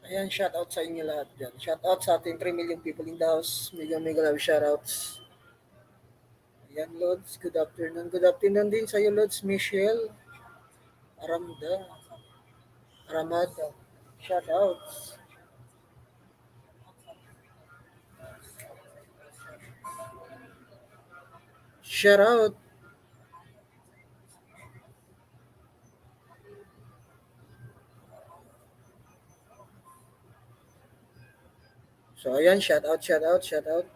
Ayan, shout out sa inyo lahat dyan. Shout out sa ating 3 million people in the house. Mega mega love shoutouts. Ayan, Lods. Good afternoon. Good afternoon din sa iyo, Lods. Michelle. Aramda. Aramada. Shout outs. Shout out. So, ayan, shout out, shout out, shout out.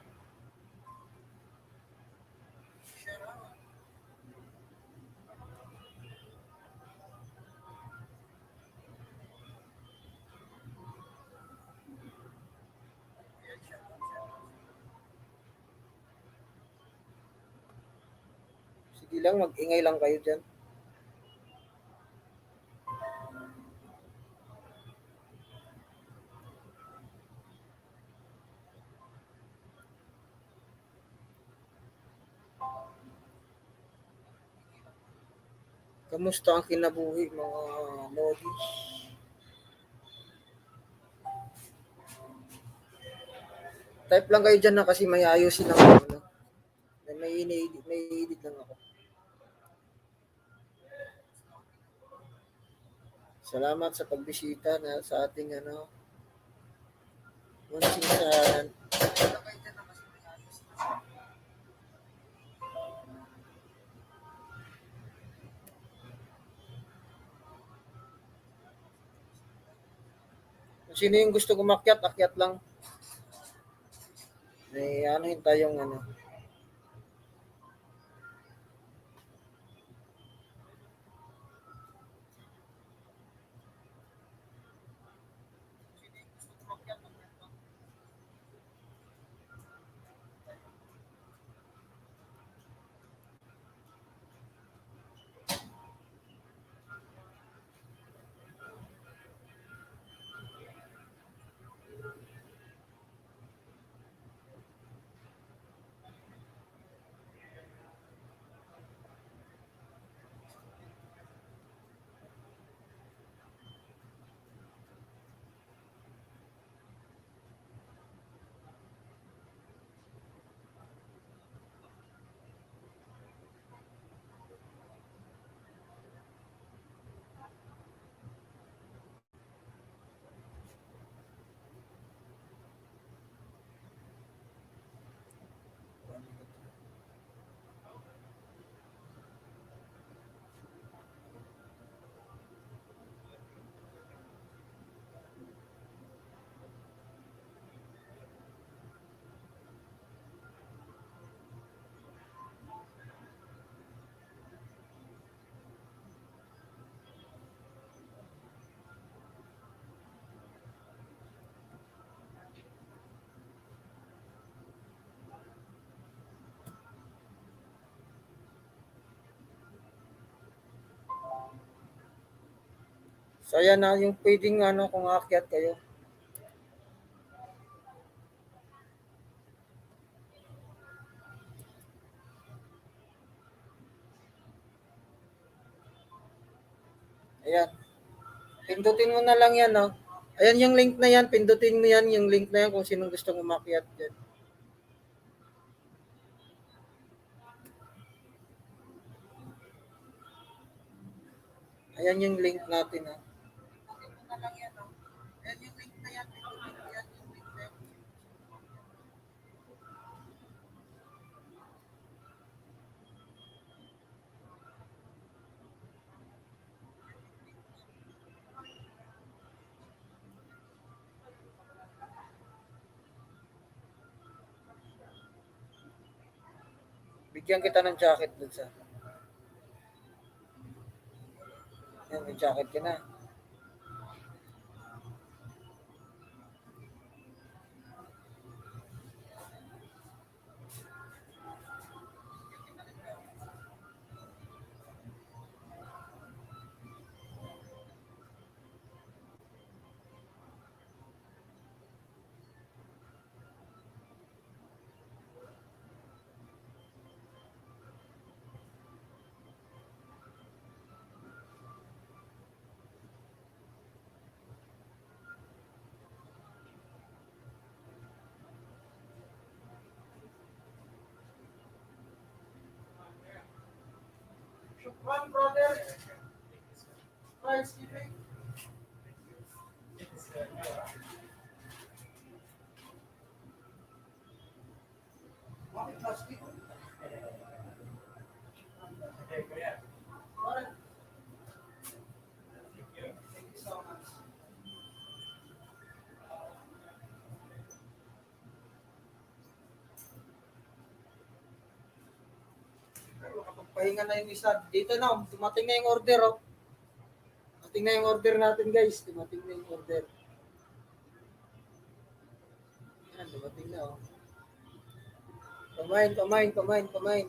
Sige lang, mag-ingay lang kayo dyan. Kamusta ang kinabuhi, mga Lodi? Type lang kayo dyan na kasi may ayusin ako. Ano? May edit lang ako. Salamat sa pagbisita na sa ating munsing sa kung sino yung gusto kumakyat, akyat lang. May anuhin tayong So ayan na yung pwedeng kung aakyat kayo. Ayan. Pindutin mo na lang yan, no? Ayan yung link na yan. Pindutin mo yan, yung link na yan kung sinong gustong umakyat dyan. Ayan yung link natin, ha? Pindutin mo na lang yan, no? Ayan yung link na yan. Pindutin mo yan, yung link na yan. Bigyan kita ng jacket dun sa... Ayan, may jacket ka na. One brother, rice giving. Bakit plastic? Bakit? Thank you so much. Pero makapagpahinga na yung isa. Dito na, dumating na yung order, oh. Dumating na yung order natin, guys. Dumating na yung order. Yan, dumating na, oh. Kumain, kumain, kumain, kumain.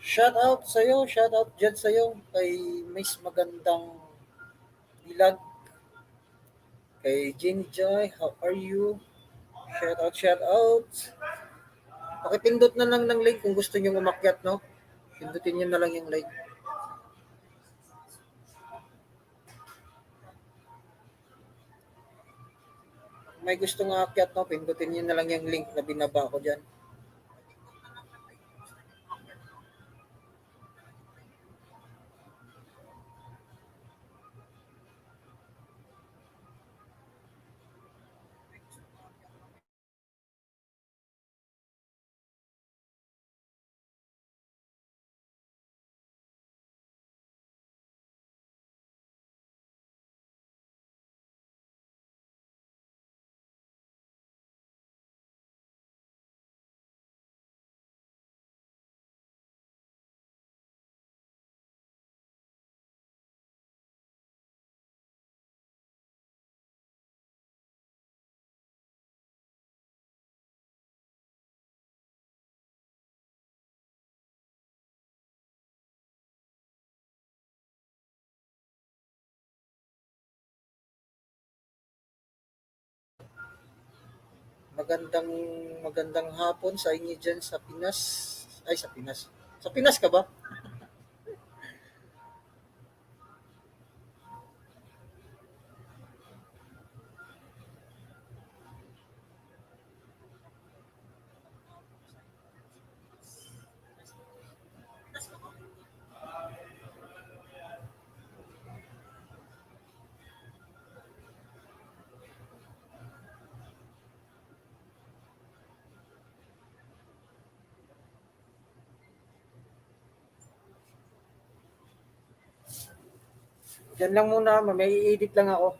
Shout out dyan sa'yo kay Miss Magandang Bilag. Kay Jenny Joy, how are you? Shout out, shout out. Pakipindot na lang ng link kung gusto niyo umakyat, no? Pindutin niyo na lang yung link. May gusto nga akyat, no? Pindutin niyo na lang yung link na binaba ko dyan. Magandang magandang hapon sa inyo dyan sa Pinas. Ay, sa Pinas. Sa Pinas ka ba? Diyan lang muna, may edit lang ako.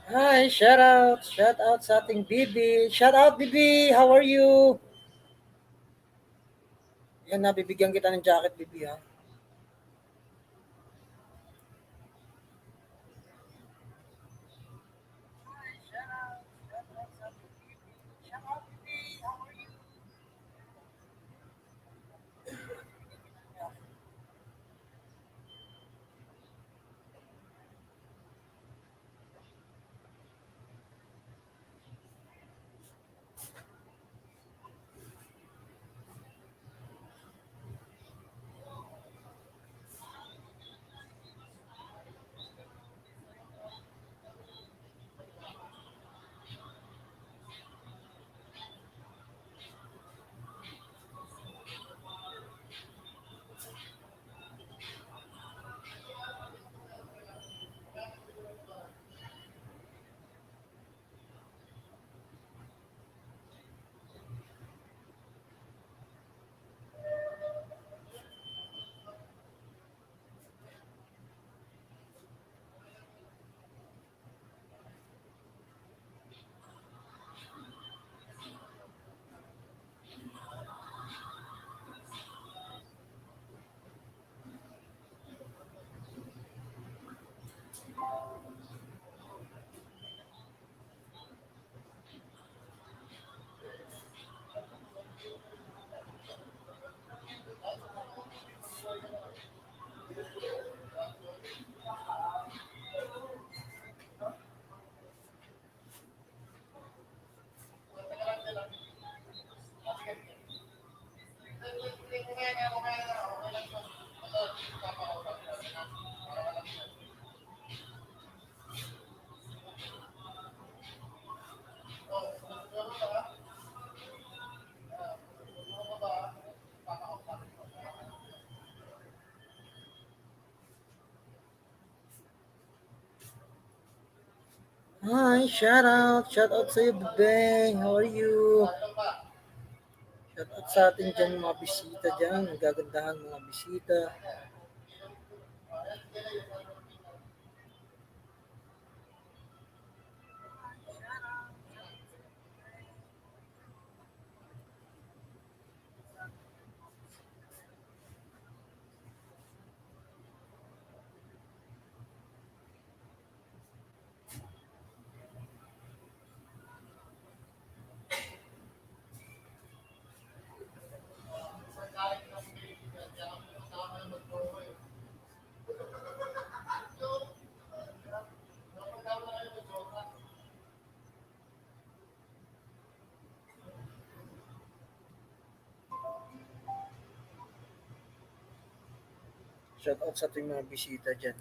Hi, shout out sa ating Bibi. Shout out Bibi, how are you? Yan na, bibigyan kita ng jacket Bibi ha. Hi, shout out sa iyo Bibi. How are you? Shout out sa ating dyan mga bisita dyan, nagagandahan mga bisita. Shout out sa ating mga bisita dyan.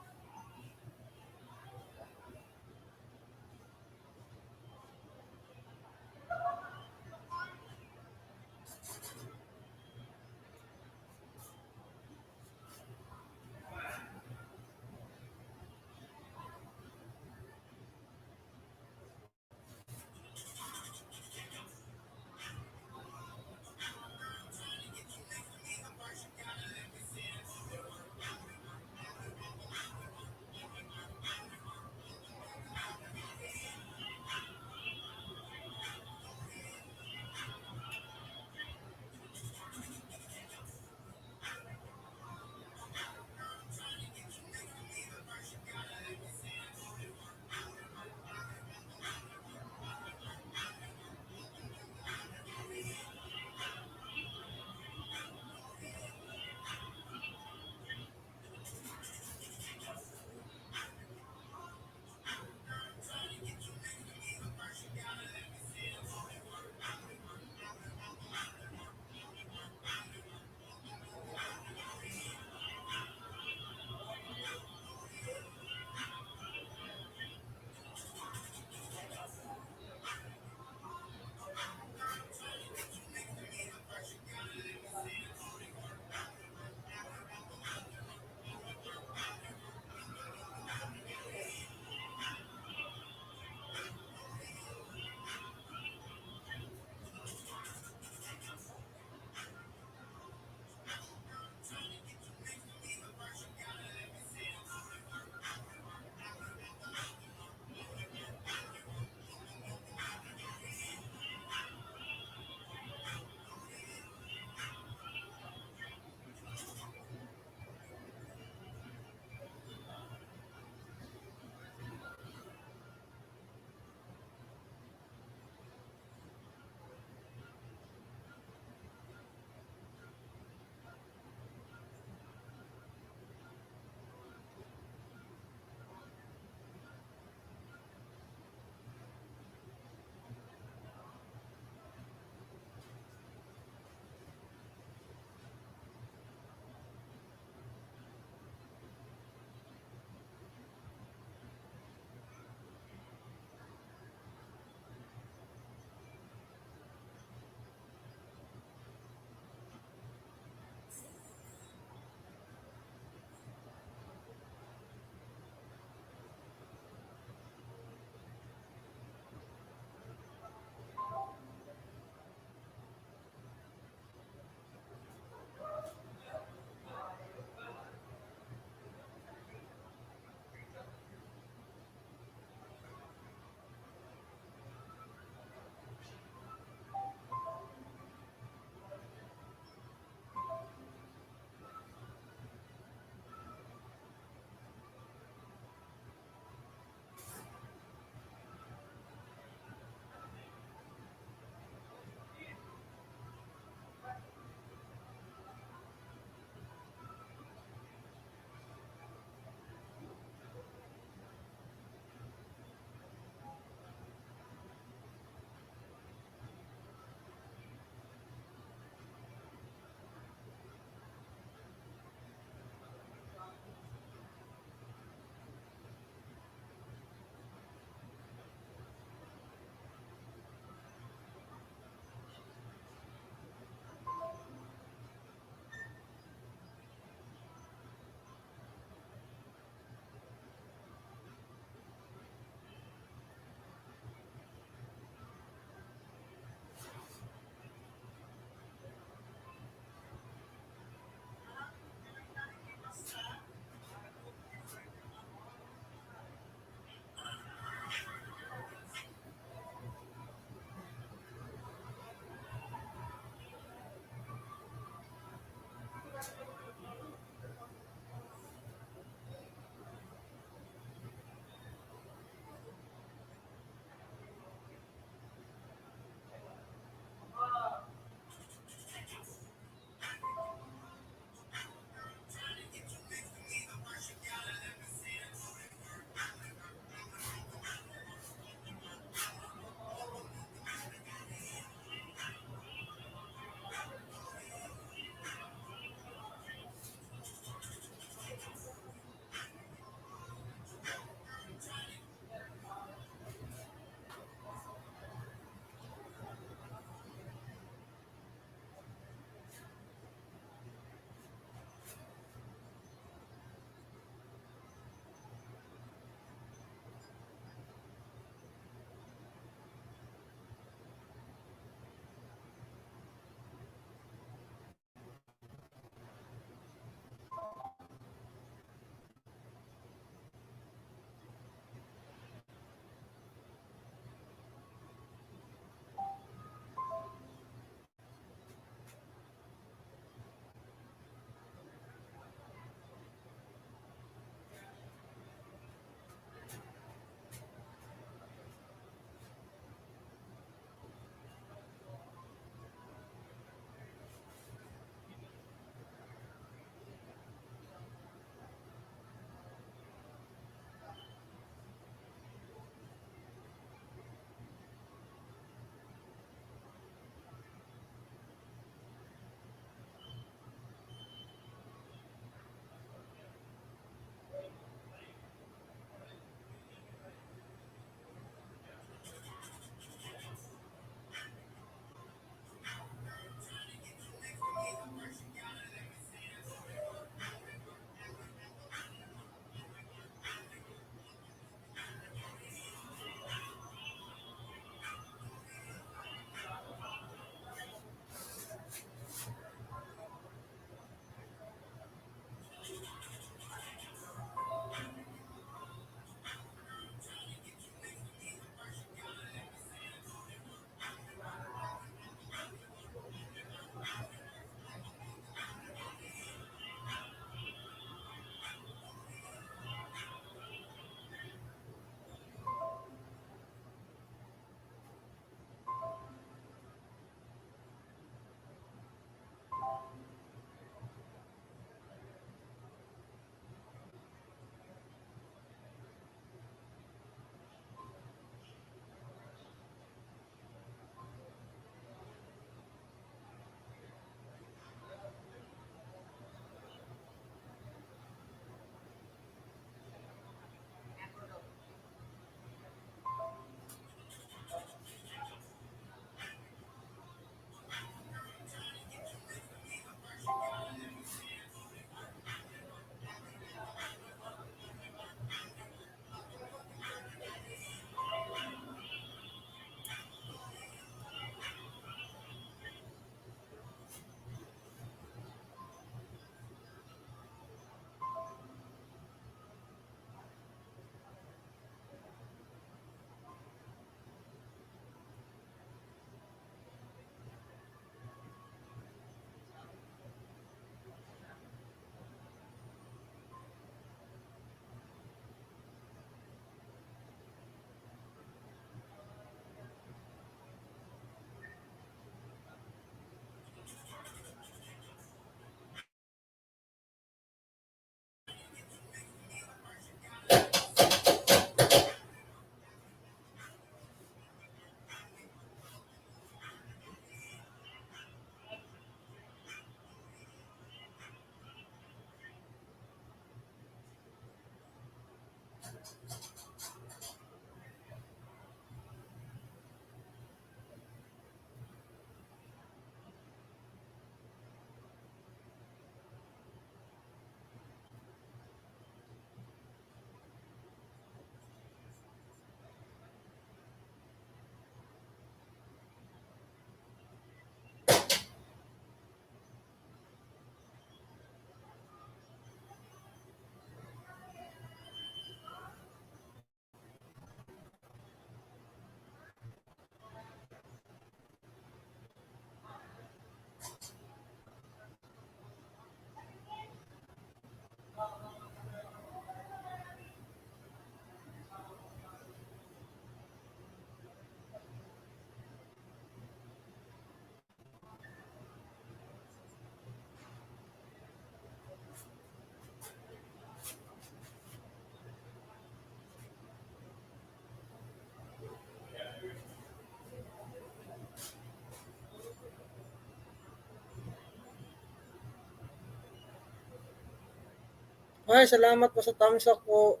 Ay, salamat po sa thumbs up po.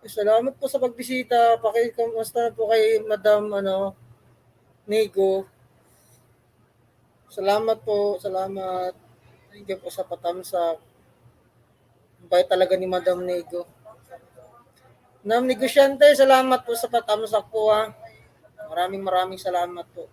Salamat po sa pagbisita. Pakikamusta na po kay Madam Nego. Salamat po, salamat. Thank you po sa pa-thumbs up. Ang bait talaga ni Madam Nego. Ma'am Negosyante, salamat po sa pa-thumbs up po ha. Maraming maraming salamat po.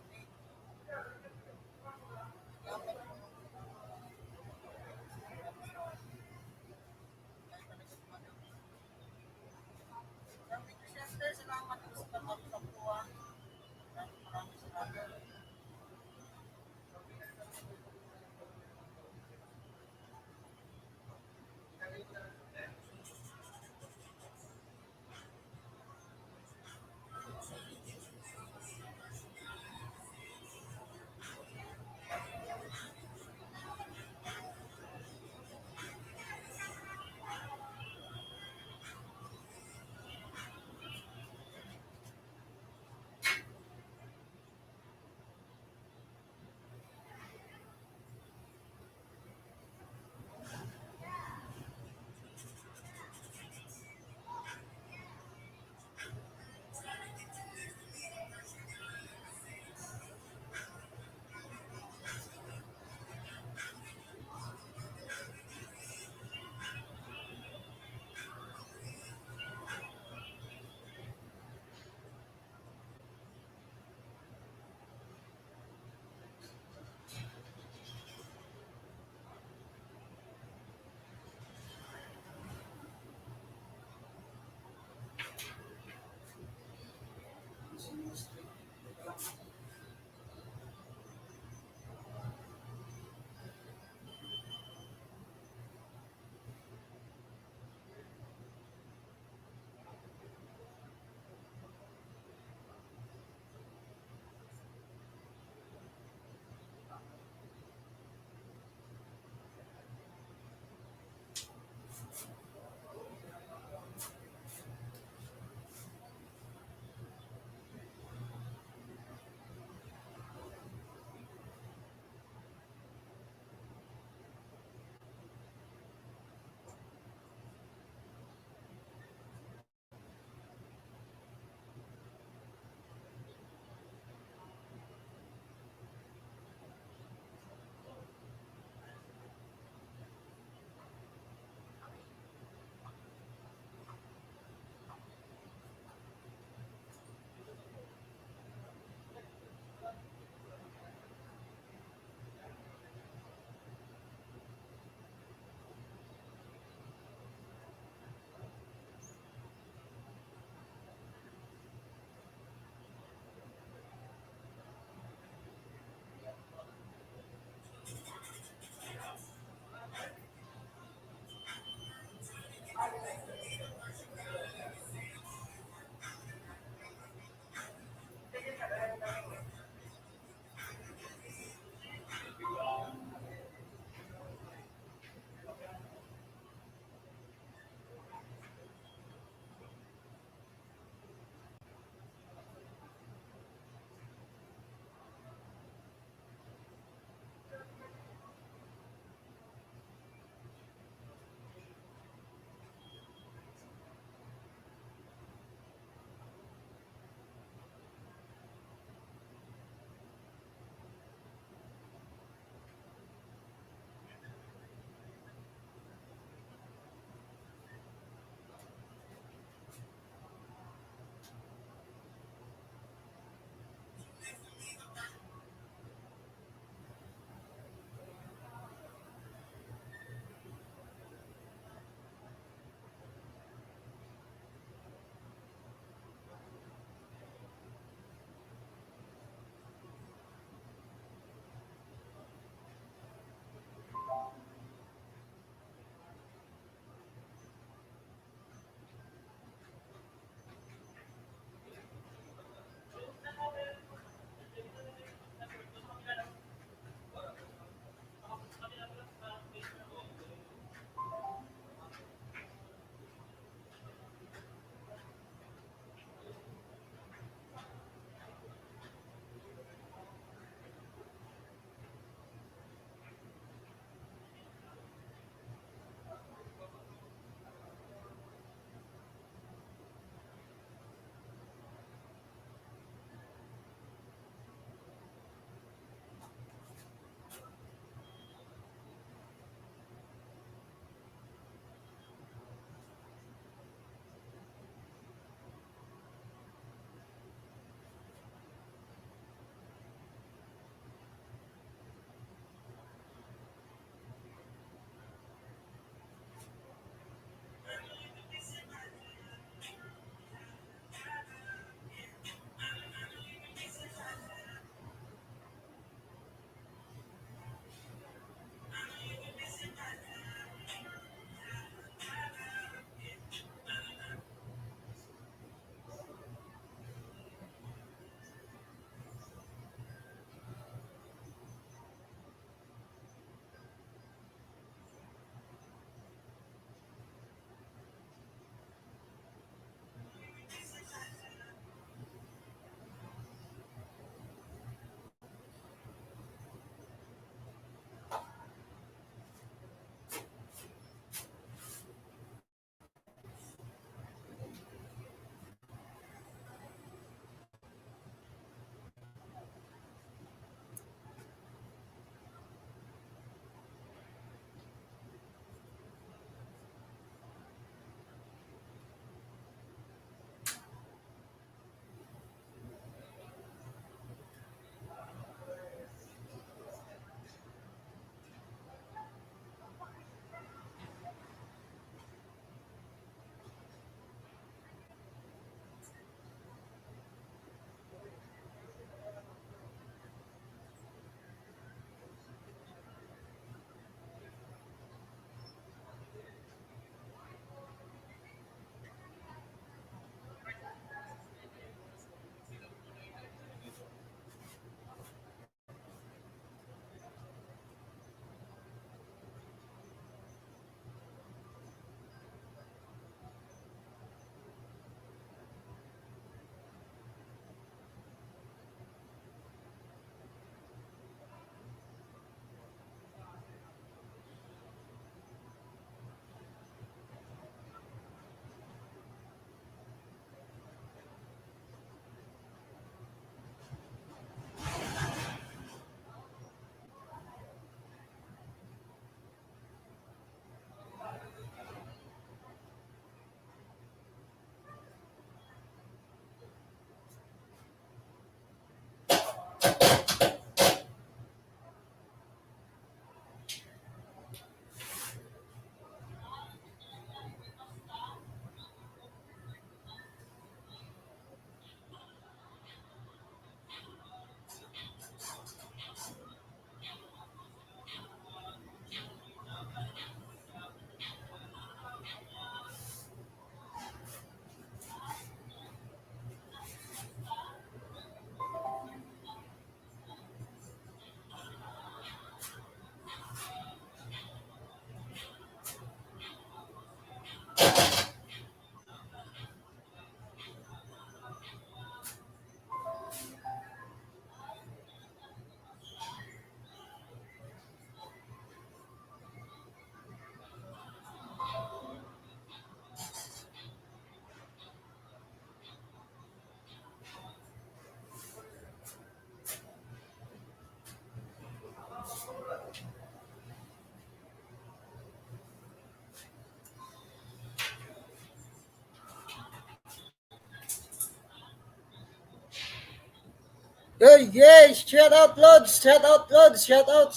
Hey, yes! Shout out, Lods! Shout out, Lods! Shout out!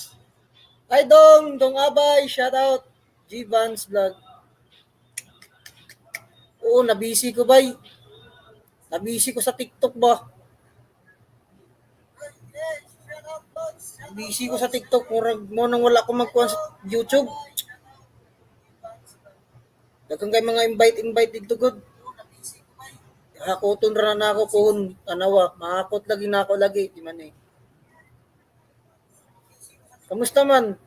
Ay, Dong Abay! Shout out! G-Vans Vlog. Oo, nabisi ko ba? Nabisi ko sa TikTok ba? Nabisi ko sa TikTok. Murag mo nang wala ko magkuhan sa YouTube. Dagang kay mga invite dito good. Hakoton ra na ako kuhon tanawa. Mahakot lagi na ako lagi. Di man eh. Kamusta man?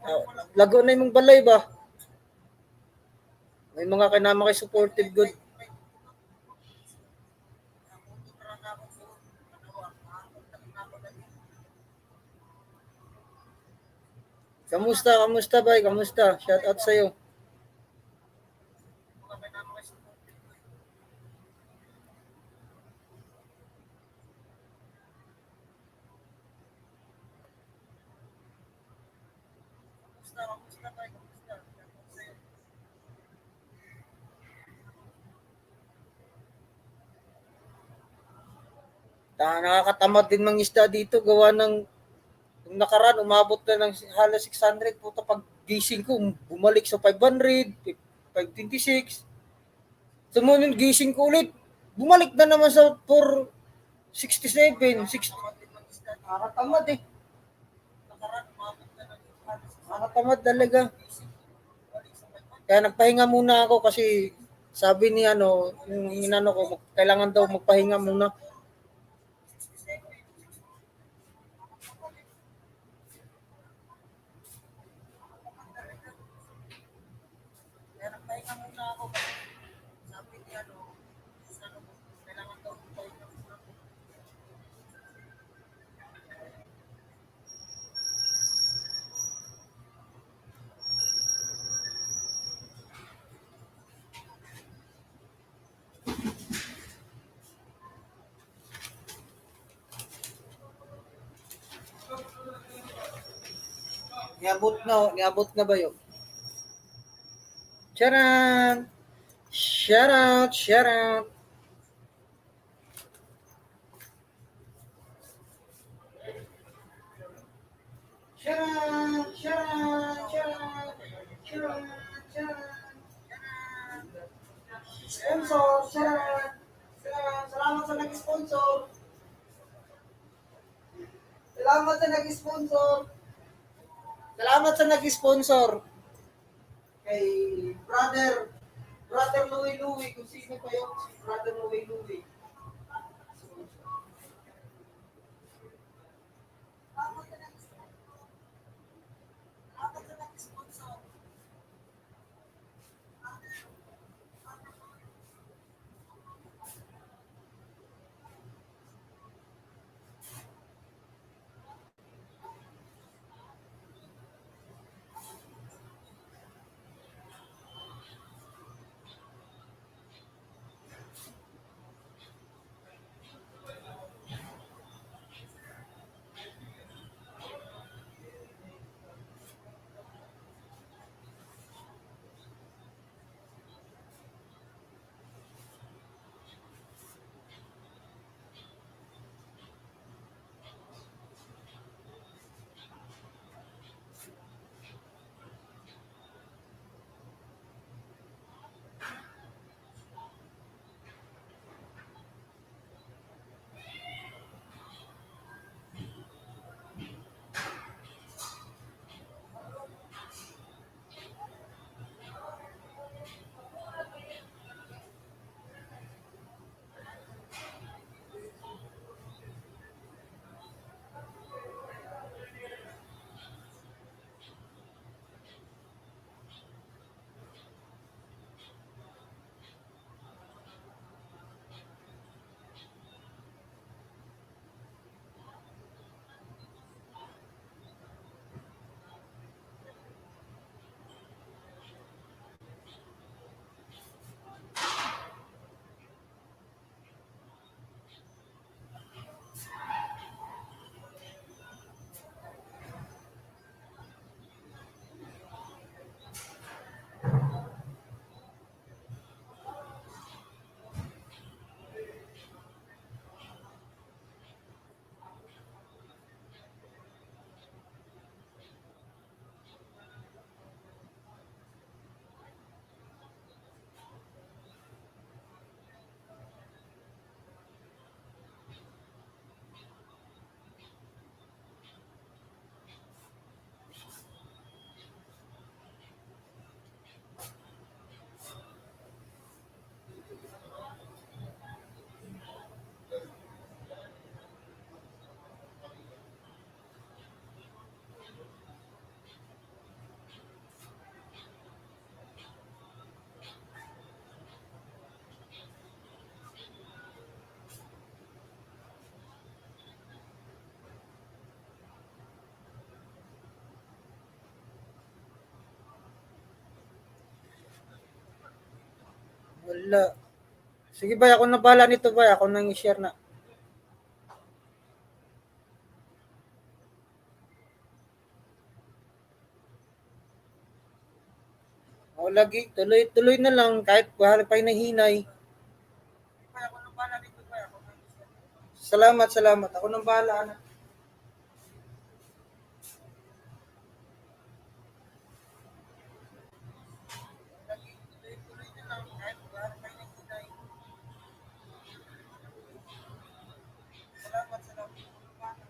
Lago na imong balay ba? May mga kanama kay supportive good. Kamusta bay? Kamusta? Shout out sa'yo. Nakakatamad din mangisda dito gawa ng nung nakaraan umabot na ng halos 600 puta pag gising ko bumalik sa 500, 526. Sumunod gising ko ulit bumalik na naman sa 467, 6. Nakakatamad eh. Nakakatamad talaga. Kaya nagpahinga muna ako kasi sabi ni yung inano ko, kailangan daw magpahinga muna. Niabot na ba yun? Charan! Shout out, shout out. Shout out, shout out, shout out, shout out, shout out. Sponsor, shout out. Salamat sa nag-sponsor. Salamat sa nag-sponsor. Salamat sa nag-sponsor. Kay Brother Louie, kung sino pa yun, si Brother Louie. Wala. Sige bay, ako na bahala nito bay. Ako nang i-share na. O lagi, tuloy-tuloy na lang kahit bahala pa hinahinay. Bay, ako na bahala nito bay. Ako nang i-share. Salamat, salamat. Ako nang bahala na. Lagi, tuloy-tuloy na lang kahit bahala pa hinahinay. Salamat, salamat. Ako nang bahala.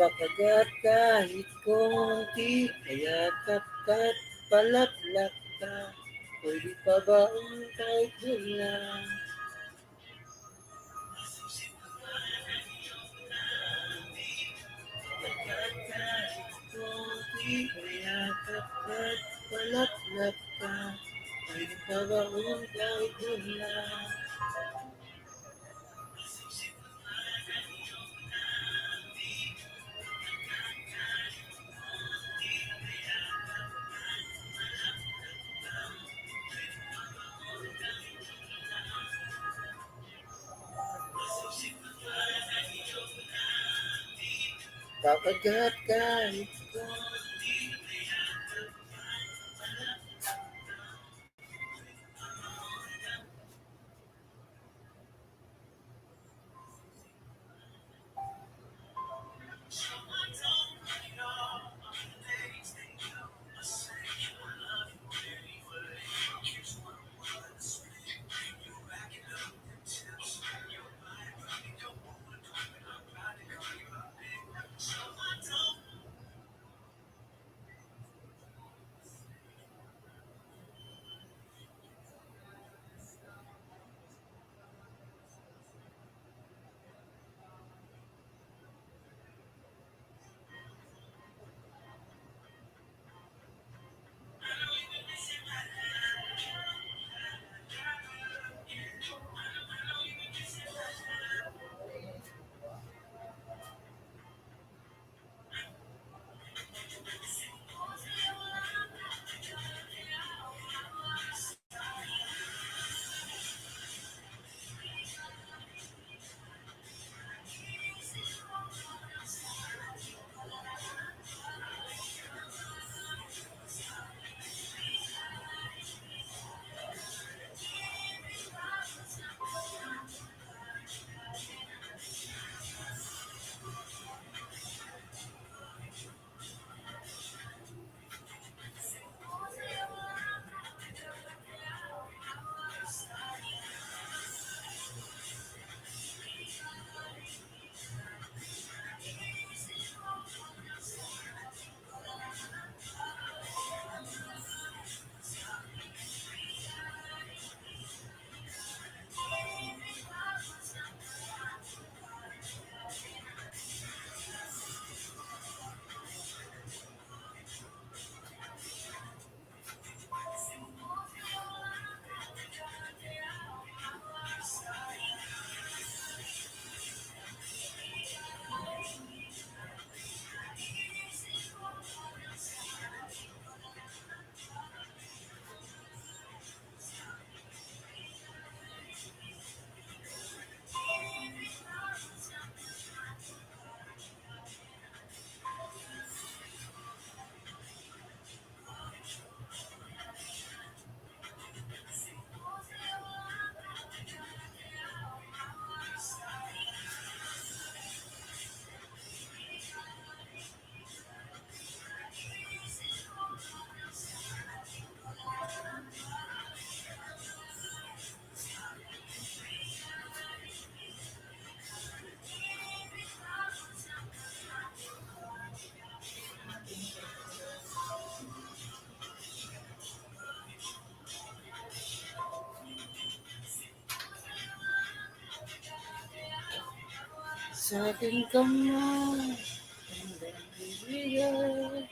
Pakagat kahit konti, payakap ka't palaklak ka. Pwede pa ba kahit doon lang? Pagkat kahit konti, payakap ka't palaklak ka. Pwede pa ba kahit doon lang? Pagkat kahit sa akin ka man, hanggang bibigay.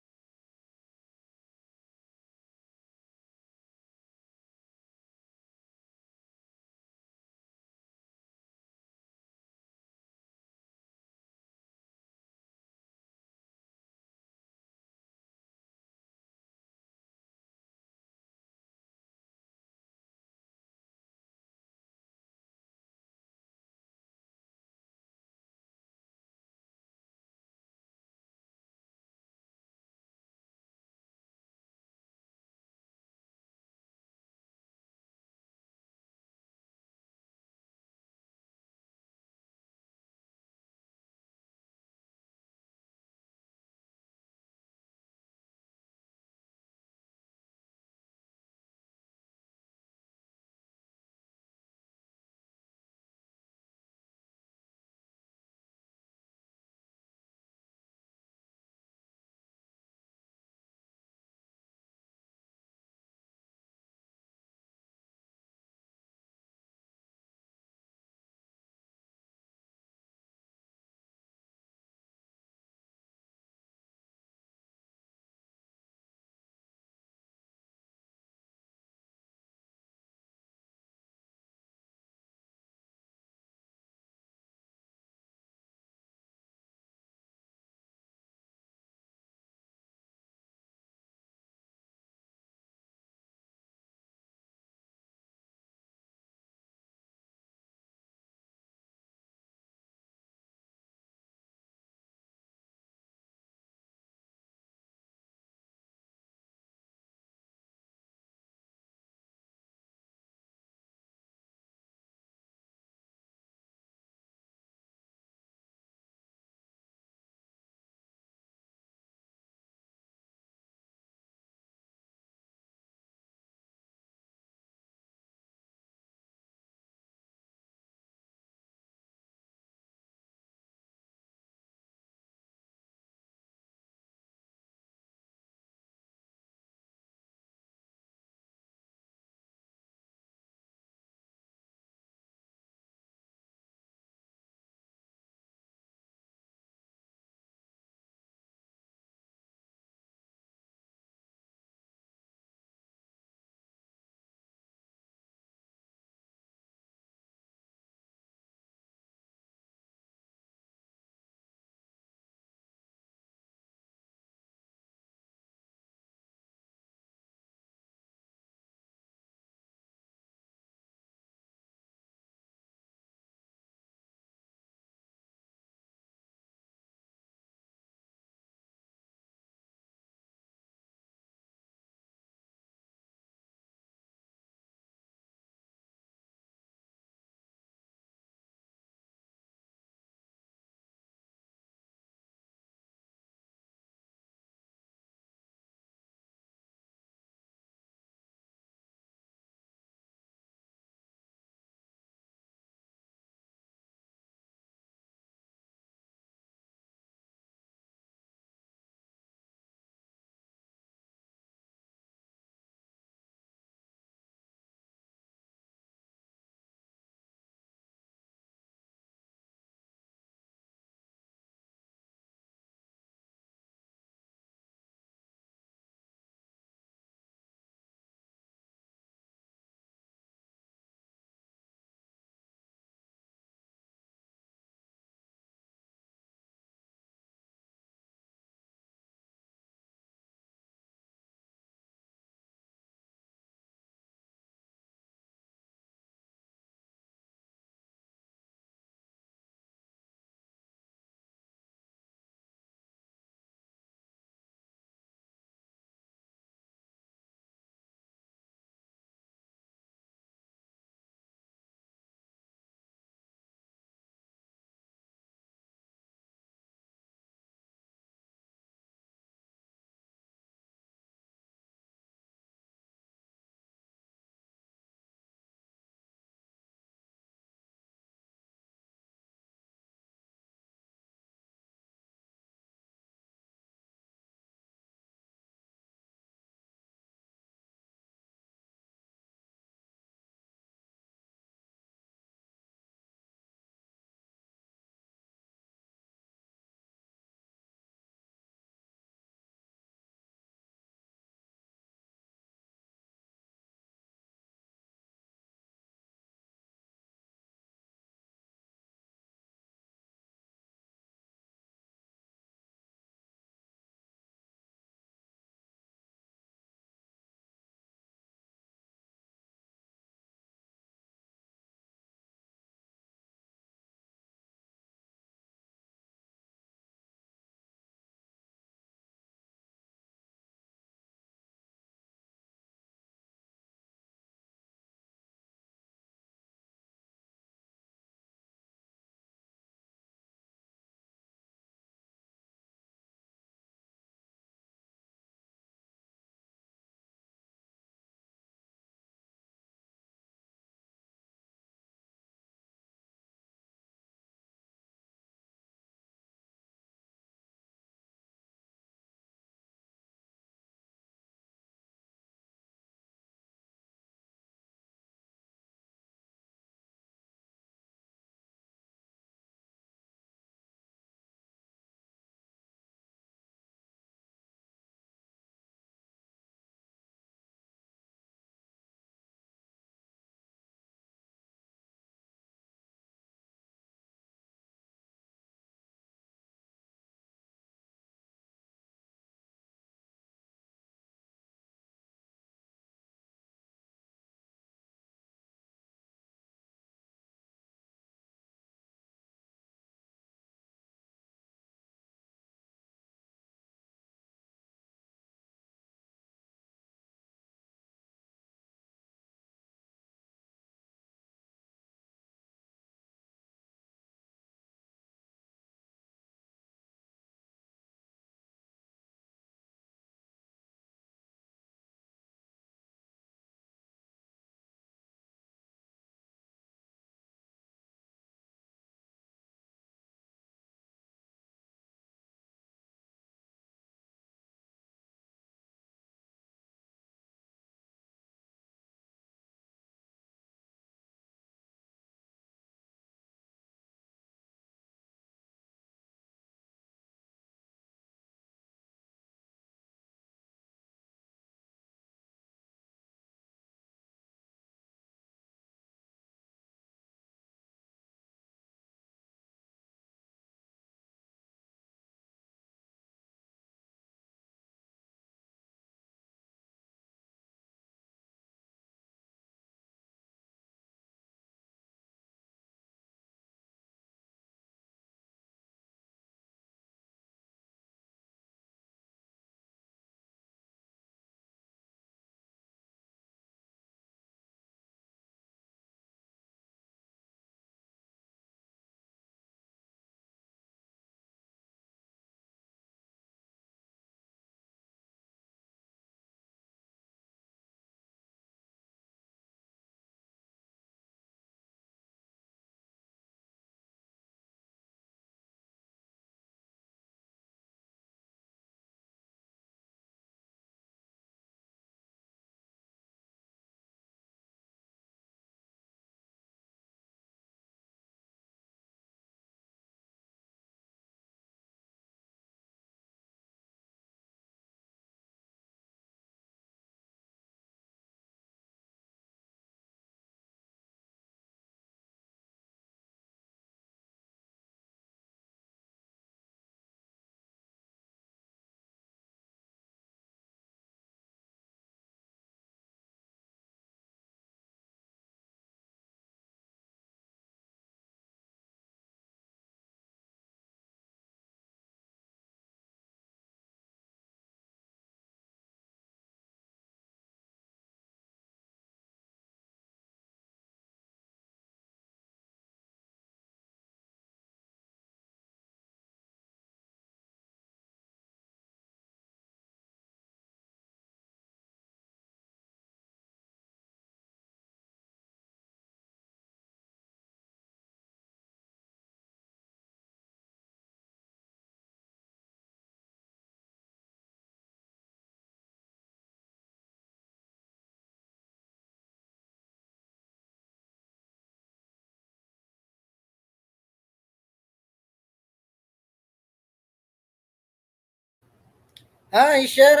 Hi, shout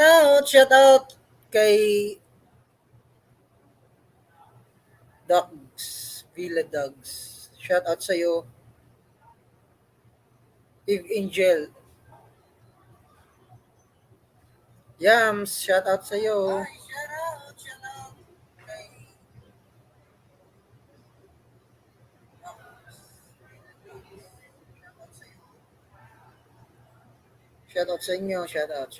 out kay Dogs, Villa Dogs. Shout out sa iyo, Eve Angel. Yams, shout out sa iyo. Shout out sa inyo, shout out.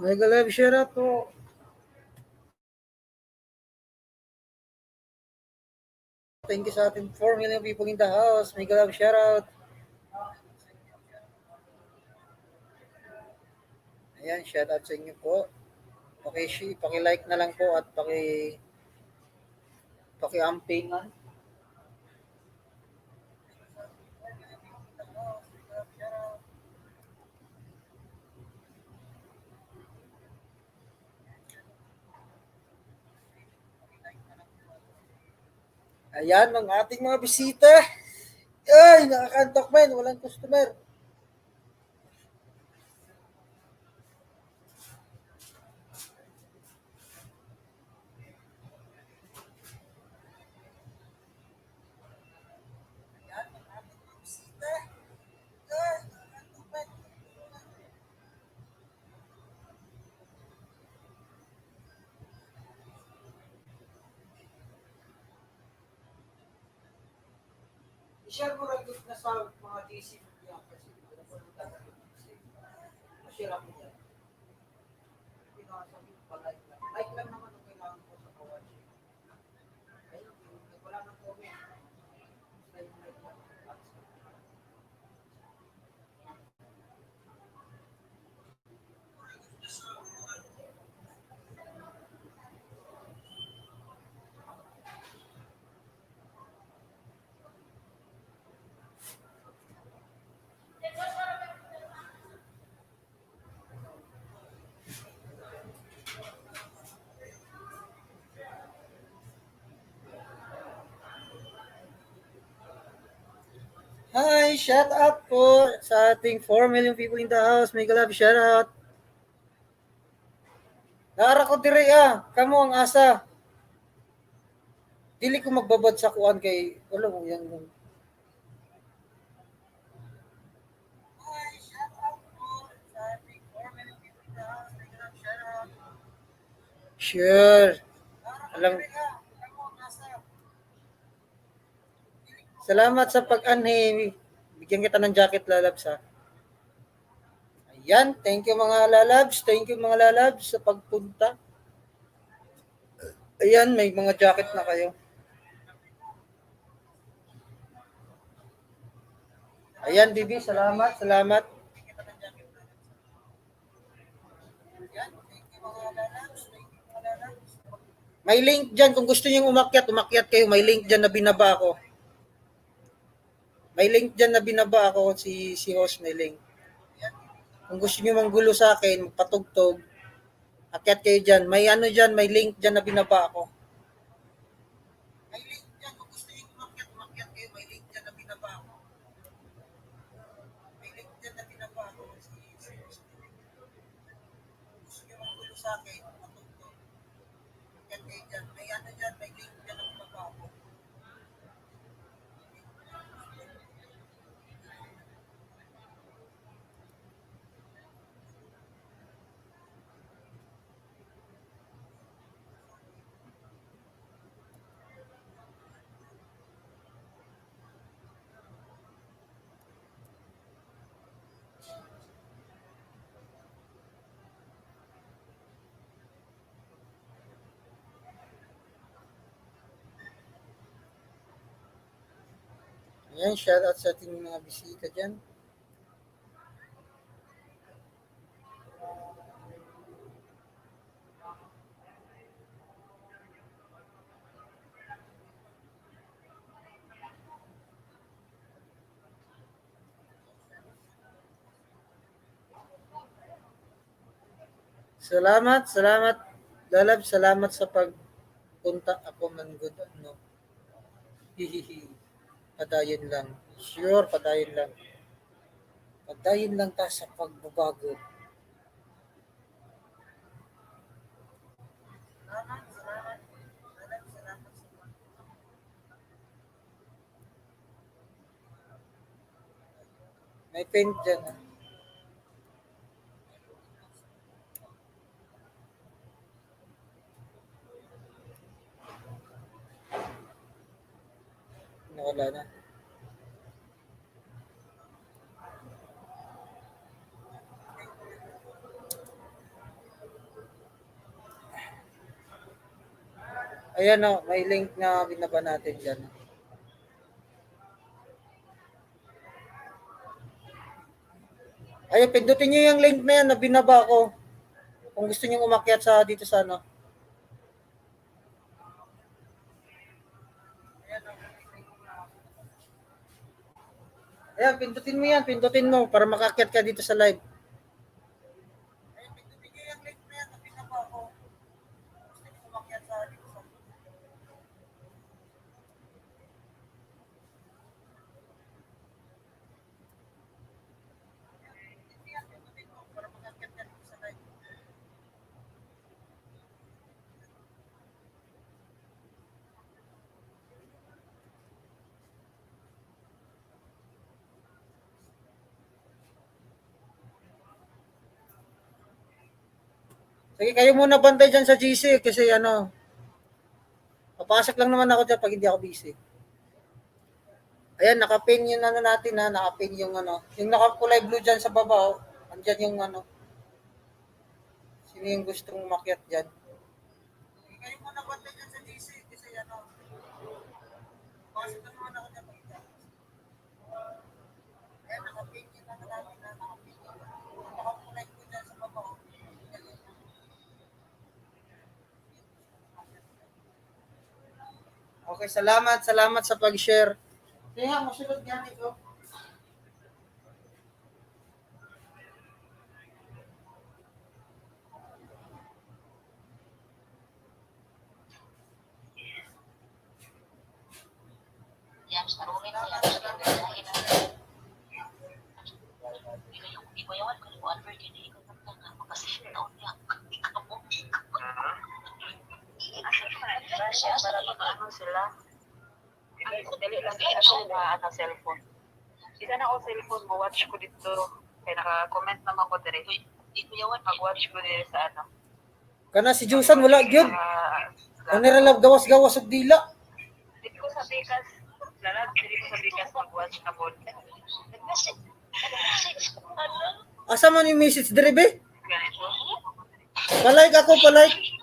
Mega love shout out po. Thank you sa ating 4 million people in the house. Mega love shout out. Ayan, shout out sa inyo po. Paki-like na lang po at paki-ampingan. Ayan, ang ating mga bisita. Ay, nakakantok man, walang customer. I-share mo rin na sa mga DC niya kasi share ako yan. Pinasabi ko like lang. Like lang naman ang kailangan ko sa kawan. Ayun, wala nang comment. Like lang. Hi, shout out po sa ating 4 million people in the house. Mega love shout out. Naara ko dire kamo ang asa. Dili ko magbabad sa kuan kay wala mo yan. Sure. Alam, salamat sa pag-anhi. Bigyan kita ng jacket lalabs ha. Ayan, thank you mga lalabs. Thank you mga lalabs sa pagpunta. Ayan, may mga jacket na kayo. Ayan, Bibi, salamat, salamat. May link dyan. Kung gusto niyo umakyat, umakyat kayo. May link dyan na binaba ako. May link dyan na binaba ako. Si host may link. Kung gusto niyo manggulo sa akin, magpatugtog, akyat kayo dyan. May ano dyan, may link dyan na binaba ako. May link dyan. Kung gusto niyo umakyat, umakyat kayo. May link dyan na binaba ako. May link dyan na binaba ako. Si host. Kung gusto niyo manggulo sa akin, magpatugtog, akyat kayo dyan. May ano dyan, may link dyan na binaba ako. Ayan, shout out sa ating mga bisita dyan. Salamat. Lalab, salamat sa pagpunta ako man good ano. Hihihi. Padayon lang. Sure, padayon lang. Padayon lang ta sa pagbabago. May paint dyan. Ha? Nawala na. Ayan o, may link na binaba natin dyan. Ayun, pindutin nyo yung link na yan na binaba ko. Kung gusto nyo umakyat sa dito sa ano. Ayan, pindutin mo yan, pindutin mo para makakyat ka dito sa live. Ayan, pindutin nyo yung link na yan na binaba ko. Gusto nyo umakyat sa dito sa Sige, kayo muna bantay dyan sa GC kasi ano, papasok lang naman ako dyan pag hindi ako busy. Ayan, nakapin yung ano natin ha, nakapin yung ano, yung nakakulay blue dyan sa baba, oh. Andyan yung ano, sino yung gustong umakyat dyan. Sige, kayo muna bantay dyan sa GC kasi ano, papasok lang naman ako dyan pag hindi ako busy. Ayan, nakapin yung ano natin ha, nakapin yung nakakulay blue dyan sa baba, oh. Okay, salamat, salamat sa pag-share. Kaya masunod yan ito. Yan, tarungin mo yan. Hindi ko yawan kung ano advert hindi ko nagtanga. Makasiship na unya. Ikaw mo. Siya para makaano sila. Dali lang ano na ano cellphone. Isa na ako cellphone mo, watch ko dito. Kaya naka-comment naman ko dire. Hindi ko yawan. Mag-watch ko dire sa ano. Kana si Jusan wala gyud. Ano ra lab gawas-gawas og dila. Dito ko sa Bikas. Lalag, dito ko sa Bikas mag-watch na po. Nag-message. Asa man yung message dire be? Ganito. Palike ako, palike.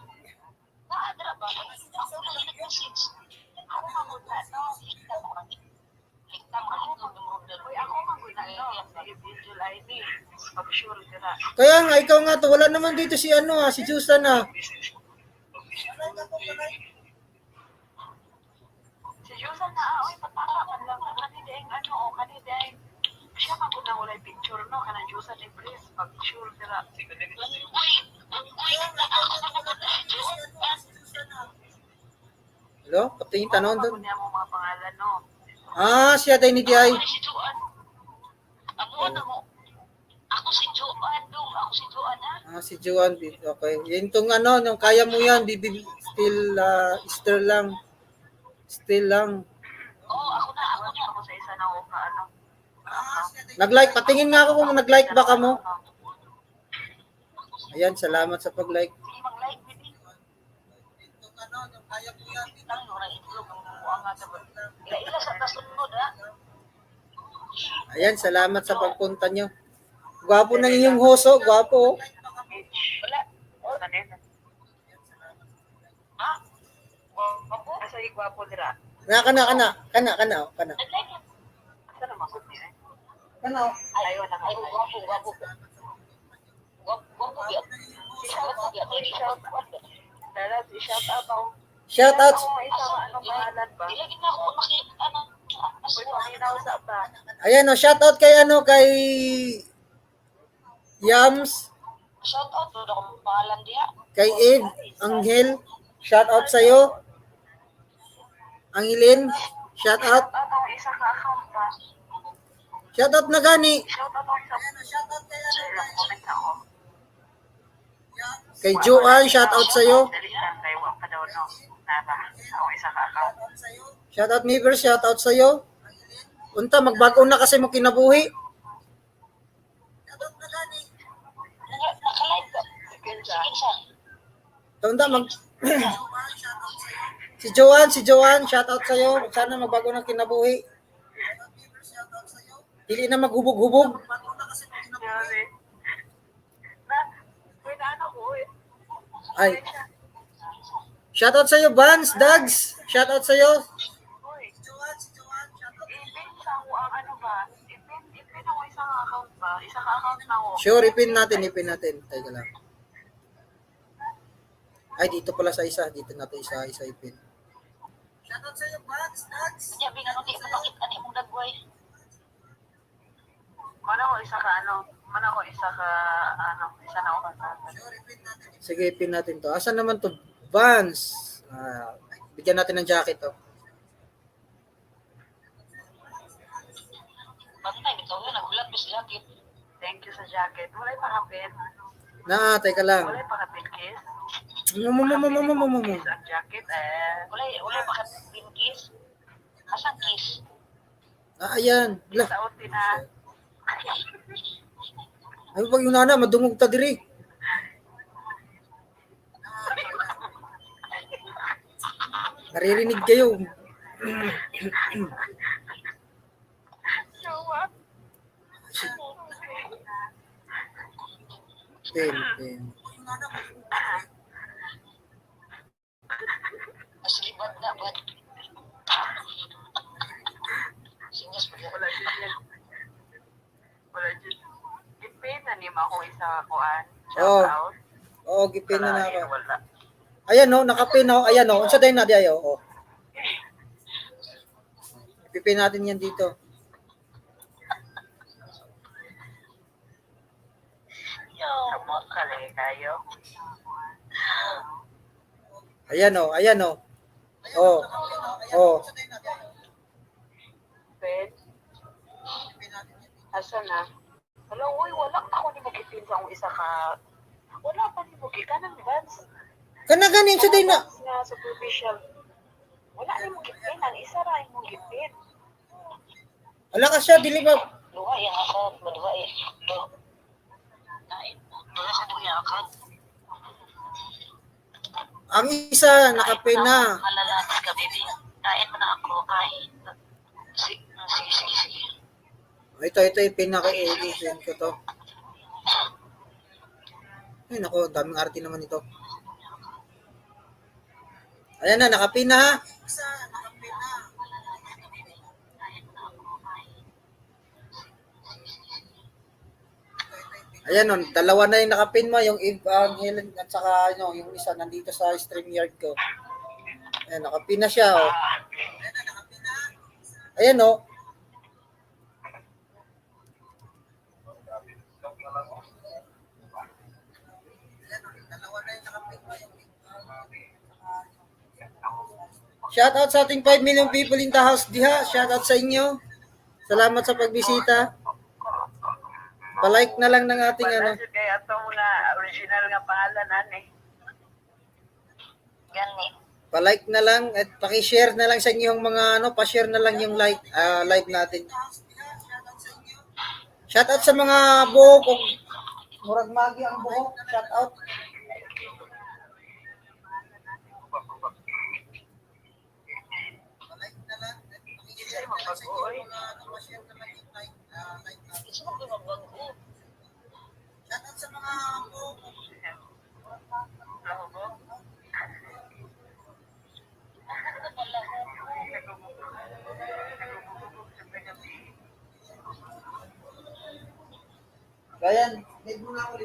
Naadra ba? Ako na nag-message. Ako maguna, no? Uy, ako maguna, no? Sa individual ID. Pag-sure sila. Kaya nga ikaw nga to, wala naman dito si ano si Jusan ah. Si Josan na, uy, pataka man lang na kanideng, ano, o kanideng. Siya maguna wala picture, no? Kanang Josan ni Chris. Pag-sure sila. Hello? Kapting tanong doon. Ako niya mo mga pangalan, no? Ah, siya tayo ni Diay. Si Joan. Amo na mo. Ako si Joan, dong. Ako si Joan, ha? Ah, si Juan. Okay. Yan tong ano, yung kaya mo yan, bibi, still lang. Still lang. Oo, ako na. Ako sa isa na ako ka, ano. Nag-like, patingin nga ako kung nag-like ba ka mo. Ayan, salamat sa pag-like. Sige, mag-like, baby. Itong ano, yung kaya mo yan. Ang nura itlog, ang buang nga sa ila sa kasunod, ha? Ayan, salamat sa pagpunta nyo. Gwapo ng inyong hoso, gwapo. Wala. Ano yun? Ha? Gwapo? Asa yung gwapo nila? Kana. Nag-like yan. Asa naman ko niya, eh? Kana. Ayaw na. Ay, gwapo. Gwapo yan. Si shout out yan. Si shout out. Dala, si shout out ako. Shout out. Ano pangalan ba? Ilagin na ako makita, ano. Uy, panginaw sa ba? Ayan o, shout out kay ano, kay Yams, Shout out, doon akong pangalan diya. kay Ed, Angel, shout out sa'yo. Angilin, shout out. Shout out ang isa ka account ba? Shoutout na gani. Shout out ako sa ilang comment ako. Kay Joanne, shoutout sa'yo. Dali lang kay wa pa daw no. Naba, ako isa ka account. Shoutout Miver, shoutout sa'yo. Unta, magbago na kasi mo kinabuhi. Nakalive ka. Sige. Unta, si Joanne, shoutout sa'yo. Sana magbago na kinabuhi. Dili na maghubog-hubog. Grabe. Na, wait na ano ko eh. Ay. Shoutout sa'yo, Vance, Dags. Shoutout sa'yo. Uy. Ipin sa ako ang ano ba? Ipin ako isang account ba? Isang account na ako. Sure, ipin natin. Teka lang. Ay, dito pala sa isa. Dito natin isa ipin. Shoutout sa'yo, Vance, Dags. Kanya, bing ano, di mo bakit ano mong dagway. Mana ko isa ka ano? Mana ko isa ka ano? Isa na ako. Sige, ipin natin to. Asan naman to? Vance. Bigyan natin ng jacket to. Bakit na, bitaw yun, nagulat mo sa jacket. Thank you sa jacket. Walay pa kapit. Teka lang. Walay pa kapit, kiss. Mo. Kiss ang jacket, Walay pa kapit, kiss. Asang kiss? Ayan. Lah. Sa uti na. Ay, pag yun na, madungog ta diri. Naririnig kayo. Jowa. Pen. Mas libat na, but... Sinyas pa wala dyan. Wala dyan. Ipin na ni ako isa kuan. Shout out. Oo, gipin na Wala, ako. wala. Ayan no, nakapin no. Ayan no. Unsa day na di ayo. Oh. Ipipin natin yan dito. Yo, kale kayo. Ayan no. Oh. Ben. Asa na? Wala, uy, wala ako ni magipin sa akong isa ka. Wala pa ni magikan ng Vance. Kana ganin sa day na. Nga superficial. Wala ni magipin, ang isa ra ay magipin. Ala ka siya dili ba? Luwa yung akad, maduwa eh. Wala sa duwa yung akad. Ang isa nakapin na. Malalakas ka, baby. Kain mo na ako, kain. Sige. Ito pinaka-edition ko to. Ay nako, daming arte naman ito. Ayan na, nakapin na ha. Ayan no, dalawa na yung nakapin mo, yung Helen at saka yung isa nandito sa StreamYard ko. Ayan, nakapin na siya oh. Ayan no. Shout out sa ating 5 million people in the house diha. Shout out sa inyo. Salamat sa pagbisita. Pa-like na lang ng ating ano. Kaya ito muna, original nga pangalan natin. Gani. Pa-like na lang at paki-share na lang sa inyo yung mga pa-share na lang yung live natin. Shout out sa mga buhok kung murag magi ang buhok. Shout out. Bayan, leave muna ako.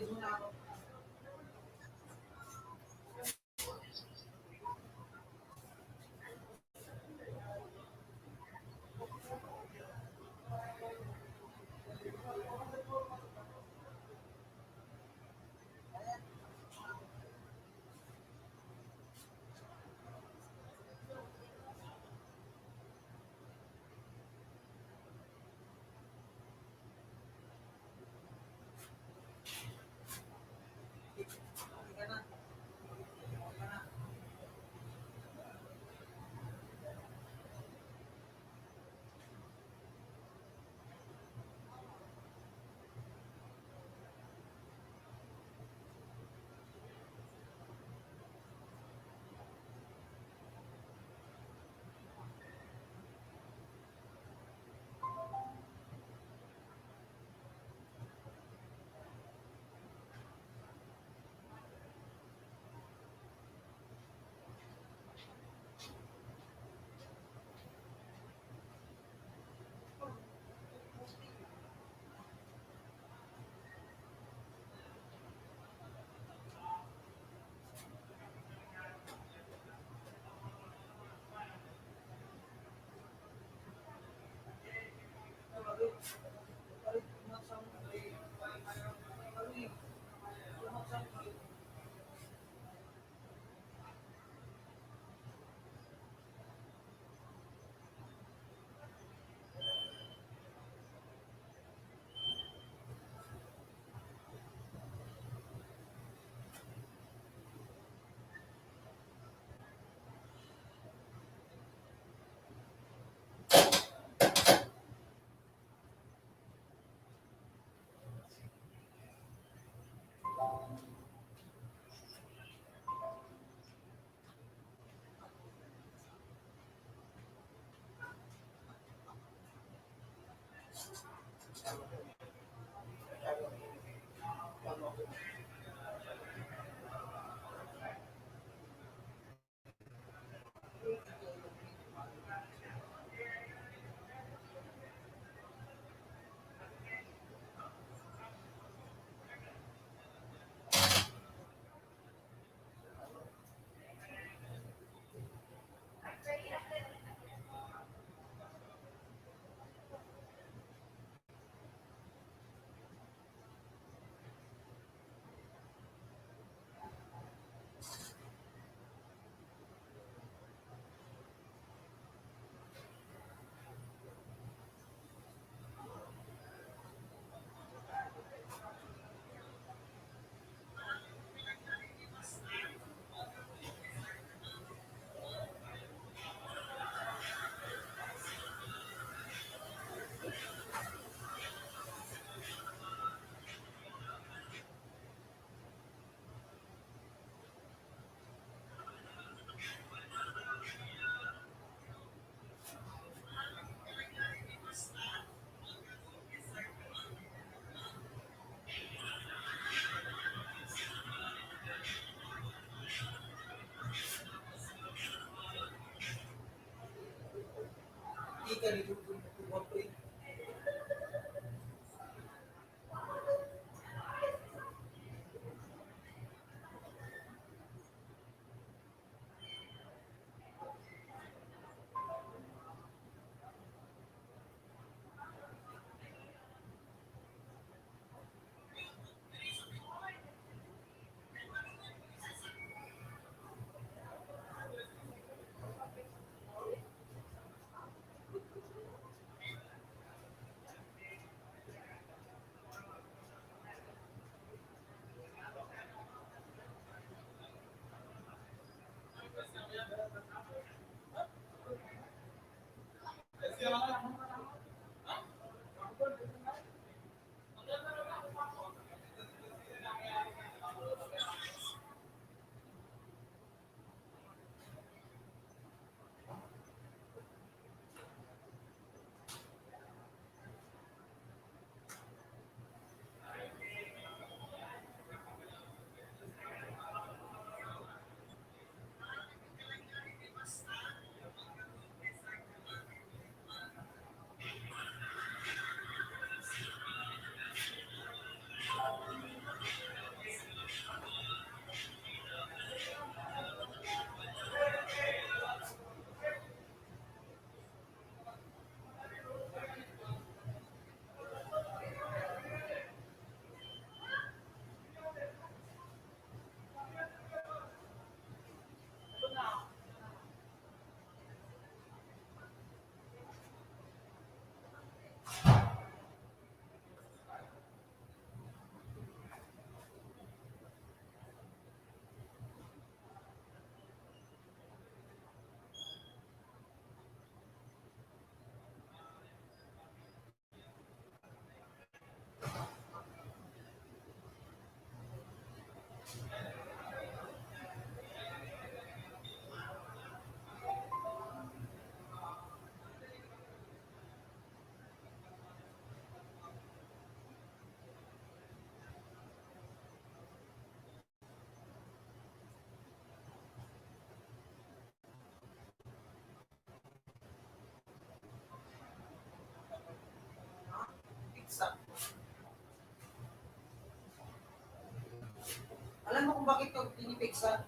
Alam mo kung bakit ito pinipiksa?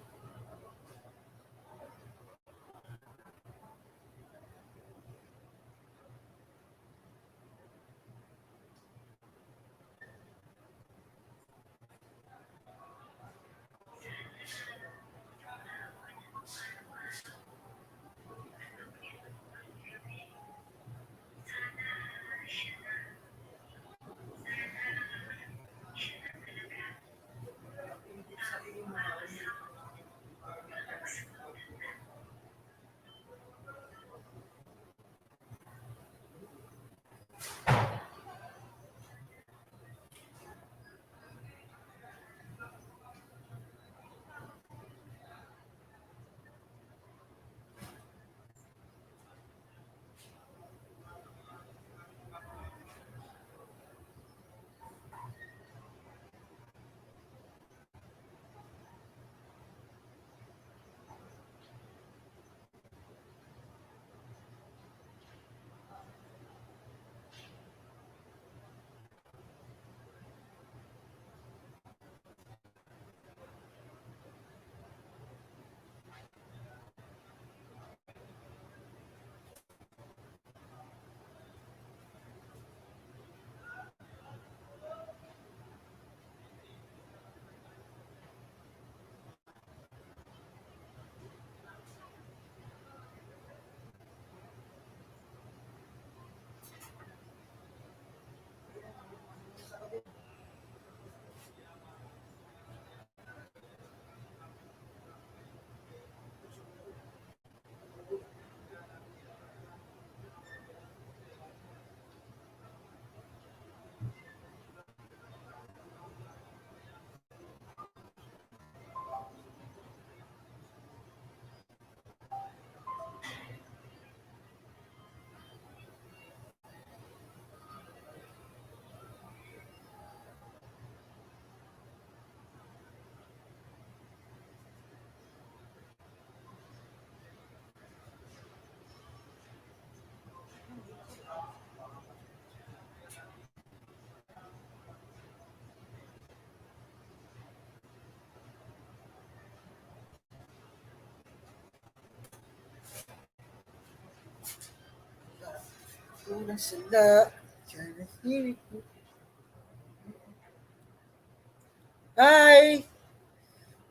Kulang sila. Hi!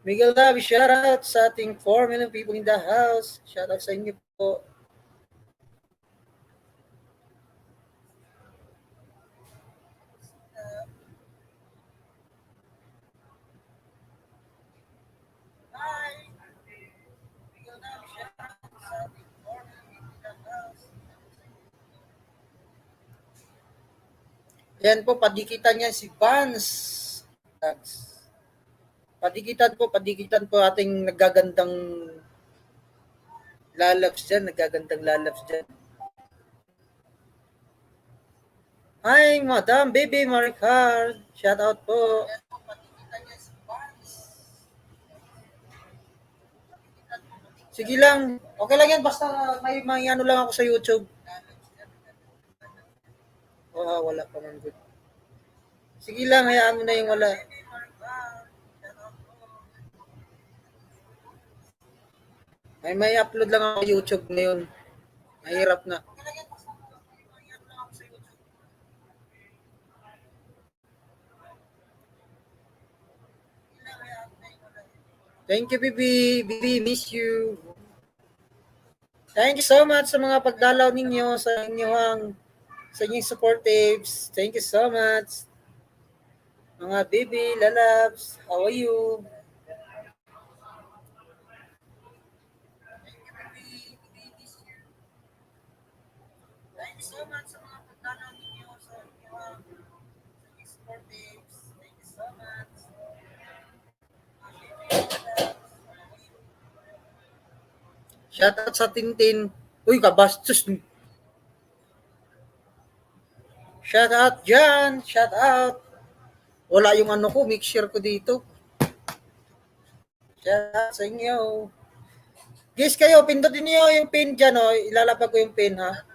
Miguel Davi, shout out sa ating 4 million people in the house. Shout out sa inyo po. Yan po, padikitan niya si Vance. Padikitan po ating nagagandang lalabs dyan. Hi, Madam Baby Maricard. Shout out po. Sige lang. Okay lang yan. Basta may ano lang ako sa YouTube. Wala pa man good. Sige lang, hayaan mo na yung wala. May upload lang ako sa YouTube ngayon. Mahirap na. Thank you, Bibi. Bibi, miss you. Thank you so much sa mga pagdalaw ninyo sa inyong supportives. Thank you so much. Mga Bibi, lalabs, how are you? Thank you so much sa mga pagdalaw ninyo sa inyong supportives. Thank you so much. Shout out sa Tintin. Uy, kabastos. Shout out dyan. Shout out. Wala yung ano ko, mixture ko dito. Shout out sa inyo. Guys kayo, pindutin niyo yung pin dyan. Oh. Ilalapag ko yung pin ha.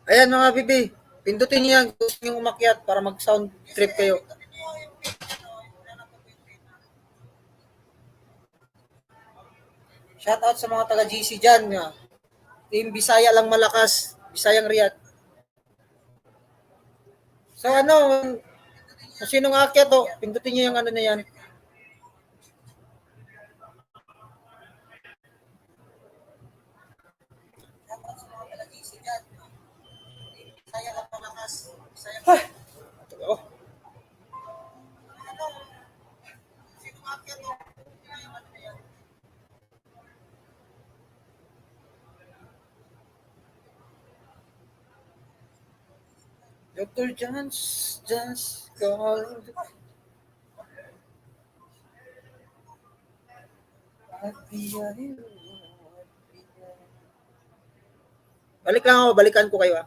Ayan mga bibi. Pindutin niyo yan. Gusto niyo umakyat para mag-sound trip kayo. Shout out sa mga taga GC dyan. Team Bisaya lang malakas. Bisayang Riyadh. So ano, kung sinong aakyat to, pindutin niyo yung ano na yan. Ay, oh. Dr. John's just called. Balik lang ako, balikan ko kayo.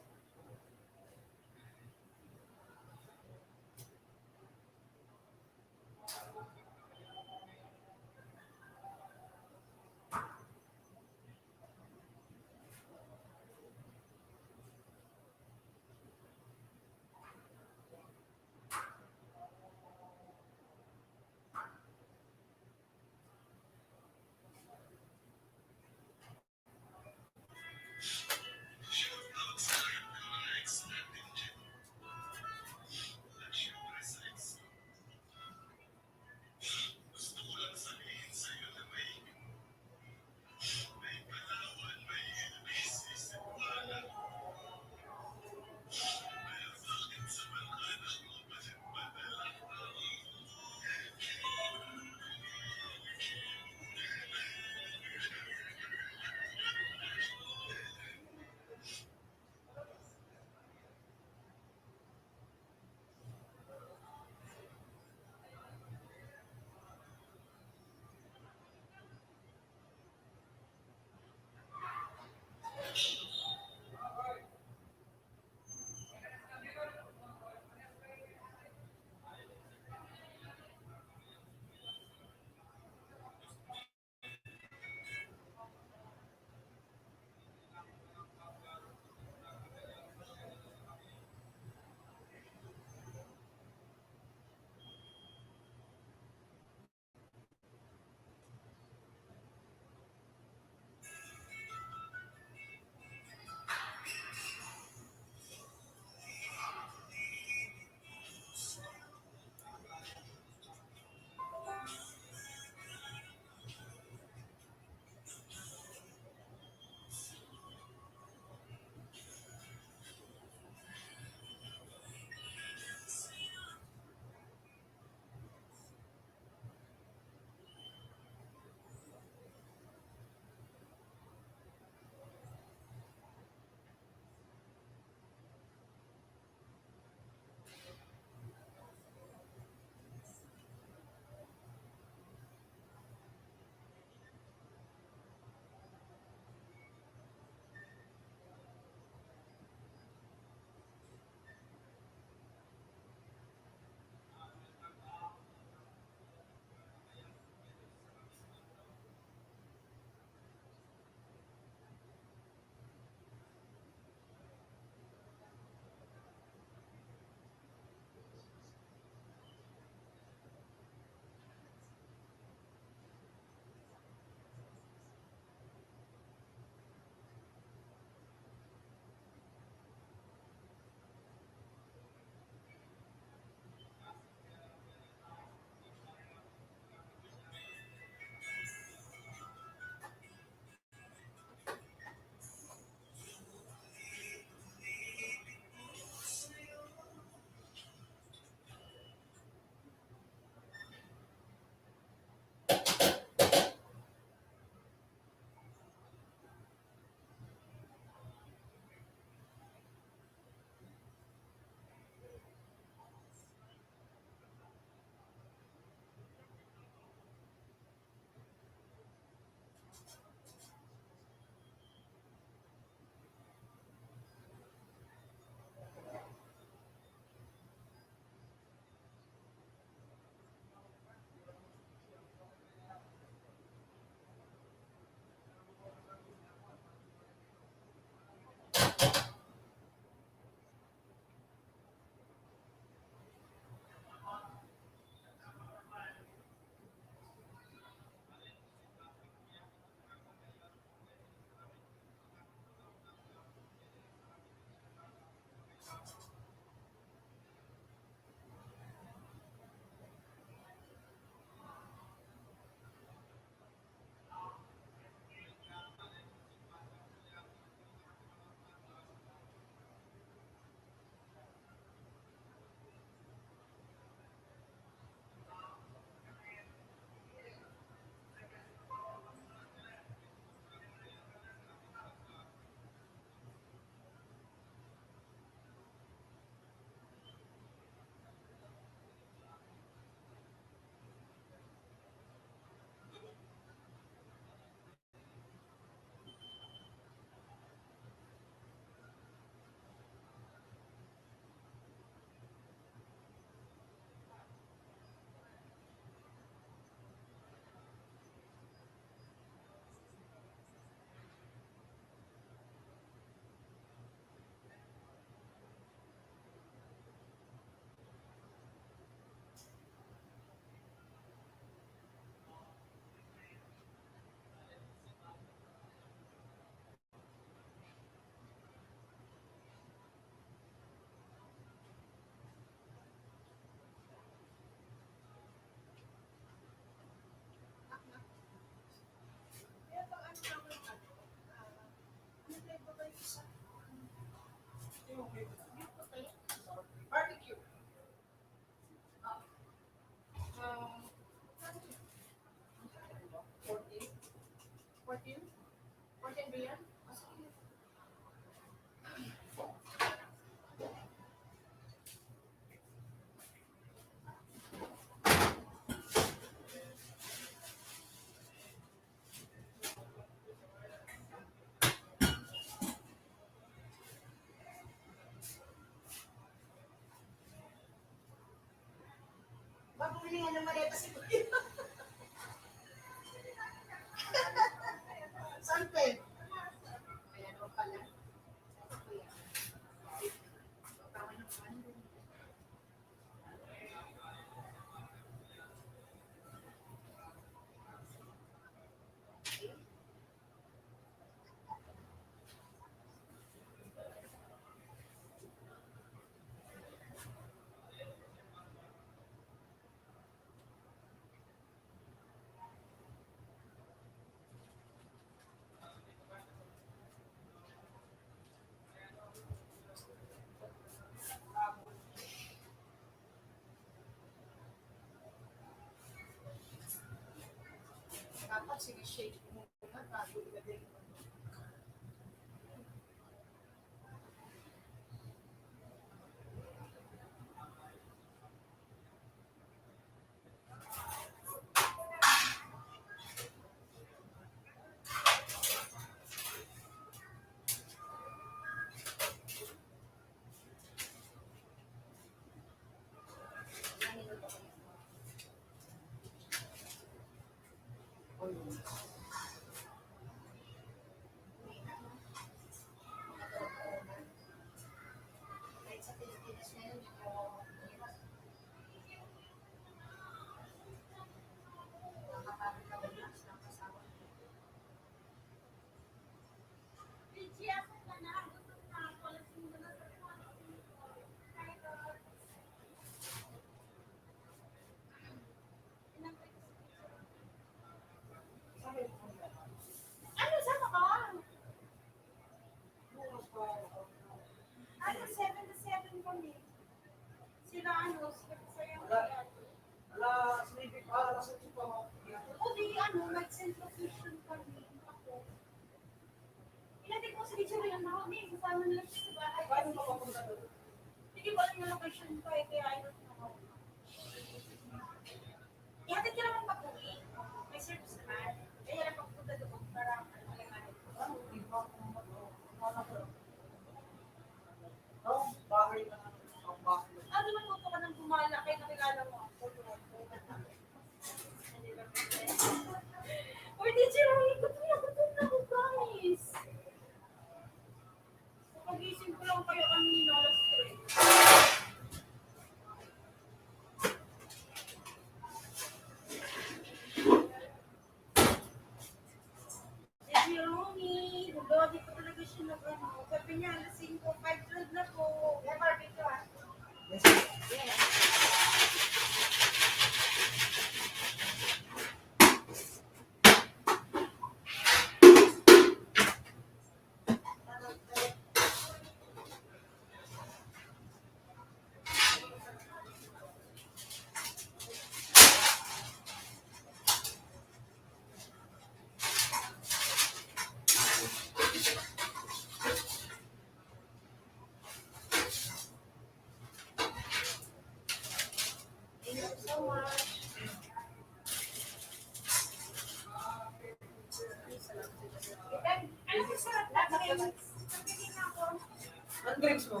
Ang drinks mo?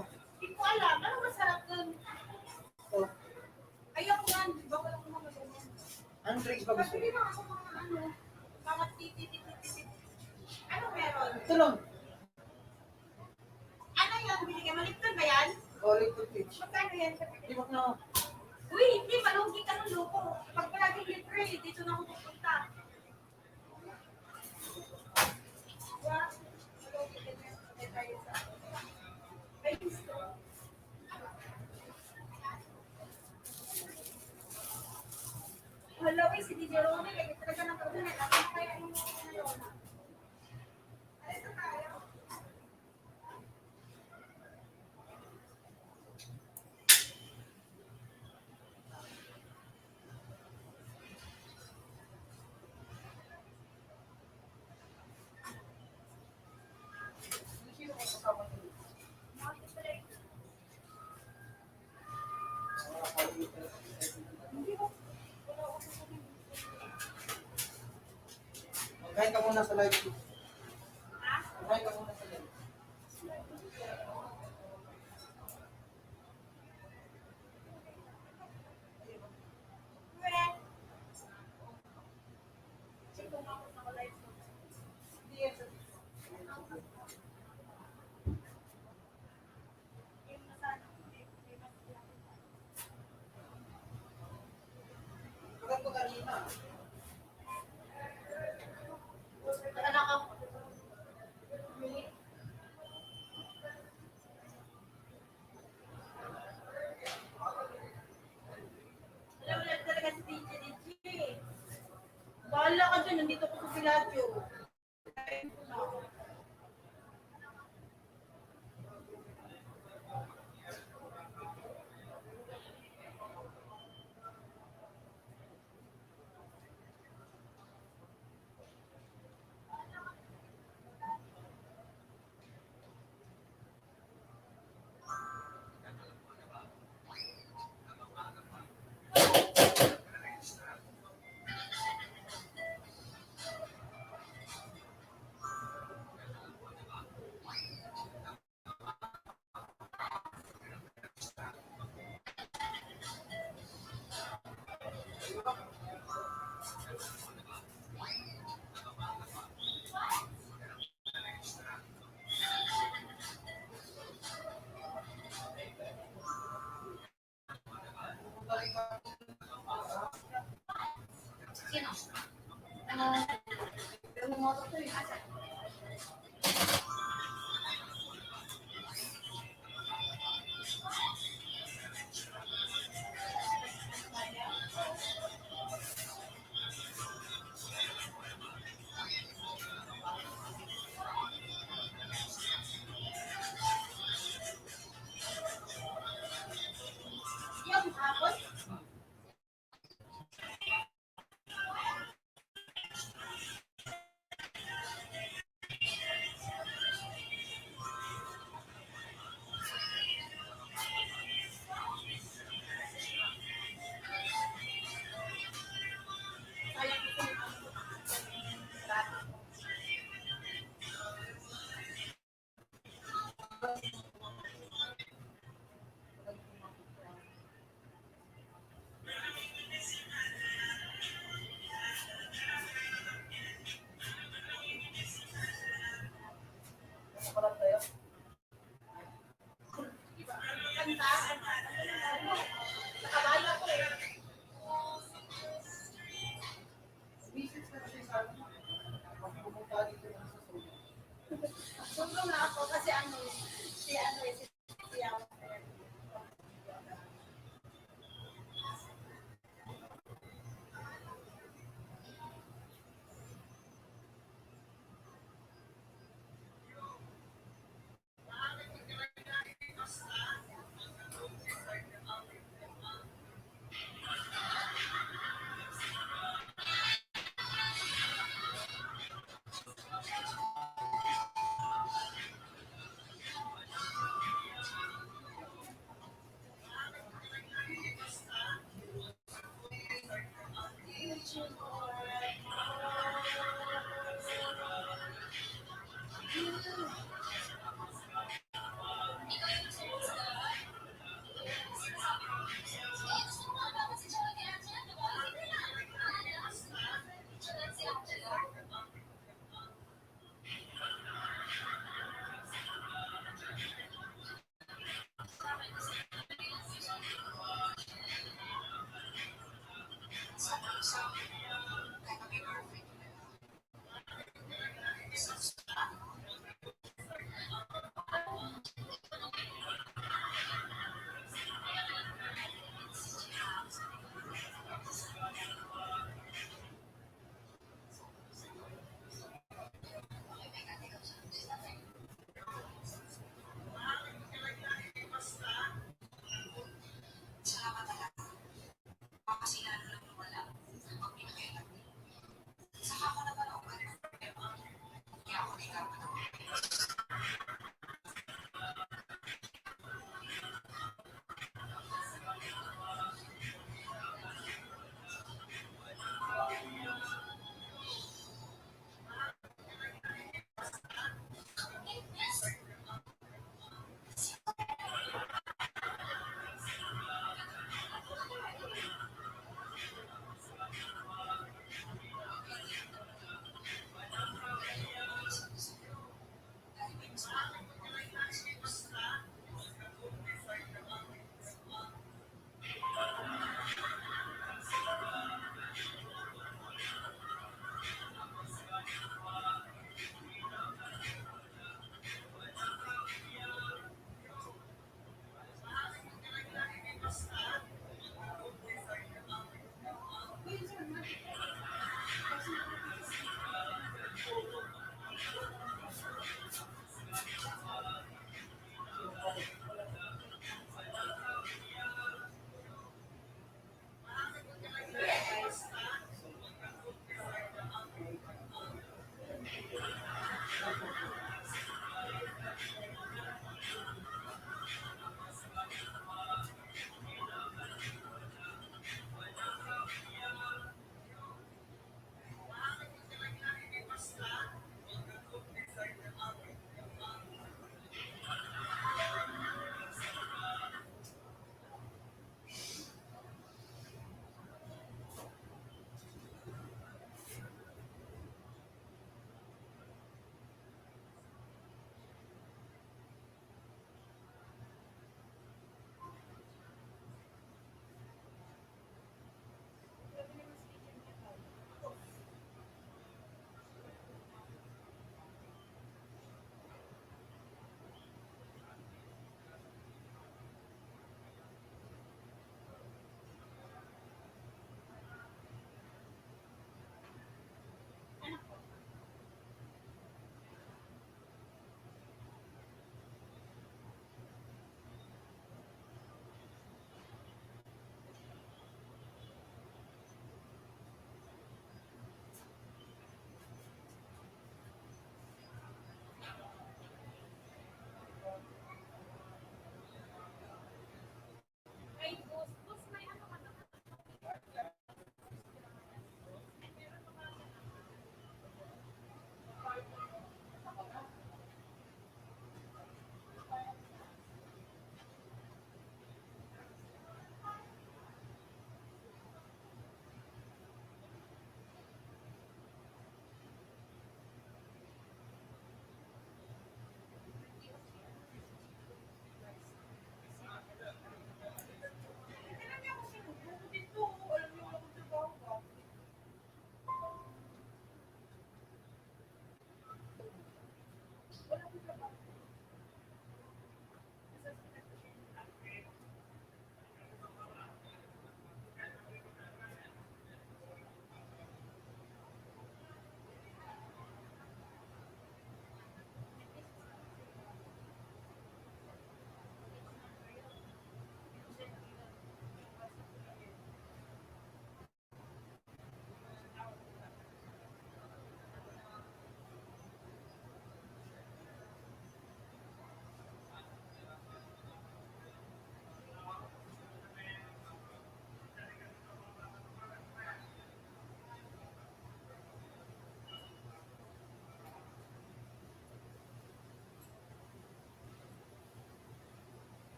Oh. Ang drinks ba gusto mo? Ito lang. Oh, liquid peach. Di ba na? Kain ka muna sa live. Kain ka muna sa live. Bahala ka dyan, nandito ko sa Pilaggio. Sumbong na ako kasi ano, si ano, si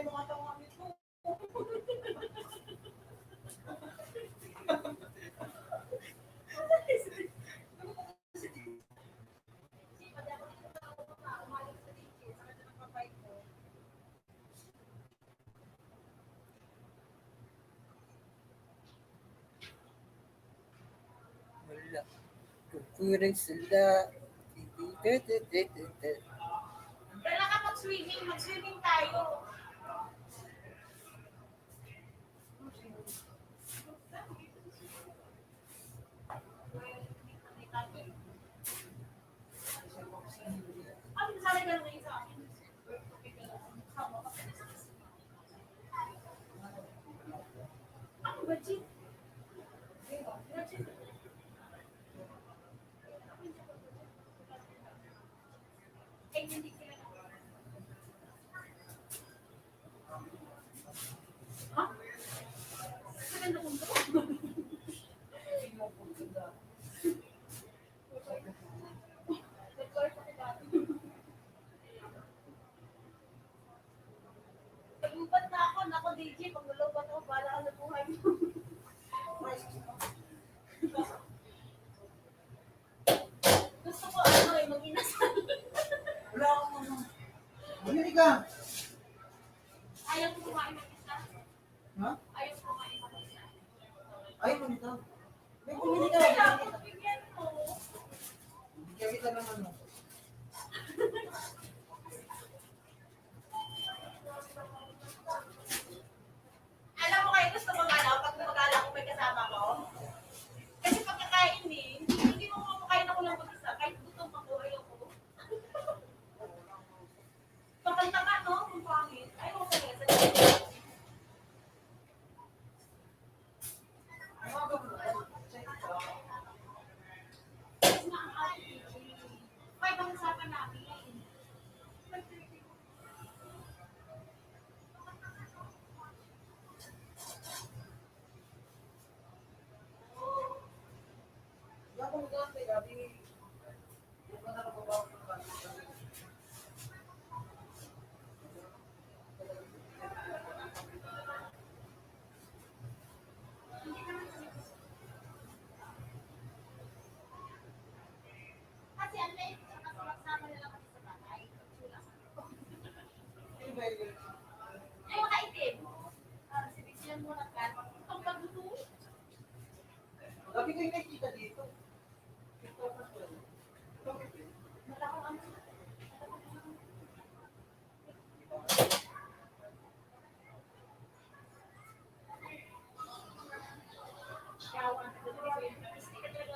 mo nga ito ang ito. Wala. Kukurin sila. Kailan ka mag-swimming? Mag-swimming tayo. Ano sabi ka nung isa? Ano ba, Chi? Ay, hindi sila. Ha? Maganda kung to? Nagubat na ako. Nako, DJ. Pag nalubat ako, bahala ka sa buhay mo. Gusto ko mag-inasal. Wala akong ano. Bumili ka. Ayaw ko kumain mag-isa. Ha? Ayaw ko kumain mag-isa. Ay, bumili ka. May Oo, bumili ka. kaya ako bigyan mo. Bigyan kita ng ano. Alam mo kayo, gusto mag-alaw pag mag-alaw ko may kasama ko? Kasi pagkakain hindi mo kumakain ako lang mag-isa. Kahit gutom ako, ayaw ko. Kapag tama, no? Kung pangit. Ayaw ko talaga sa May pag-usapan namin. Kasi ano eh, kasama na lang kasi sa bahay. Ay, makaitim. Sinigyan mo na ka. Ang pagluto. Lagi kayo nakikita dito. Malakang ano. Shawan. Kasi ka talaga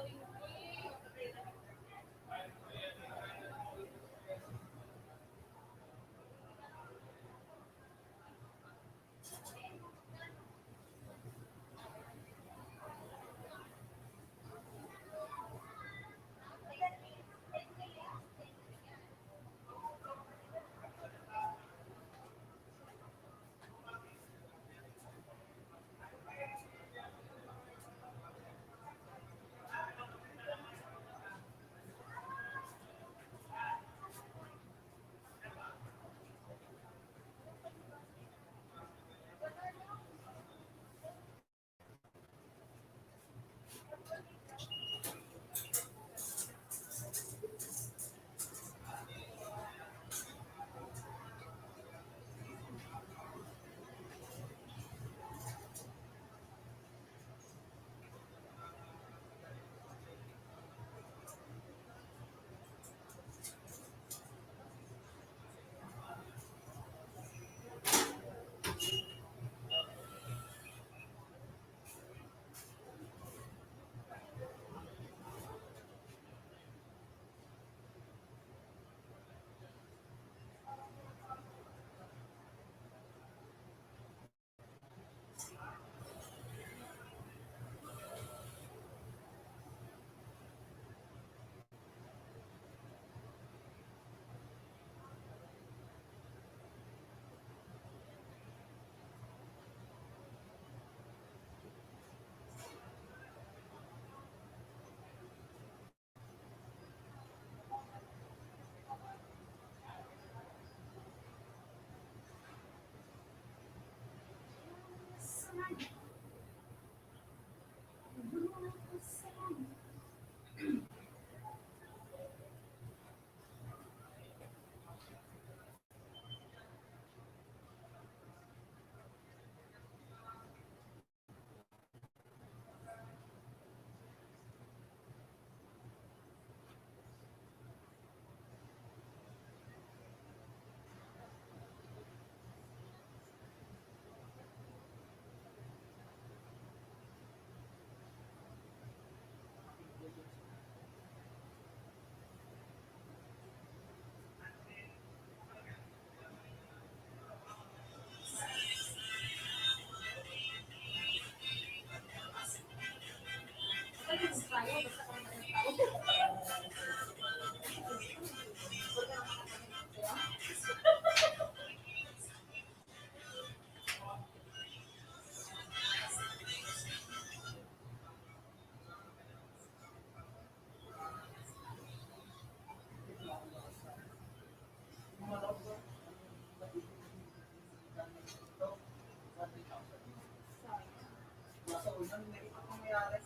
Nasa ulan, may ito nangyayari.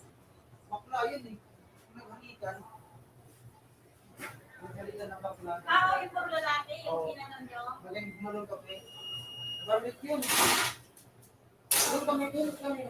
Bakla yun eh. Naghalikan. Naghalikan ng bakla. Yung pag lalaki, yung ginanon nyo. Magaling gumalong kape. Garlic yun. Doon kami, doon kami.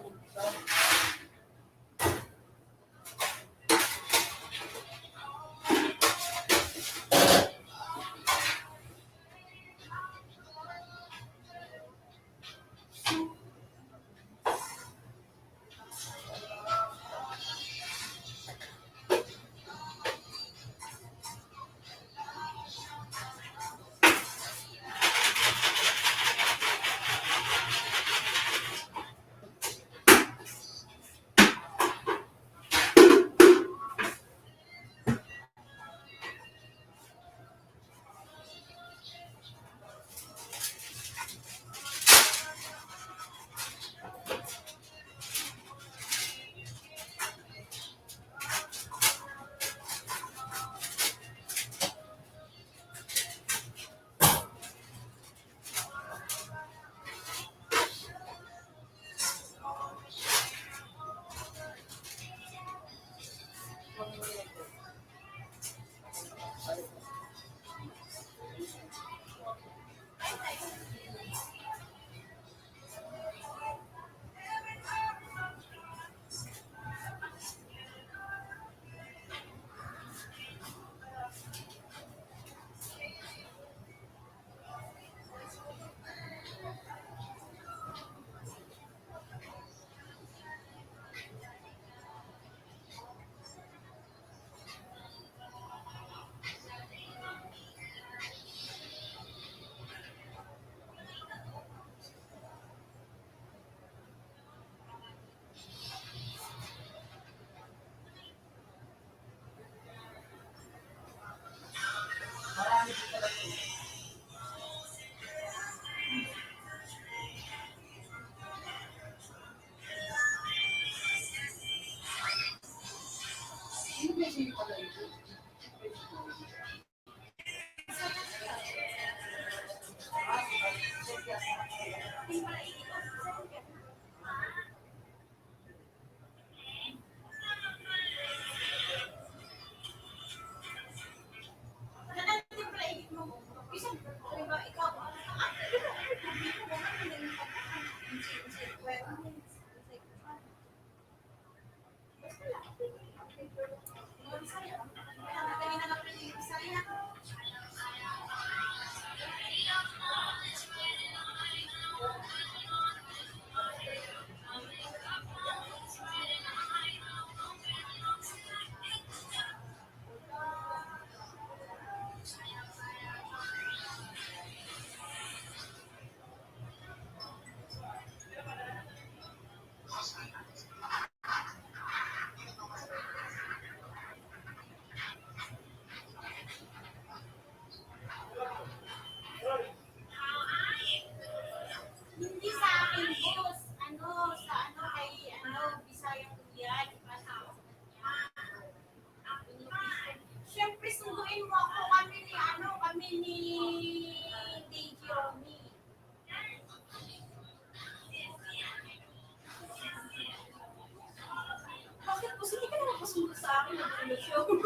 daw.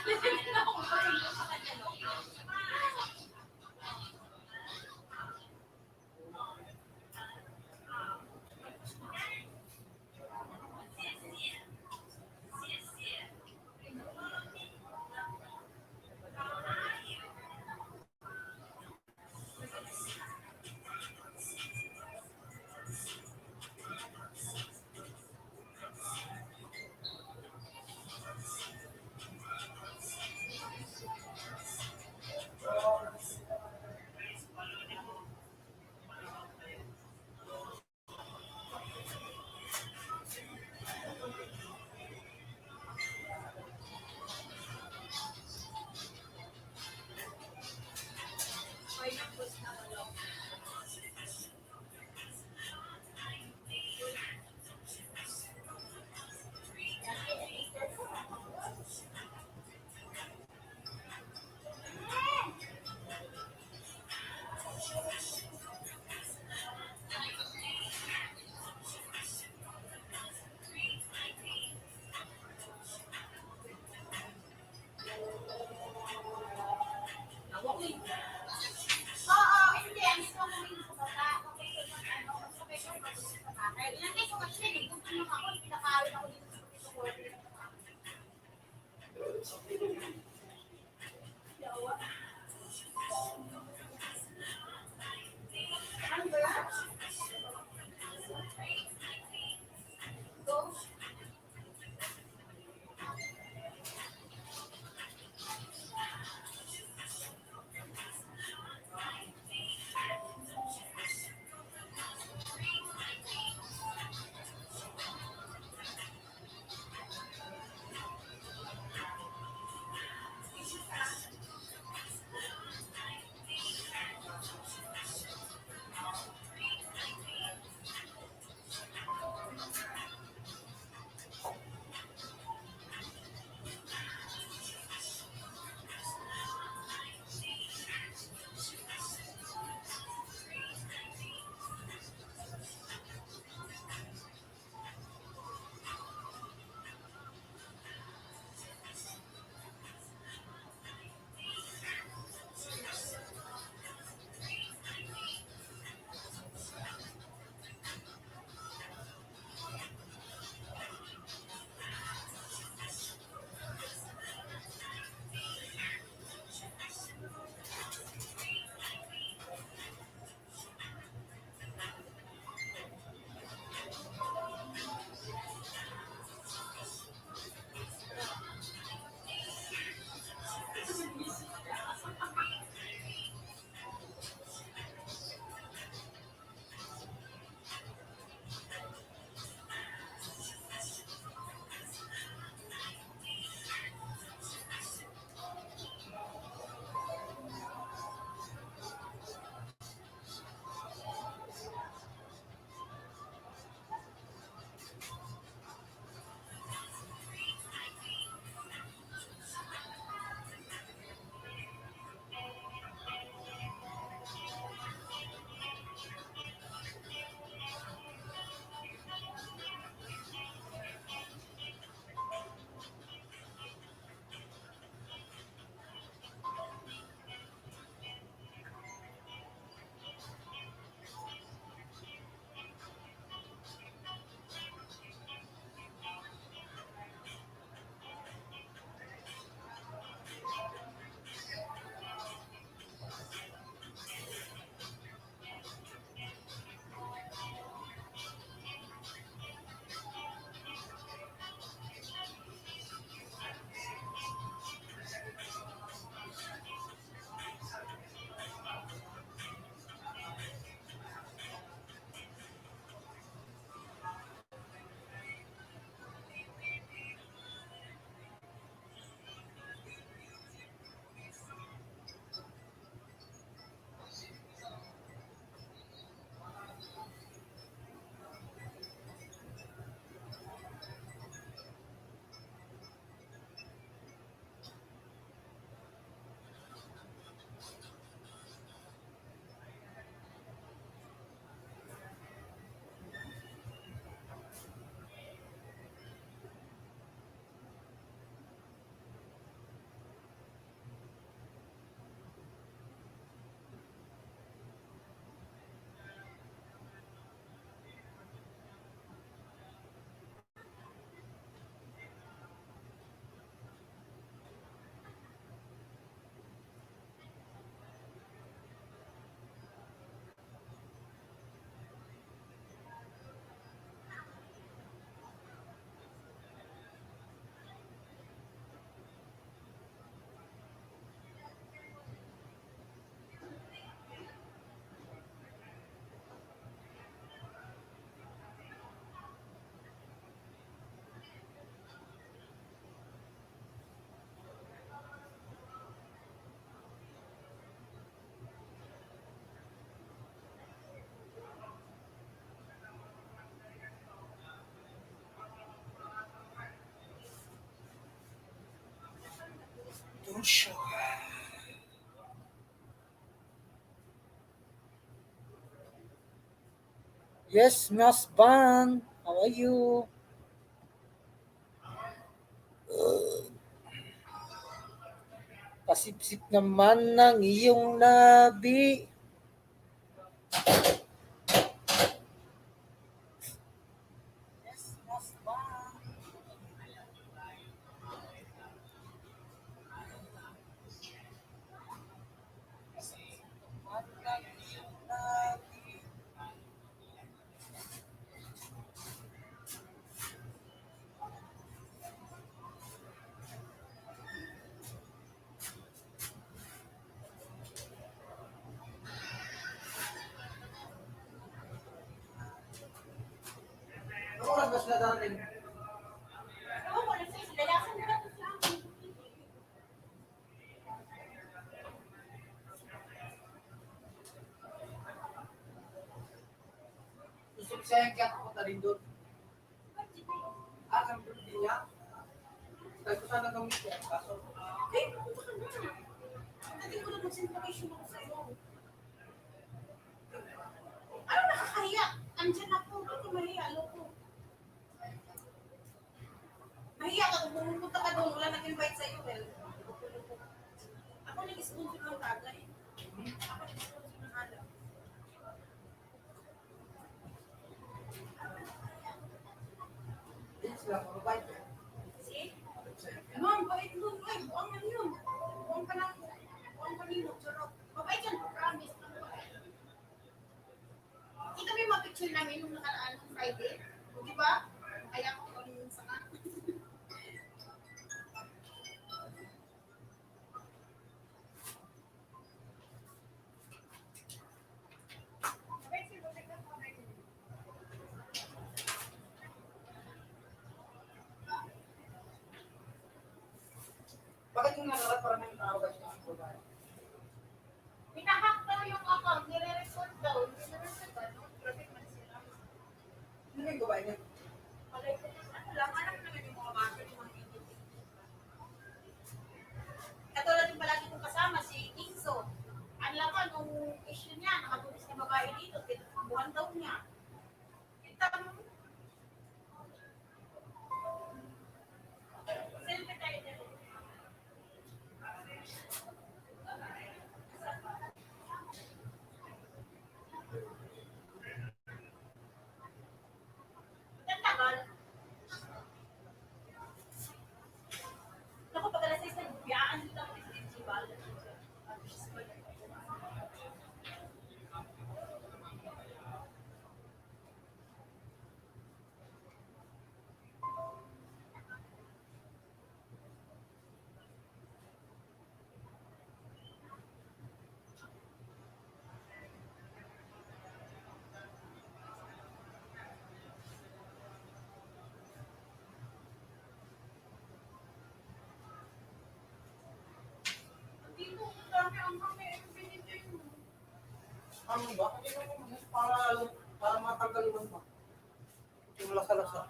Lilit na ako sa kanya, no? Sure. Yes, Mas Bang. How are you? Pasipsip naman ng iyong labi. Yes, Mas Bang. Naman ng iyong labi. Ano oras ba sila darating? Oo, wala sa'yo. Lalasan mo na ito sa akin. Susubsayan ka ako ta rin doon. Ah, sabi ko niya. Sabi ko sana gawin ko. Kaso, Ay, pupunta ka na. Dati ko na mag-information ako sa'yo. Ano nakakahiya? Andiyan ako. Bakit mahiya? Loko. Mahiya ka kung pumunta ka doon. Wala nag-invite sa'yo. Well, ako nag-sponsor ng tagay. Ako nag-sponsor ng alam. hindi sila mababait. See? Ma'am, bait doon. Ay, buwang man yun. Buwang ka lang. Buwang ka nilo. Charot. Mabait yan. Promise. Kita mo yung mga picture namin nung nakaraan ng Friday. O, di ba? Kaya ko kung saan. Bakit yung nakarat para may tao ba siya? Pinahack daw yung account. Nire-report daw. Nire-report ba? No? Traffic man sila. Ano yung babae niya? Malay ko. Ano lang, alam naman yung mga bata, yung mga idiot. Katulad yung palagi kong kasama, si Kingso. Ano lang ba, nung issue niya, nakatulis na babae dito, buwan daw niya. Kita mo, selfie tayo dito. Ang tagal. Naku, pag alas 6 na, biyaan dito ako sa festival. Dito, ang dami ang kami, pinitay mo. Ano ba? Para matanggal yung ano. Yung lasa-lasa.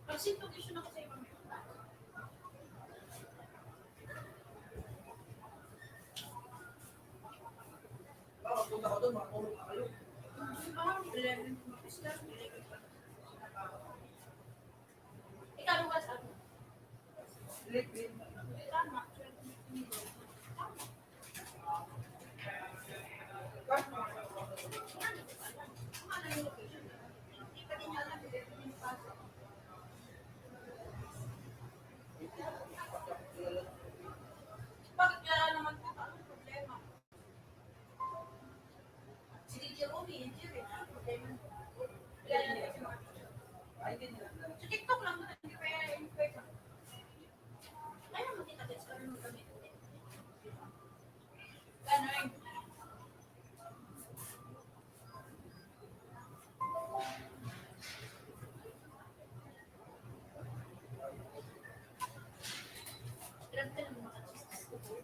Mag-simplification ako sa ibang Baka punta ko doon, makatulog ka kayo. 11 sila. Ikaw ba sa ano? Late din. Tama. Ano yung location? Hindi pa din alam. Bakit kaya naman ito? Anong problema? Si DJ Omi, hindi rin. Anong problema? Kaya na kasi mga Ay, hindi nila. sa TikTok lang, hindi pa yung person. Ayaw mo kita guys, kami mo kami. Ganon. Grabe ka lang mga chismis ko.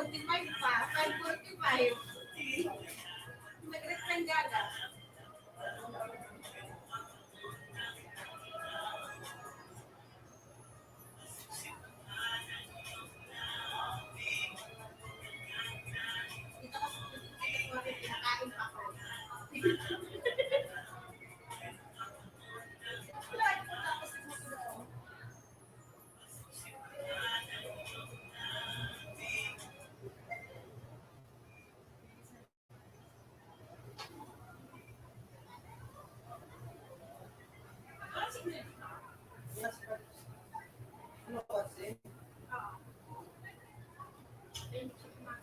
5:45 pa. 5:45. Nag-return gaga. Dito kasi pinakain pa ako. Ano kasi? Pinakain ako pa.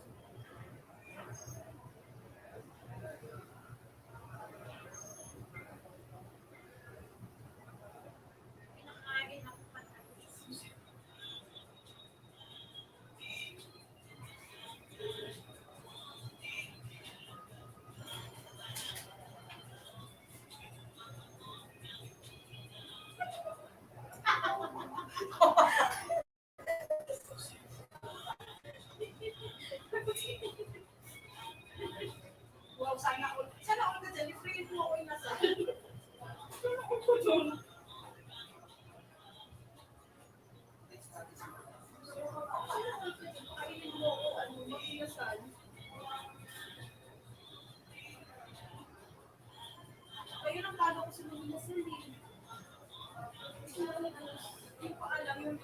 Wow, sana all ka dyan. I-free mo ako inasal. Sana all ko dyan. Kainin mo ako, mag-inasal. Ayun ang plano ko sa mga inasal eh. Hindi ko alam yung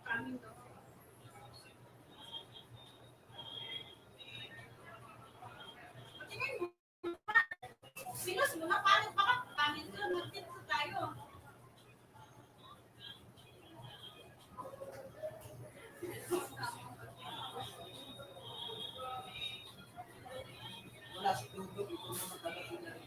coming daw. Tingnan mo. Sinos mo na, paano baka coming ka, mag-tip tayo. Wala si Tundo, ito na magkakasin na rin.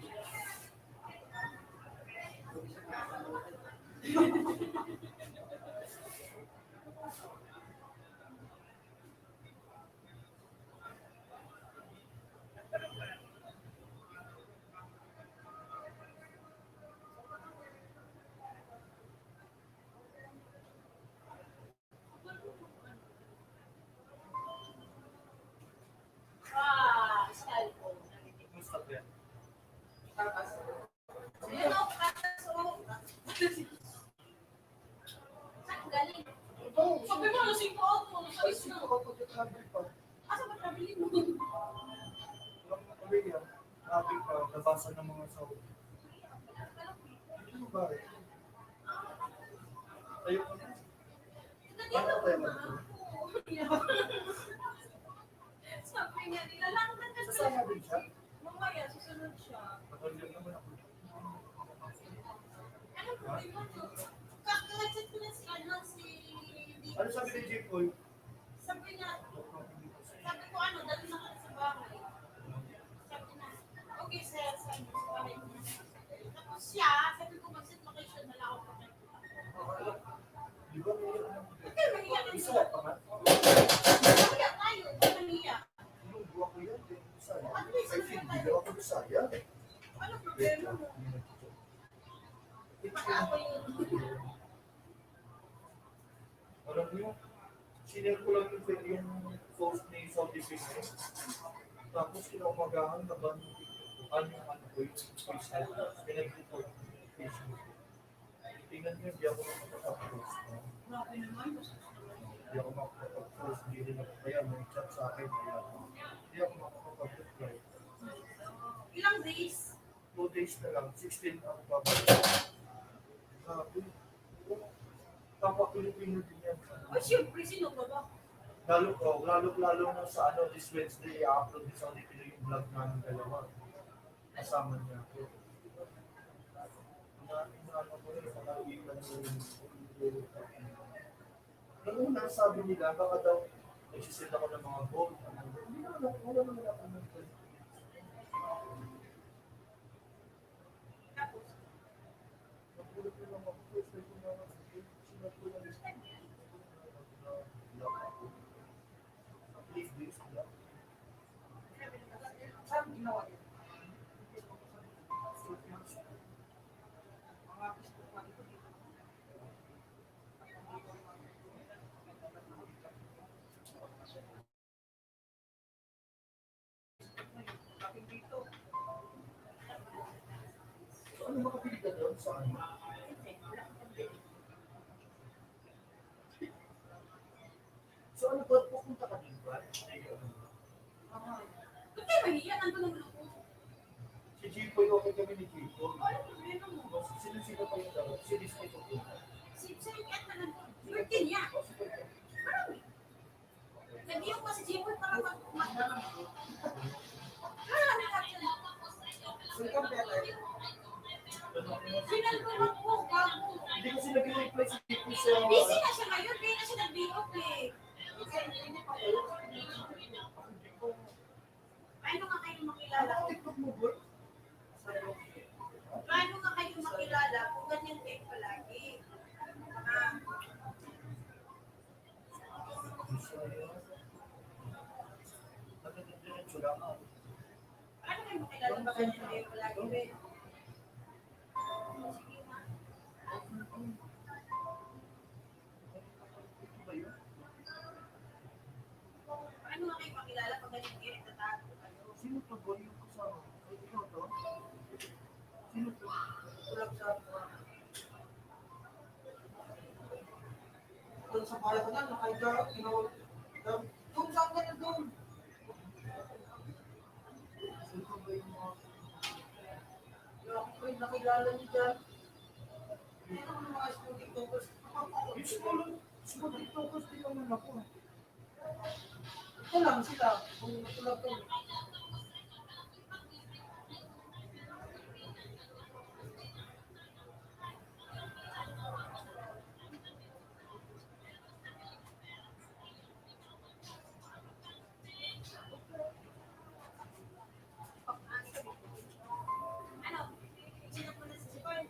Style ko. Gusto ko yan. Yun ako, katas o. Saan galing? Sabi mo, lasing ko ako. Sabi na. Asa ba trabili mo? Traffic pa, nabasa ng mga saw. Ano ba? Ayun ko na. Paano tayo Sabi niya, nilalanggan ka Sasama din siya? Mamaya, susunod siya. Matulog naman ako. Ano problema to? Kakachat ko na si Ano sabi ni Jay Paul? Sabi niya, sabi ko ano, dali na ka sa bahay. Sabi na, okay sir, sabi ko sa bahay niya. Tapos siya, sabi ko mag-set location na lang ako pa. Di ba may Okay, mahiya ka isa siya. pa nga? Mahiya tayo, mahiya. Yung buwa ko yan, eh, Bisaya. At least, I think, hindi ako Bisaya. Ano problema mo? Pag-ako yun. Alam mo yun, sinare ko lang yung post ni Saudi Pinoy. Tapos kinaumagahan na ba ano ko yung special. Pinag-report ko yung Facebook. Tingnan niyo, hindi ako makapag-post. Grabe naman. Hindi ako makapag-post. Hindi rin ako kaya may chat sa akin. Hindi ako makapag-reply. Ilang days? 2 days na lang, 16 ang babalik. Sabi, kapwa Pilipino din yan. Ay, siyempre, sino ba ba? Lalo na sa this Wednesday, i-upload ni Saudi Pinoy yung vlog namin dalawa. Kasama niya ako. Ano ko rin, pag-iwan yung ano na sabi nila, baka daw nagsisend ako ng mga gold. Hindi wala naman ako ng Tapos, nagulat ko lang ako. First time ko na sinat ko lang at least days nila. So ano ba, pupunta ka din ba? Ba't kayo mahiya? Nandun naman ako. Si Jipoy, okay kami ni Jipoy. Ano problema mo? Sino pa yung dapat? Si Liz pa yung pupunta. Si Kat na nandun. Birthday niya. Nag-iyo pa si Jipoy para sinalbahan ko, bago. Hindi kasi nag-reply si Jipoy sa... Busy na siya ngayon, kaya na siya nag-biok eh. Paano nga kayo makilala? TikTok mo, boy? Paano nga kayo makilala kung ganyan kayo palagi? Ah, paano kayo makilala kung ganyan kayo palagi? Ben? Paano nga kayo makilala kung ganyan kayo nagtatago kayo? Sino to, boy? Yung kasama? Sino to? Sino to? Tulog sa Doon sa bahay ko na, nakahiga, tinawag. Doon, saan ka na doon? Sino ba yung mga... Yung ako rin nakilala niyo dyan. Hindi naman mga school tiktokers. School tiktokers din naman ako. Ito lang sila, kung natulog ko. ano? Sino po na si Jipoy?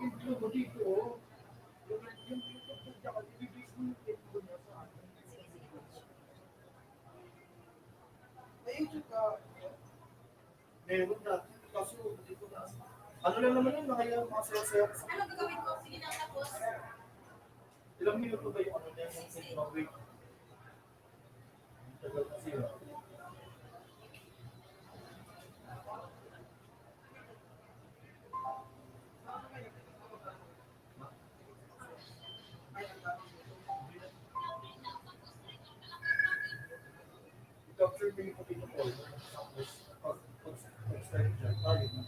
Intro mo dito, oh. Yung TikTok ko dyan, ibibigay mo yung intro niya sa akin. May YouTube ka. Meron dati. Kaso, hindi ko na. Ano lang naman yun, mga saya-saya ko sa... Ano gagawin ko? Sige na tapos. Ilang minuto ba yung ano niya, yung mag-wait? Tagal kasi yun. I-capture mo yung pati ng call. Pag-start dyan, tayo na.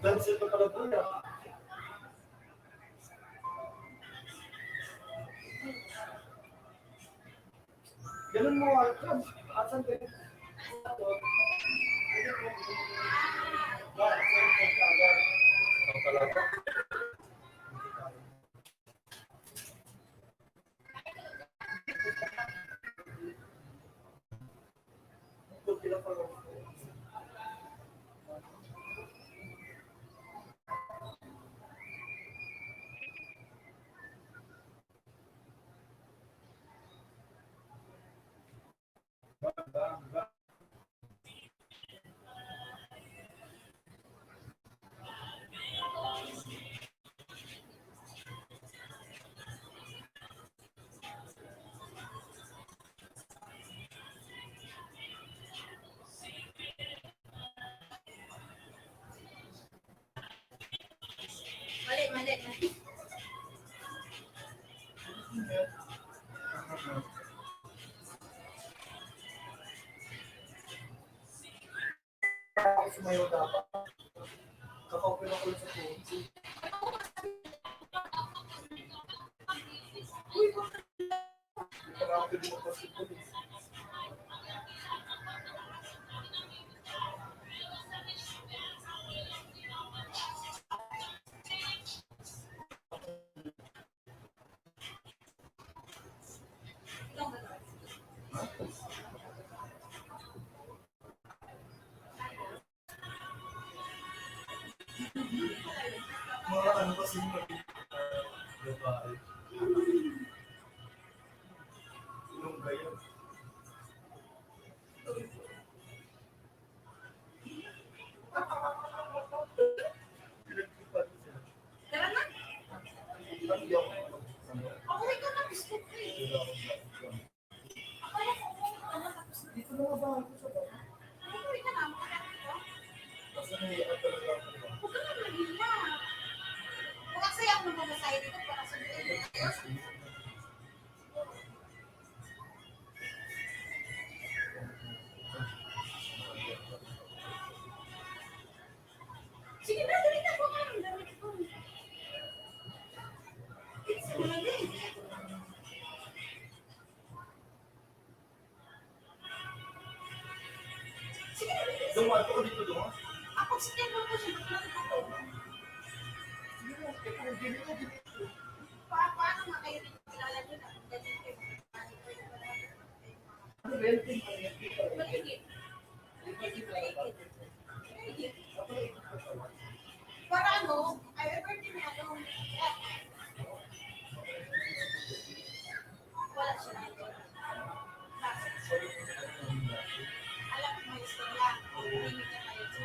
Cancel ka pala doon, ah. Ganun mo, asan ka? Mali, mali, mali. Sumayo dapat. Kakaupin ako lang sa phone. Parang ako din mag-basketball eh. Mga ano kasi yung babae. Yung gayon. Pinagkipan sila. Tara na. Hindi ako Okay ka na, gusto ko eh. Akala ko okay ka na, tapos na. dito na ba ako sa baba? Okay ka na, makakapit ka. Kasi naiiyak talaga ako. Huwag ka na mahila. Kung kasi ako nagmamasahe dito para sa mga. Sige na, dali na po kayo. Dali ko. It's morning. Sige na, dali. Dumaan ko dito doon. Ako si Tempo po siya, bakit ako? Sige mo, kung hindi ko dito. Paano nga kayo dito kilala nyo na? Ganyan kayo. Ano ba yung team? Maligit. Maligit. Para ano, I ever din ano, wala siya dito. Alam mo yung istorya, hindi ka tayo sa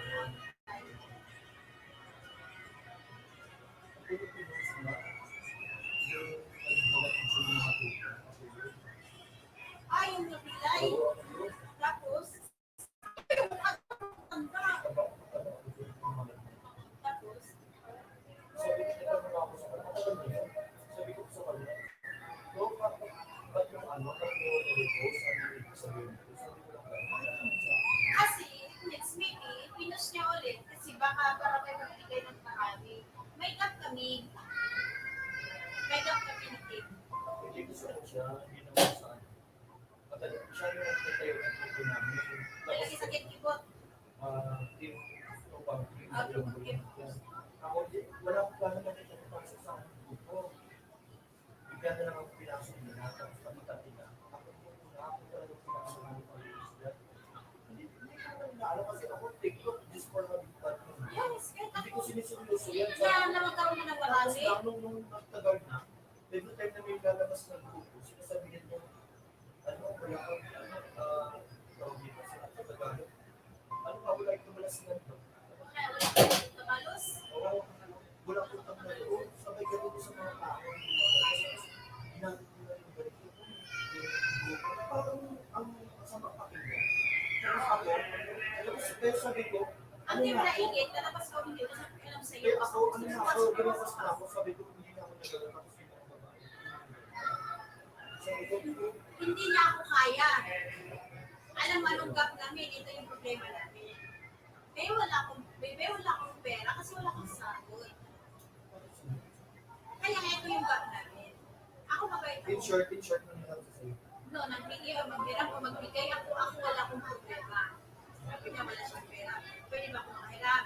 yung napilay. Tapos, tapos, Sabi ko sa kanya, "Bro, ba't yung ano, ba't mo repost? Ano yung ibig sabihin ko?" Sabi ko lang, kasi, next meeting, pinos niya ulit kasi baka para kayo magbigay ng marami. May gap kami. May gap kami ni Kim. hindi ko sa siya, hindi naman sa ano. Matagal siya yung nagtatayo ng grupo namin. Nalagay sa kibot. Team, ito pang team, Ah, yung team. yan. Ako, wala akong plano na rin pasok sa aking grupo. Bigyan na lang ako pinasok nila, tapos pati-pati na. Ako talaga pinasok ng pag-iisla. Hindi ko na alam kasi ako, TikTok, Discord na bigpat ko. Yes, kahit Hindi ko ako. siniseryoso yan. Kaya na magkaroon na ng Tapos marami. nung nagtagal na, every time na may lalabas ng grupo, sinasabihin mo, ano, wala kang, tawag dito sa Tagalog. Ano ka, wala itong malasingan to. Kaya wala kang kamalos. Oo, wala ko itong naloob. Sabay ganito sa mga tao. Ginagawa nila yung ganito. Parang ang masama pakinggan. Tapos ako, pero sabi ko, Ang di mo naigit, kalabas ko hindi ko alam sa iyo. kaya ako, ano na ako, binasas na ako, sabi ko, hindi na ako nagagawa tapos hindi ako babae. Sabi ko, Hindi niya ako kaya. Alam mo anong gap namin, ito yung problema namin. May wala akong pera kasi wala akong sahod. Kaya nga ito yung gap namin. Ako mabait in ako. short na lang sa sa'yo. No, nagbigay o magbiram o magbigay ako wala akong problema. Sabi niya wala siyang pera. Pwede ba akong makahiram?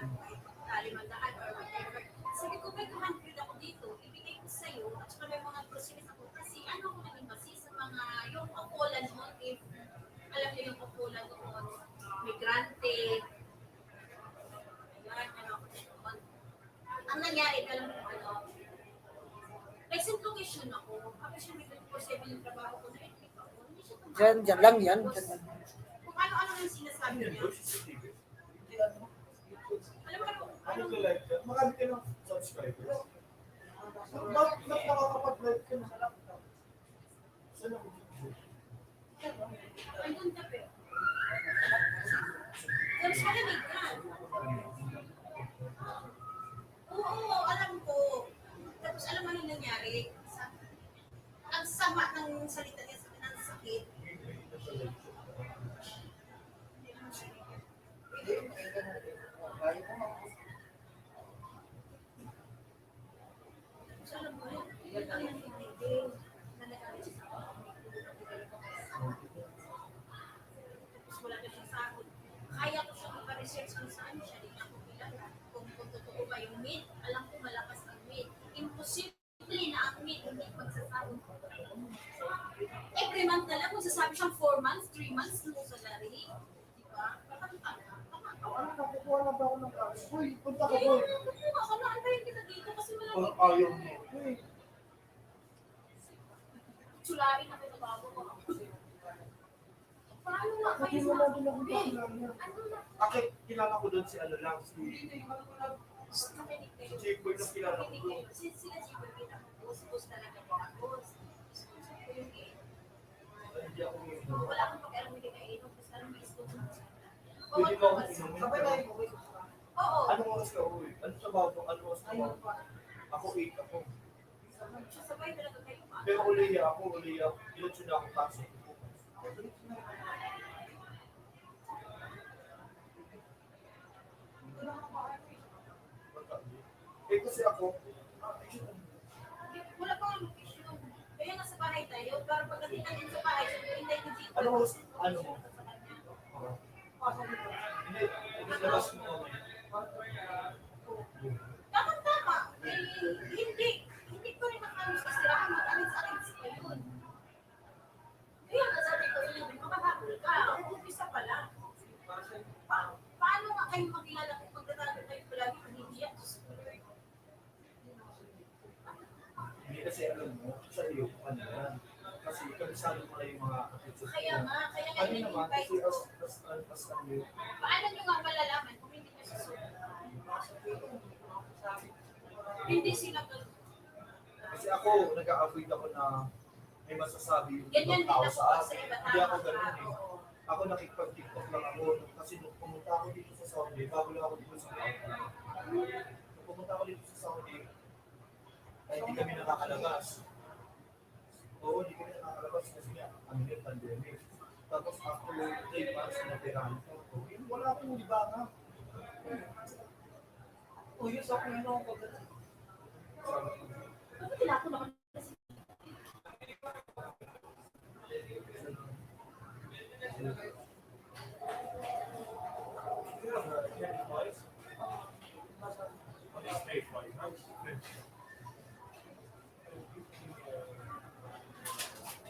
Limandaan or whatever. Sabi ko, may 200 ako dito. Ibigay ko sa'yo at saka may mga groceries ako. Kasi ano ako naging basi sa mga, yung kapulan noon, if alam niyo yung kapulan noon, migrante, ayan, ano, ang nangyari, alam mo ano, recent location ako, ako siya may 24/7 yung trabaho ko na hindi pa ako, hindi siya tumakas. Dyan lang yan. Dyan lang. Kung ano-ano yung sinasabi Ano yun, niya. Lord? CCTV? Hindi ano. Alam mo ano, Ano ka live ka? Marami ka ng subscribers. Bakit nakakapag-live ka na sa laptop? Saan ako dito? andun ka pero. Tapos malamig ka. Oo, alam ko. Tapos alam mo anong nangyari? Ang sama ng salita niya sa ng sakit. Tapos alam mo, yun ang nangyari. Na nagalit siya sa akin. Uy, punta ka Kaya boy. nga, kumuha ka na. Antayin kita dito kasi Pag malapit. ayaw mo. Uy, Tsulain na kita bago ko. Paano nga pati kayo mo sa... na din ako kakilala. Ano na? Bakit kilala ko doon si ano lang, si Nakinig kayo. Chief Boy na kilala ko Nakinig doon. kayo. Sila Chico kita. Boss talaga po ako. Sponsor ko yung game. Hindi ako ngayon. Wala akong pakialam hindi kainom. Basta lang may isko na. Pwede ba ako inumin? Sabay tayo po. Oo. Anong oras ka uwi? Ano sa bago? Anong oras ka Ayun bago? pa. Ako 8 ako. Sabay talaga kayo. Pero uliya ako. Diretso na ako pasok. Eh kasi ako, Wala pang location. Kaya nasa bahay tayo. Para pagdating natin sa bahay, hintay ni Chico. ano oras? Ano mo? Hindi, labas mo ako. Tama-tama. Hindi ko rin makalos sa sirahan. Mag-alis-alis pa yun. Kaya nga sabi ko yun, makakapul ka. Umpisa pa lang. Paano nga kayo makilala kung magdadalo kayo palagi panihiya? Hindi kasi alam mo, sa iyo, ano yan. Kasi kabisado mo na yung mga kapitid. Kaya nga Ano naman, in-invite kasi ko. as ano yun. Paano nyo nga malalaman kung hindi nyo susunod? Hindi sila Kasi ako, nag-a-avoid ako na may masasabi yung ganyan ibang din tao ako sa sa akin. iba Hindi ako tao. ganun eh. Ako nakikipag-tiktok lang ako. Kasi nung pumunta ako dito sa Saudi, bago lang ako dito sa Saudi. Nung pumunta ako dito sa Saudi, ay hindi kami nakakalabas. Oo, hindi kami nakakalabas kasi nga, ano yung pandemic. Tapos after 3 months na tirahan ko, wala akong libangan. Uy, sa akin ano ako. Sabi ko, Bakit tinako naman?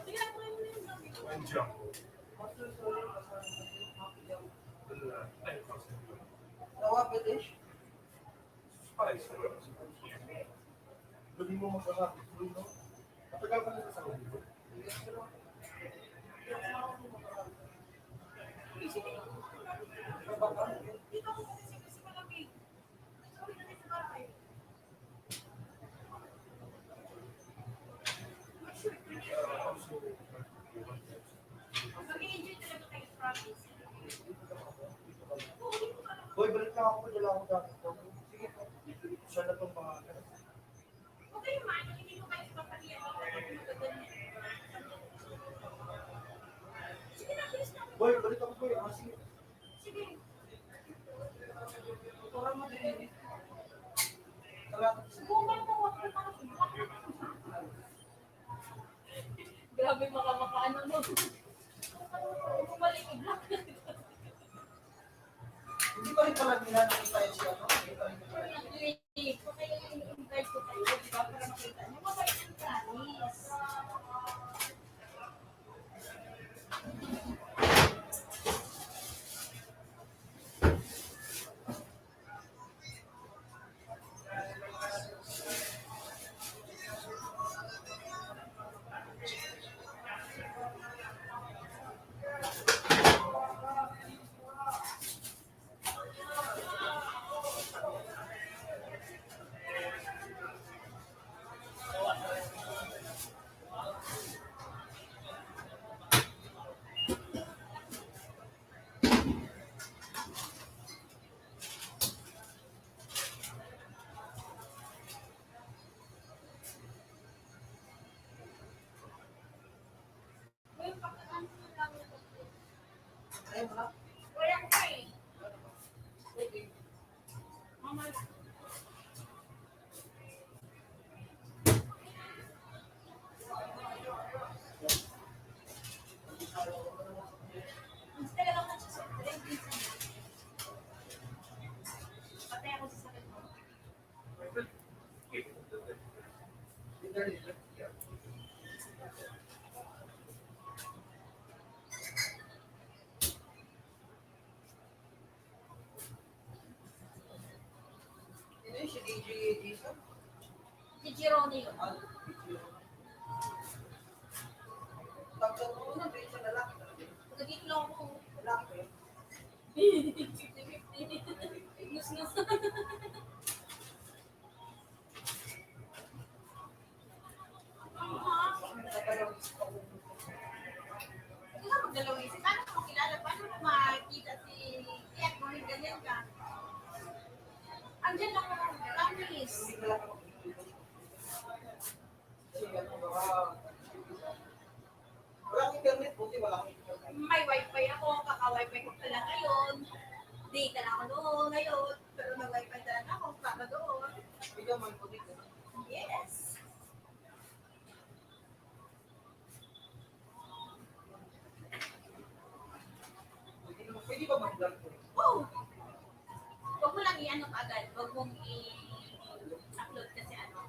Tinako mo yun. Nawa, British? Pwede mo mag-ahap, no? Matagal ka na sa Saudi. Dito ako kasi malamig. Sorry na sa bahay. Mag-i-enjoy talaga kayo, promise. Hoy, balik na ako, dala ako dati. Sige po. Siya na itong mga... Huwag kayong maano, hindi ko kayo papaliyan. Sige na, please na. Boy, balik ako, boy. Ah, sige. Sige. Parang mo din. Salamat. Subukan mo, huwag mo para subukan. Grabe ano mo. Bumalik i-block. Hindi pa rin pala nila nakita yung siya, no? Hindi pa rin nila. Kung kayo i-invite ko kayo, di ba? Para makita niyo. Mabait yung promise. Ngayon, pagkakaan ko lang ito. Ayun mo na. Wala ko pa eh. Mama, install lang ako sa drink. Patay ako sa sakit mo. Jason? Si Girone yun. Pagka mo na, Jason lalaki talaga. Nagiging lang ako. Lalaki ba yun? 50-50. Nus-nus. Hindi ka magdalawang isip. Paano mo kilala? Paano mo makikita si Ed mo yung ganyan ka? Andiyan lang ako. Promise. Hindi ko lang ako. Kasi ano, baka... Wala akong internet, buti wala akong internet. May wifi ako. Kaka-wifi ko pala ngayon. Data lang ako noon ngayon. Pero nag-wifi talaga ako para doon. Bigyan mo yung connect. Yes. Pwede ba mag-vlog ko? Oh! Huwag mo lang i-ano agad. Huwag mong i-upload kasi ano.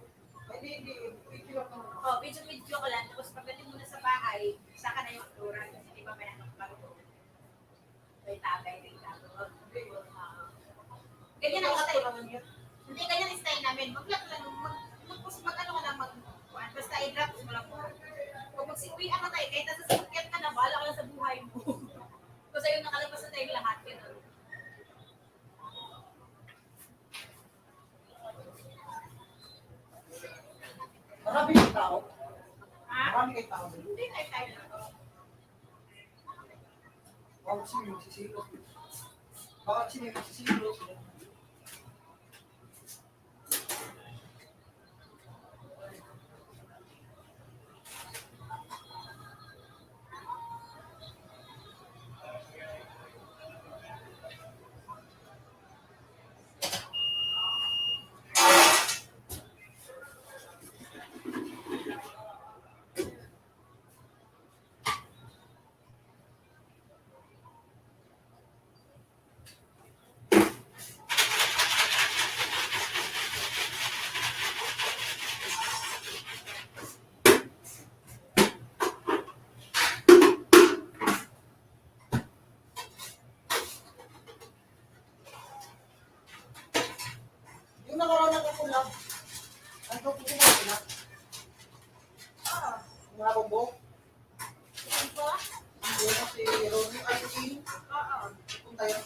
Hindi. Pwede lang ako. Oh, video ko lang. Tapos pagdating mo na sa bahay, saka na yung uploadan. Kasi di ba may ano pa rin. May tagay. Ganyan ang style. Hindi, ganyan ang style namin. Mag-vlog lang. Mag-ano ka lang. Basta i-drop mo lang po. Kung magsiuwian ka tayo, kahit nasa sasakyan ka na, bahala ka lang sa buhay mo. Kung sa'yo nakalabas na tayo lahat. Ganun. Marami kayong tao. Ha? Marami kayong tao. Hindi tayo lang. Baka sino yung sisilos. Baka sino yung sisilos. Yung nakaraan ako lab. Ano ko sila? Mga bobo. Yan po? Yung si Ronnie ay si Oo. punta yun.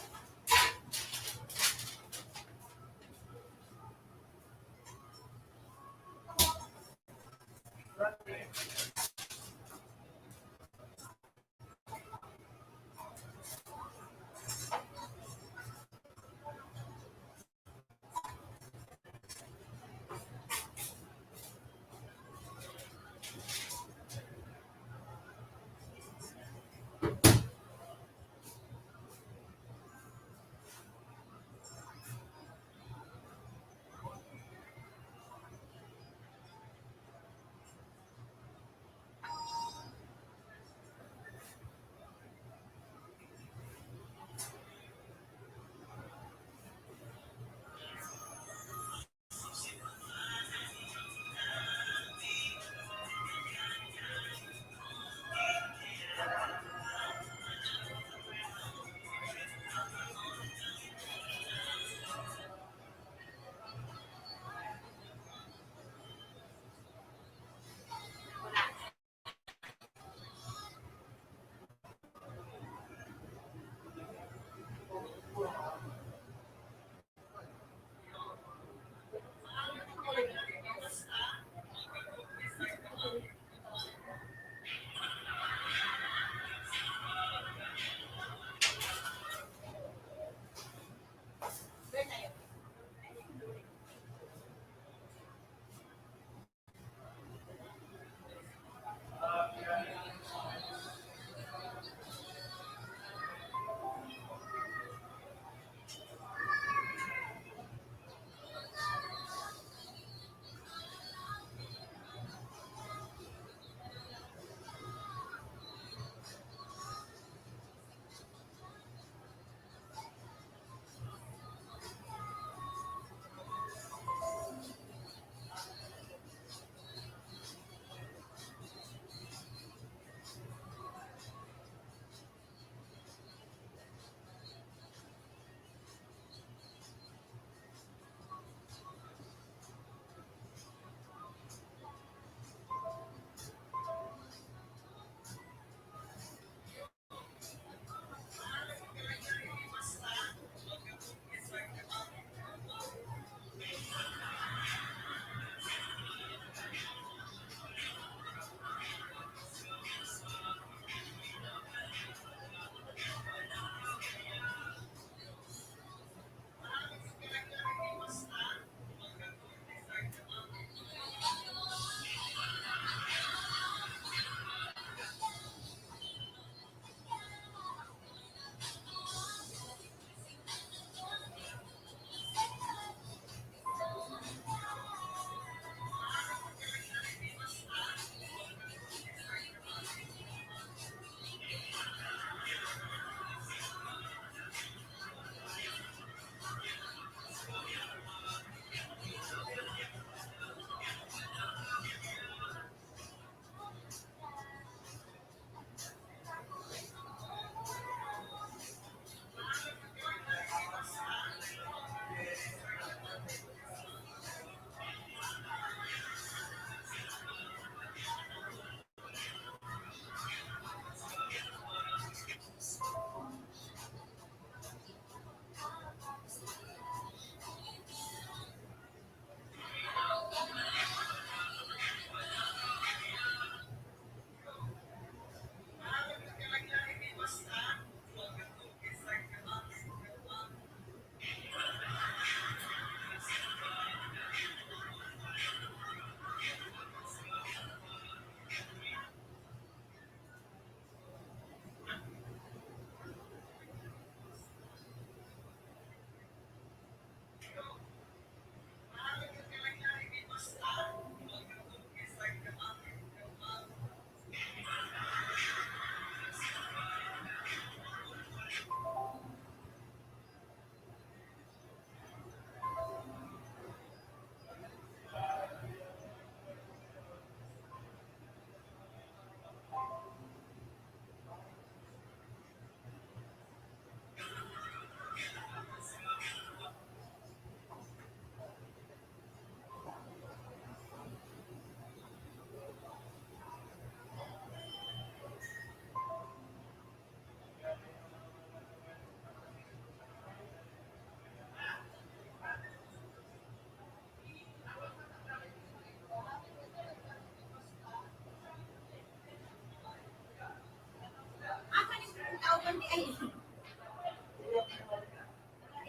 ay,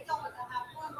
ikaw magkahapon.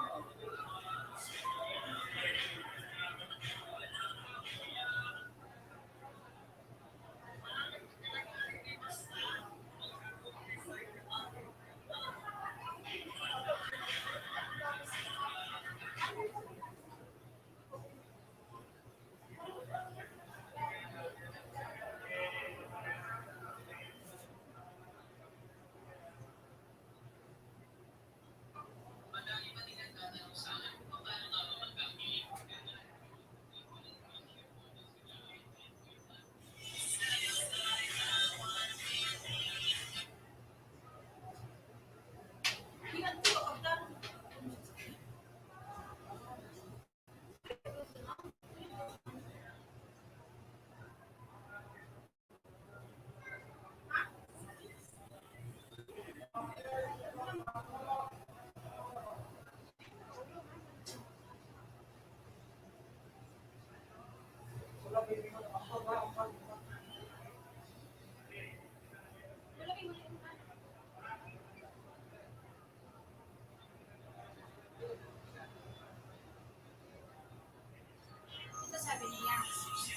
Ito sabi niya, sige,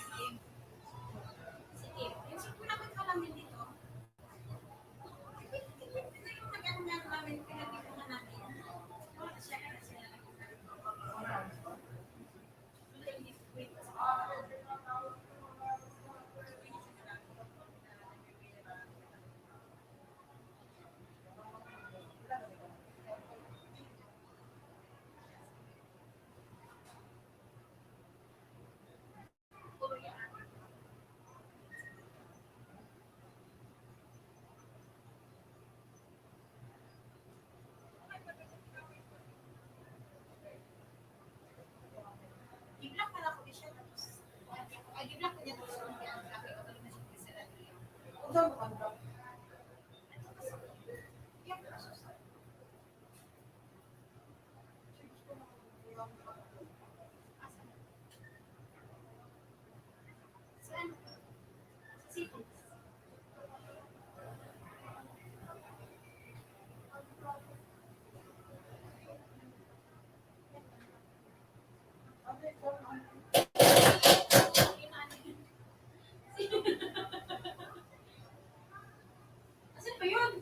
sige. Yung sige namin kalamin dito, yung nag-ano na namin, pinag-ipunan namin. Wala siya na sila. Puro yan. I-block na lang ko siya tapos i-block ko niya tapos i-block ko tuloy na siya sa lahat. Kung saan mo kanta? Yan, kaso. Saan? Sequence. Asan ba yun?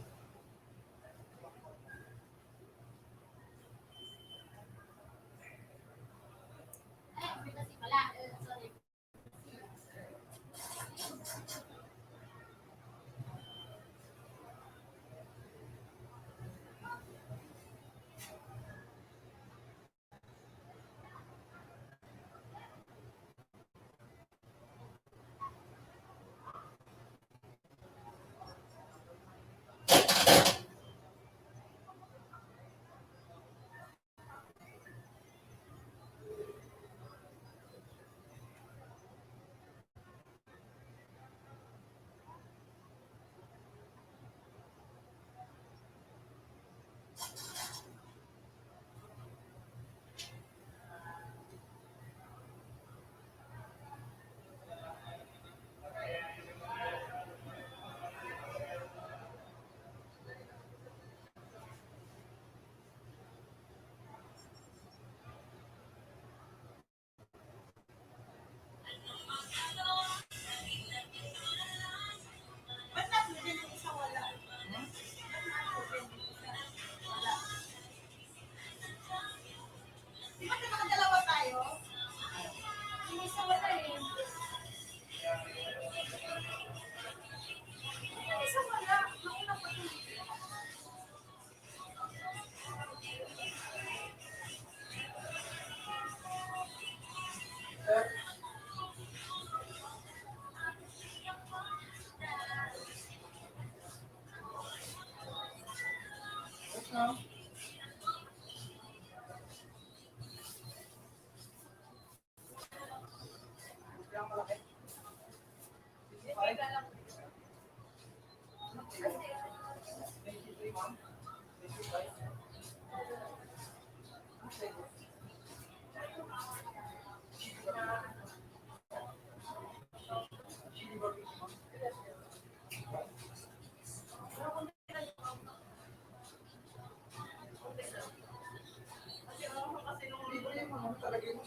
talaga yun.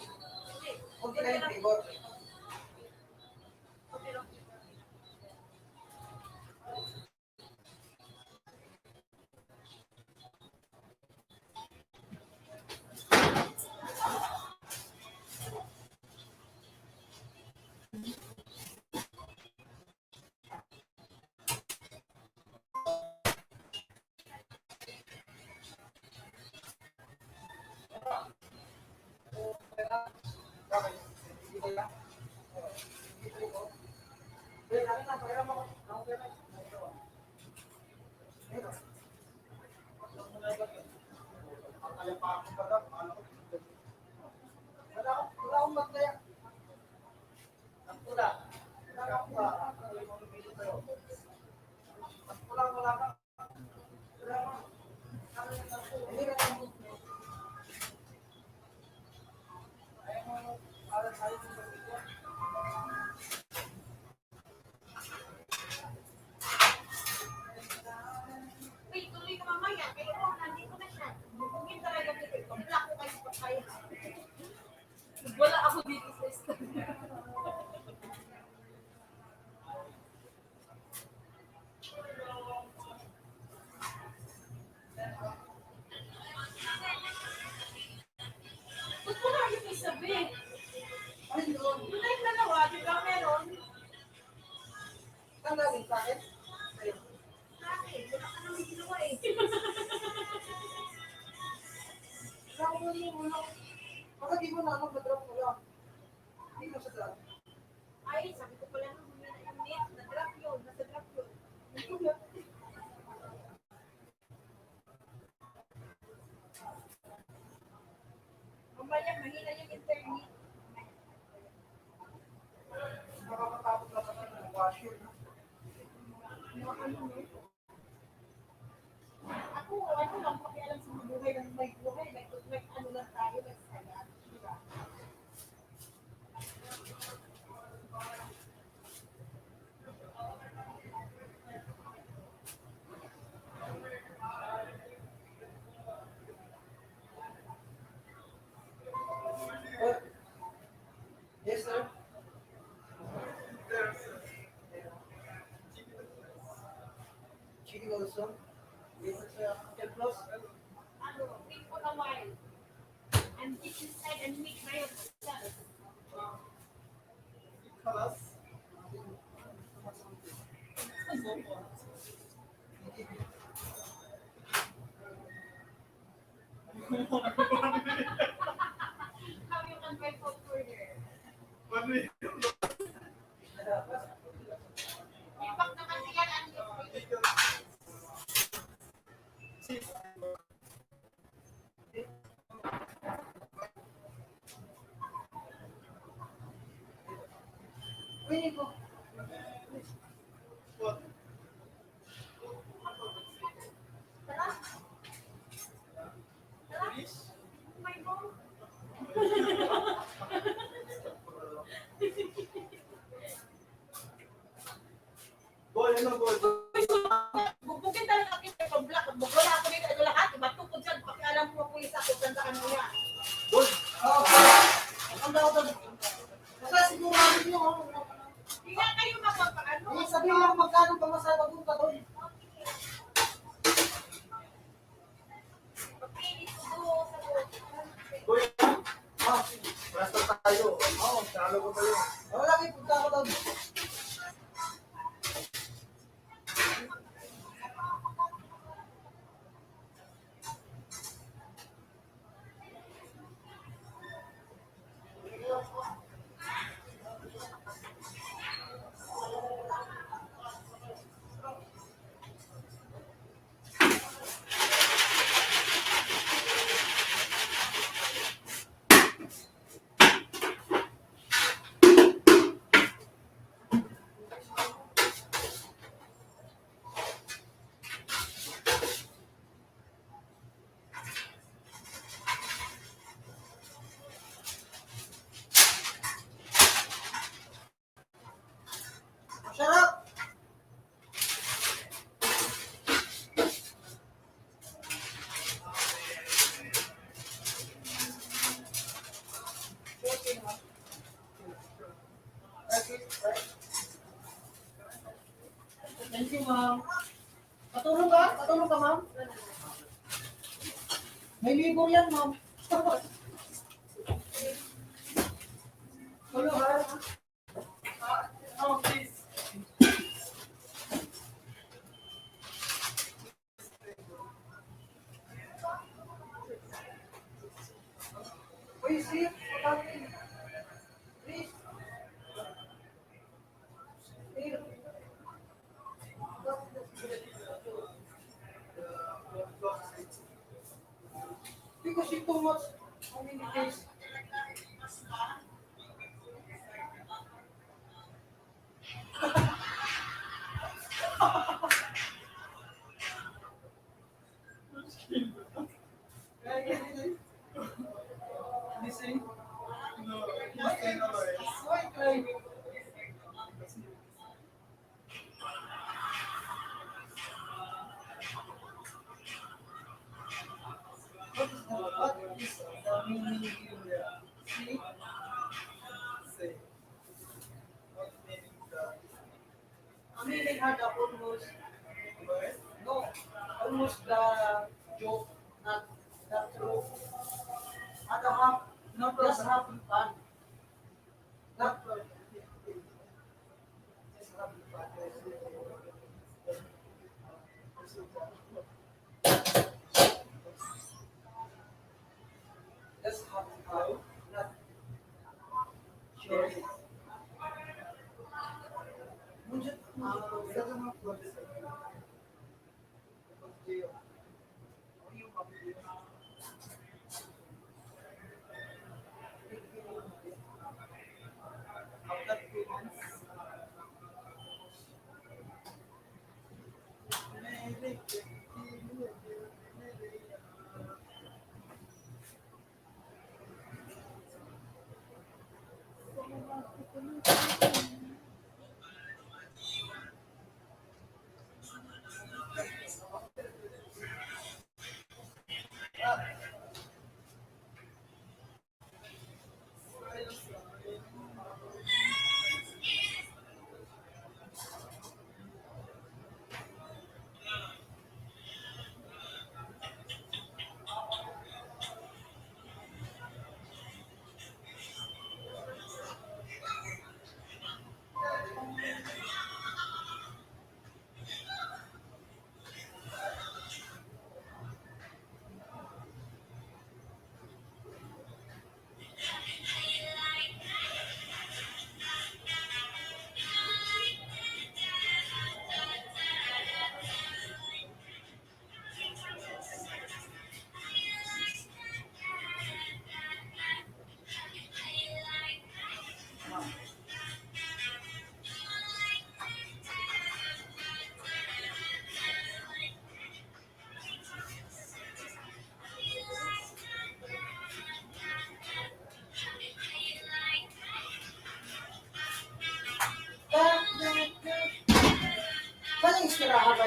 Kunti na yung table. Wait, tuloy ka mamaya. Pero nandito na siya. Bubugin talaga dito. Pag-block ko kayo sa kaya. Wala ako dito sa stand. Ba't wala yung isabi? Yung live na nawa, di ba meron? Ang galing sa akin. Bakit? Wala ka naman ginawa eh. Baka di mo na ako mag-drop mo lang. Hindi mo sa drop. Ay, sabi ko pala nung humina yung net. Na-drop yun. Nasa drop yun. Mamaya, mahina yung internet. Nakakatakot na naman ng washer. Ako, ano lang, pakialam sa buhay ng may buhay. May ano lang tayo, may saya. Diba? Yes, sir. Chicken also. Yes, sir. Chicken plus. Ano, wait for a while. And get inside and make by yourself. Plus. How you can buy food further. Impact na kasi yan ang Pwede ko. Tara. Tara. My phone. Boy, ano boy? Bubugin talaga kita pag black. Bugla ako dito ito lahat. Matukod dyan. Pakialam mo po isa kung tandaan mo yan. Boy. Ang daw daw. Kasi sigurado niyo. Hindi nga kayo mapagpaano. Sabihin mo magkano pa masaya papunta doon. Pagpilit ko doon sa doon. Boy. Basta tayo. Oo, salo ko tayo. Wala kayo punta ko doon. you, ma'am. Patulong ka? Patulong ka, ma'am? May libo yan, ma'am. Tulong, ha? Oh, please. Please, see? Please. Here. Because you too much. How many days? Listen. No, listen. Why cry? What is the meaning in the see? Say. What meaning the? I mean, it had almost. No, almost the joke, not true. At the half, not just having fun. Not just having fun. Just having fun. Not sure. Mujhe after 2 months, paano istiraha ba?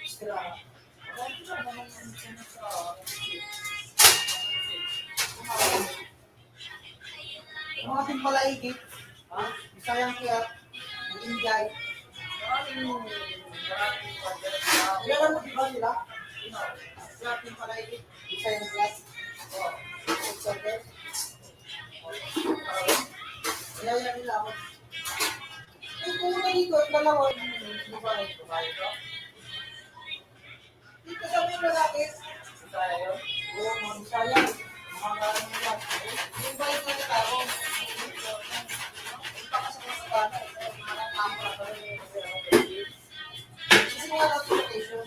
Istiraha. Ang ating palaigit, Bisayang kiyat, Injay. Ilan mo diba nila? Ang ating palaigit, Bisayang kiyat. Kaya nila ako. Kung dito, dalawa, diba ito? Dito sa mga lalaki, Bisaya yun? Oo, mga Bisaya. Mga nila. Yung ba ito na tao? Kasi nga notification.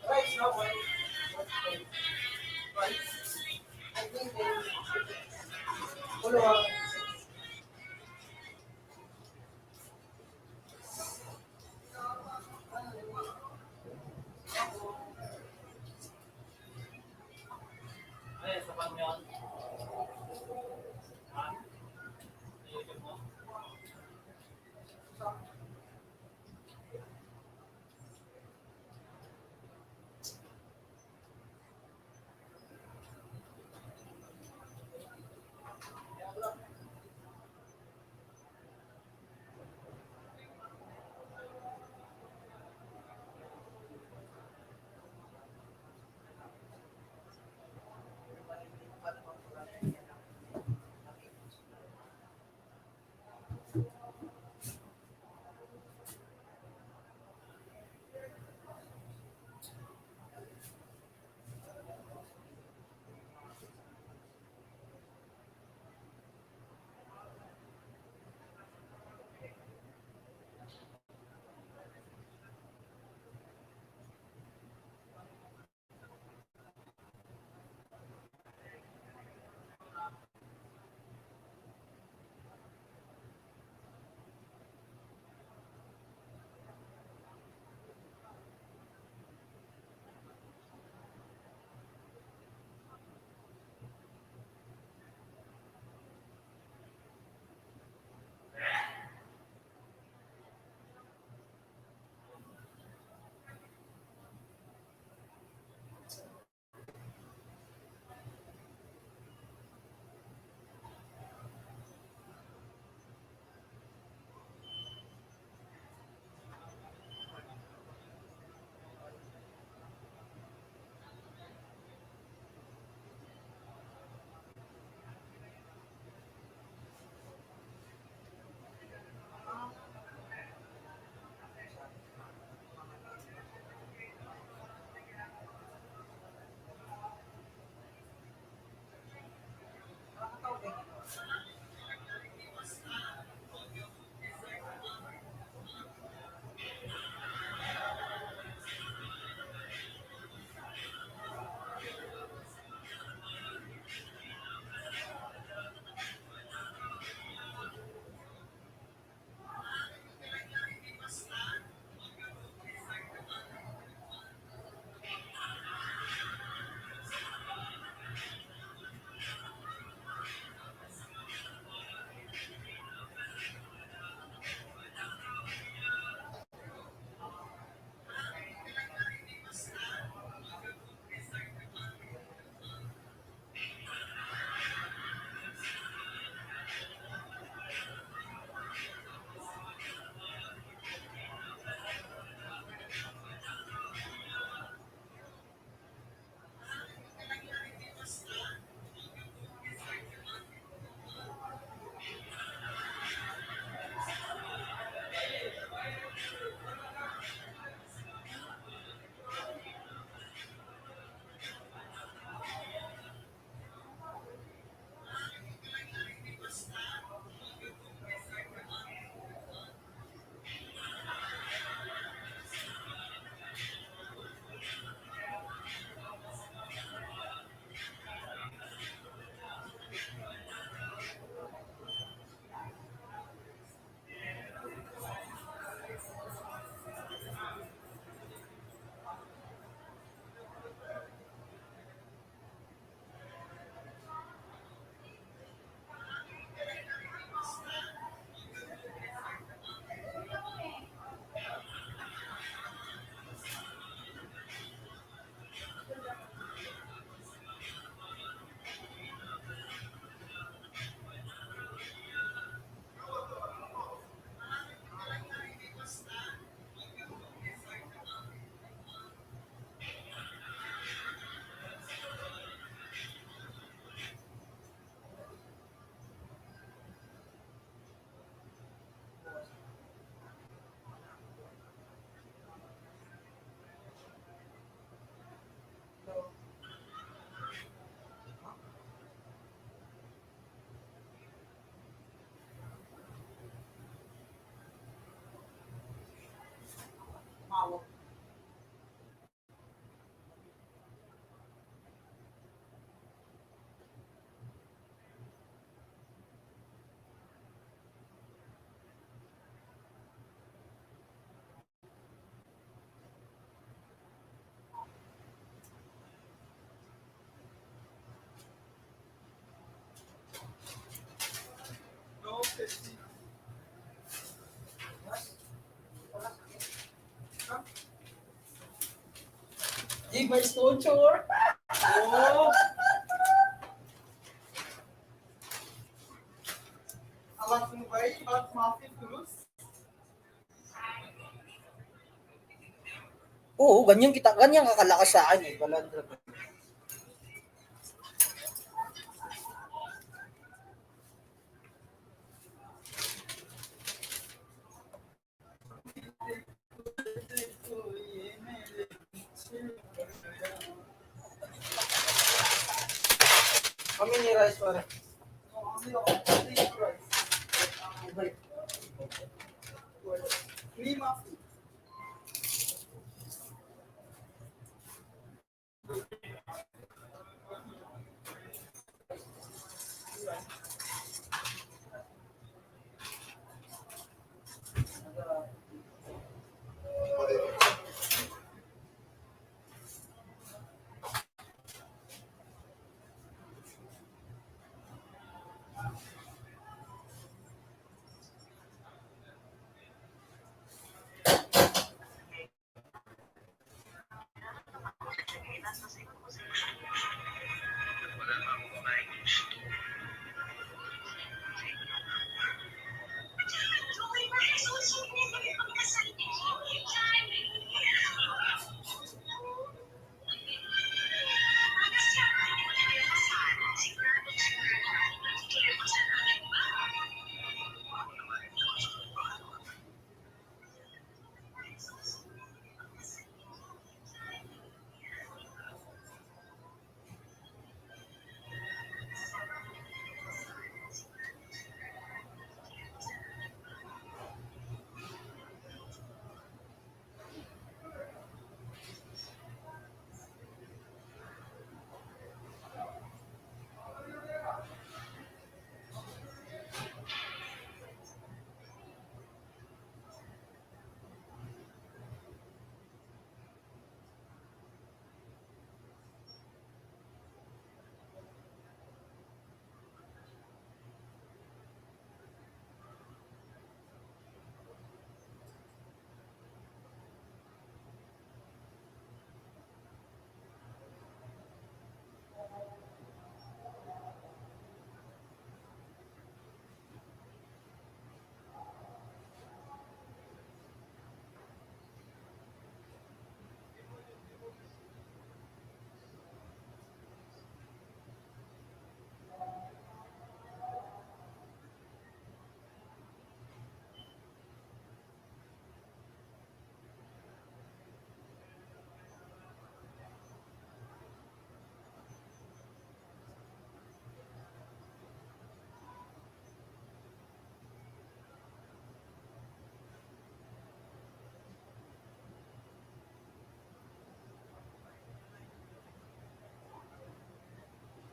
Right, no way. Right. I think they follow. Levi's Couture. Oh, alam mo ba yung hot muffin cruise? Oo, ganyan kakalakas sa akin eh. Balandra. Kami ni rice pare. Free muffin.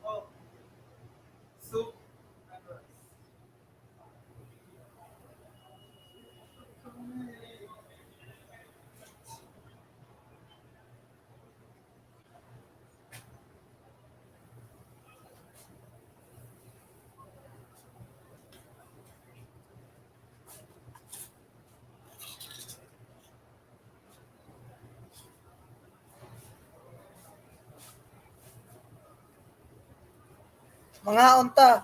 Oh, soup and rice. Mga unta.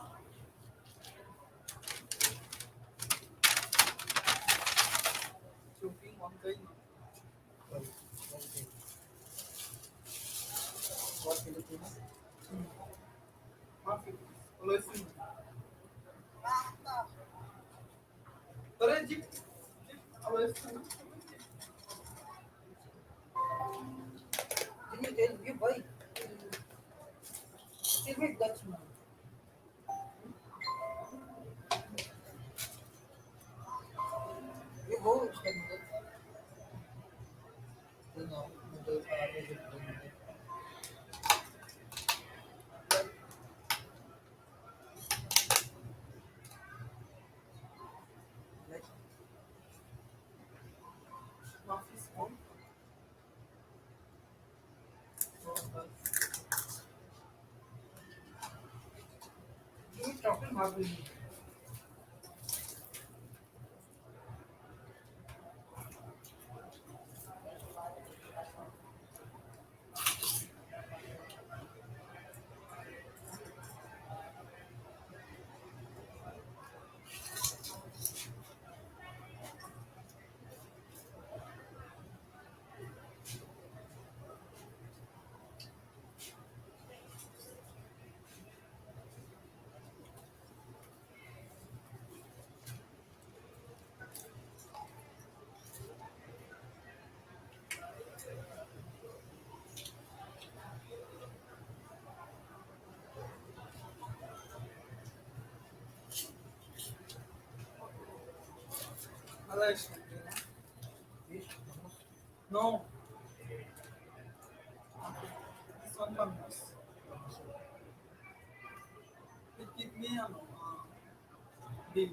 Chopping one kind. What Filipino? Muffin. Always in. Tara, jeep. Jeep. Always in. Can you tell you buy? Still make that small. You go extend it. You know, medyo Muffin spoon. Give me chocolate marble. rice. No. This one comes. It give me beef.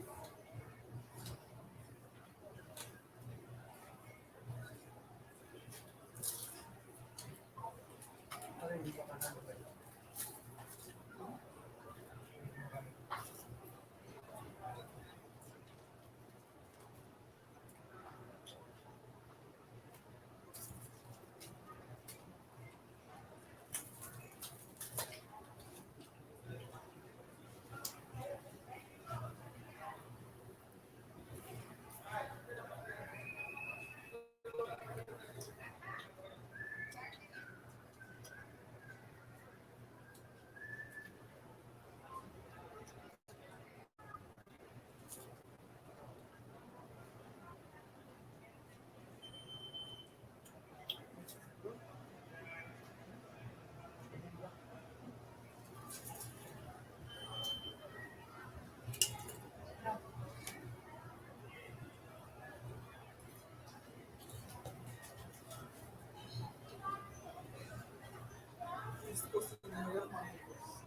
Isco sinanggal manggis.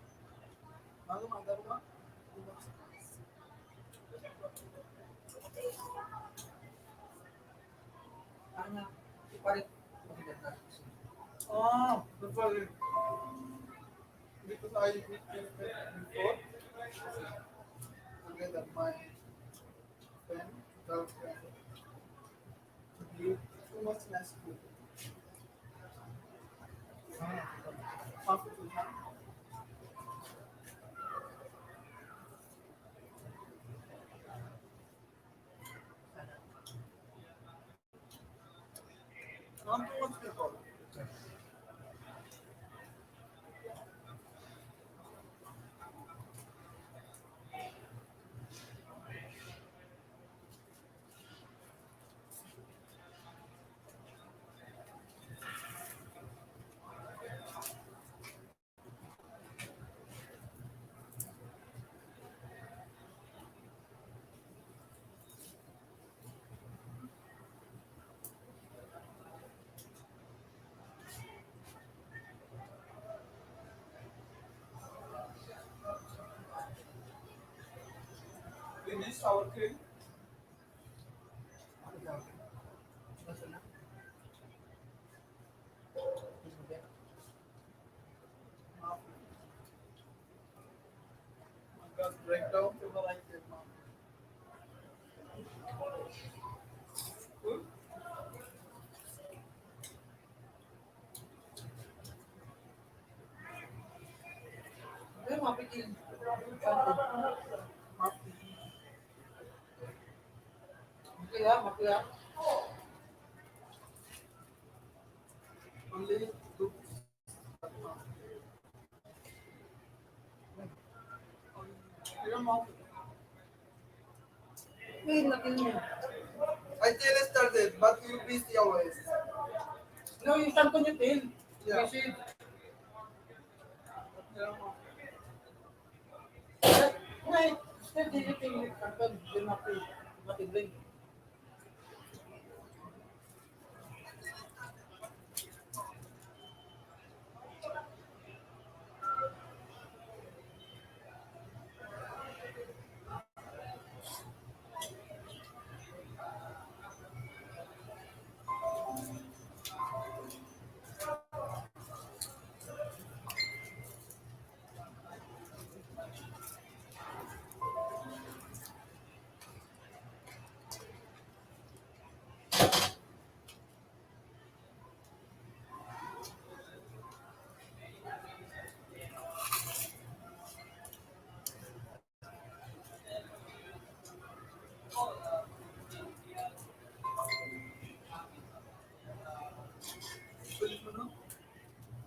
Malu manggar ba? Ano? Iparit. Ah, nagpalit. Because I did it before. Together my friend, girlfriend, give too much nice food. Half of it. Not too much people. Finish our cream. Because breakdown people like it. Good. Then mapikil. Makila, makila. Only two. Ilang mo? Wait, nakil mo. I tell started, but you busy always. No, you start on your tail. Yeah. Busy. Ilang mo? Wait, still deleting it. Until you not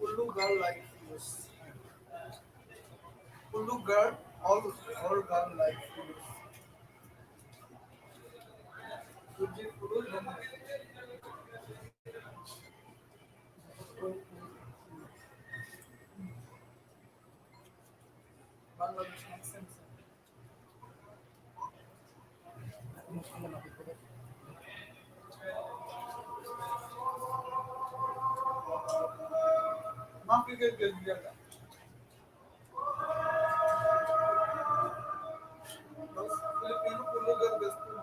Ulu girl like this. Ulu girl, all girl like this. Suji Ulu then Bangladesh makes sense. good, good, good. Those Filipino pulugan gusto mo.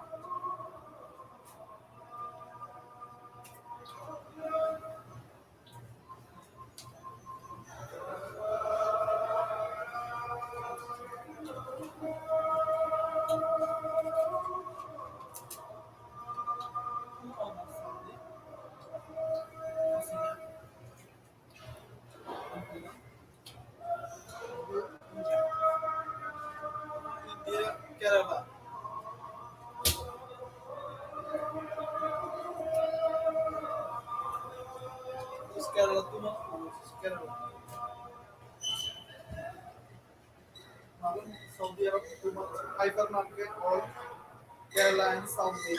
India, Kerala. Those Kerala, too much food. Kerala. Saudi Arabia, too much hypermarket, all Kerala and Saudi.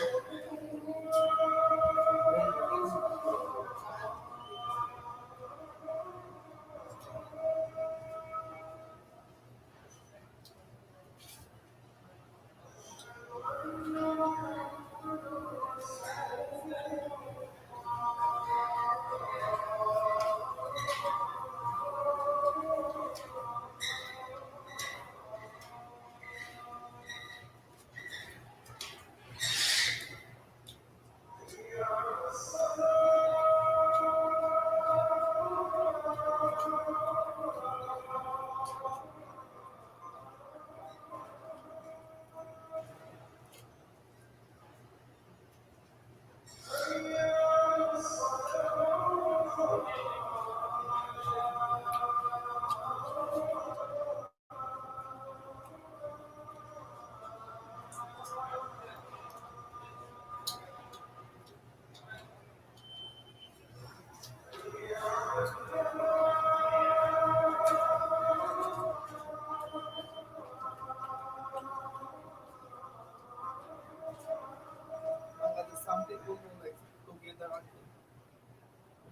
Some people who like together again.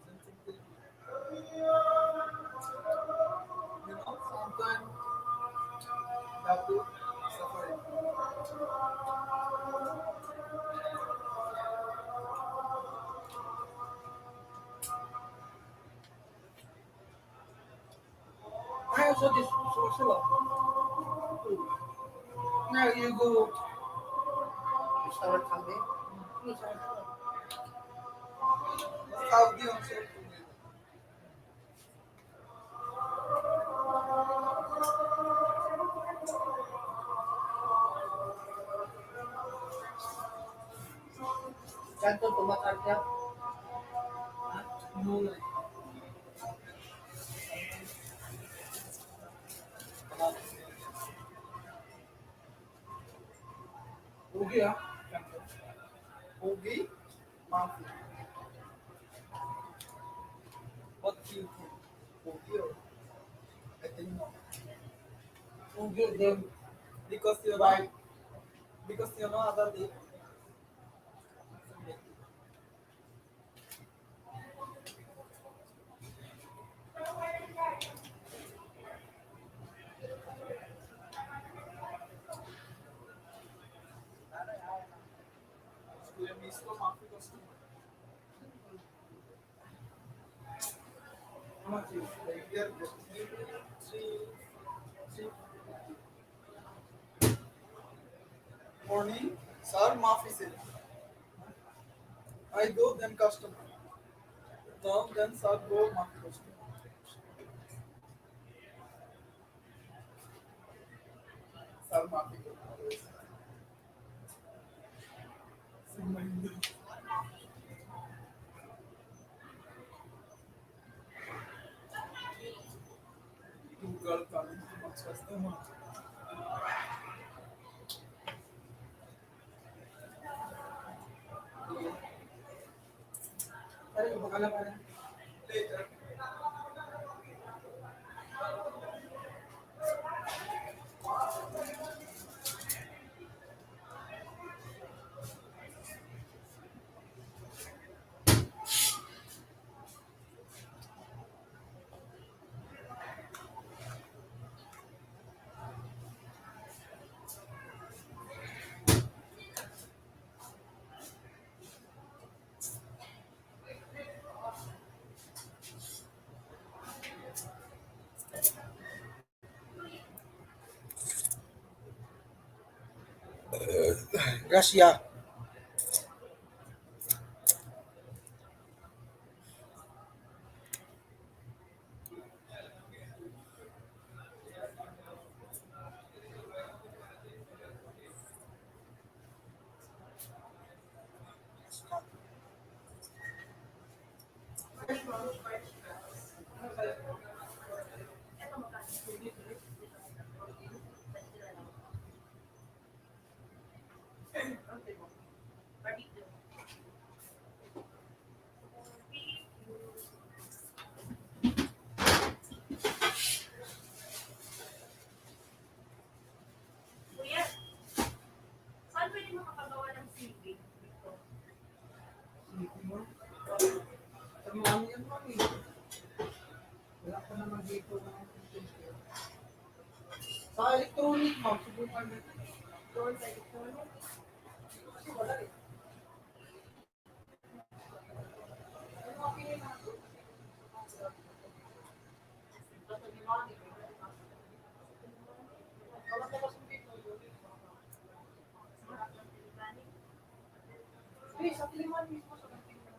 Isn't it? Sometimes have to suffer. I also this social. Now you go Shower kami. Saudi also together. Kanto tumatar ka. No, like, okay, ah. Okay, Mafi. What do you think? Okay, or I think no. Okay, then. Because you know, Right. because you know other day. Kuya Misko, Mafi customer. How much is like we are three, three morning, sir, Mafi sale. I go then customer. Now then sir go Mafi customer. Sir Mafi customer. Two girl coming to much customer. Ano, baka na pa na. Later. Russia. Kuya, saan pwede makapagawa ng CV dito? Sige mo. Sa mga yan, mami. Wala pa naman dito ng computer. Sa electronic, ma'am, subukan natin. Doon sa electronic? Kasi wala eh. Ano ang pinin natin? Sa Limani. Wala ka kasi dito. Eh, sa Limani mismo sa kantina.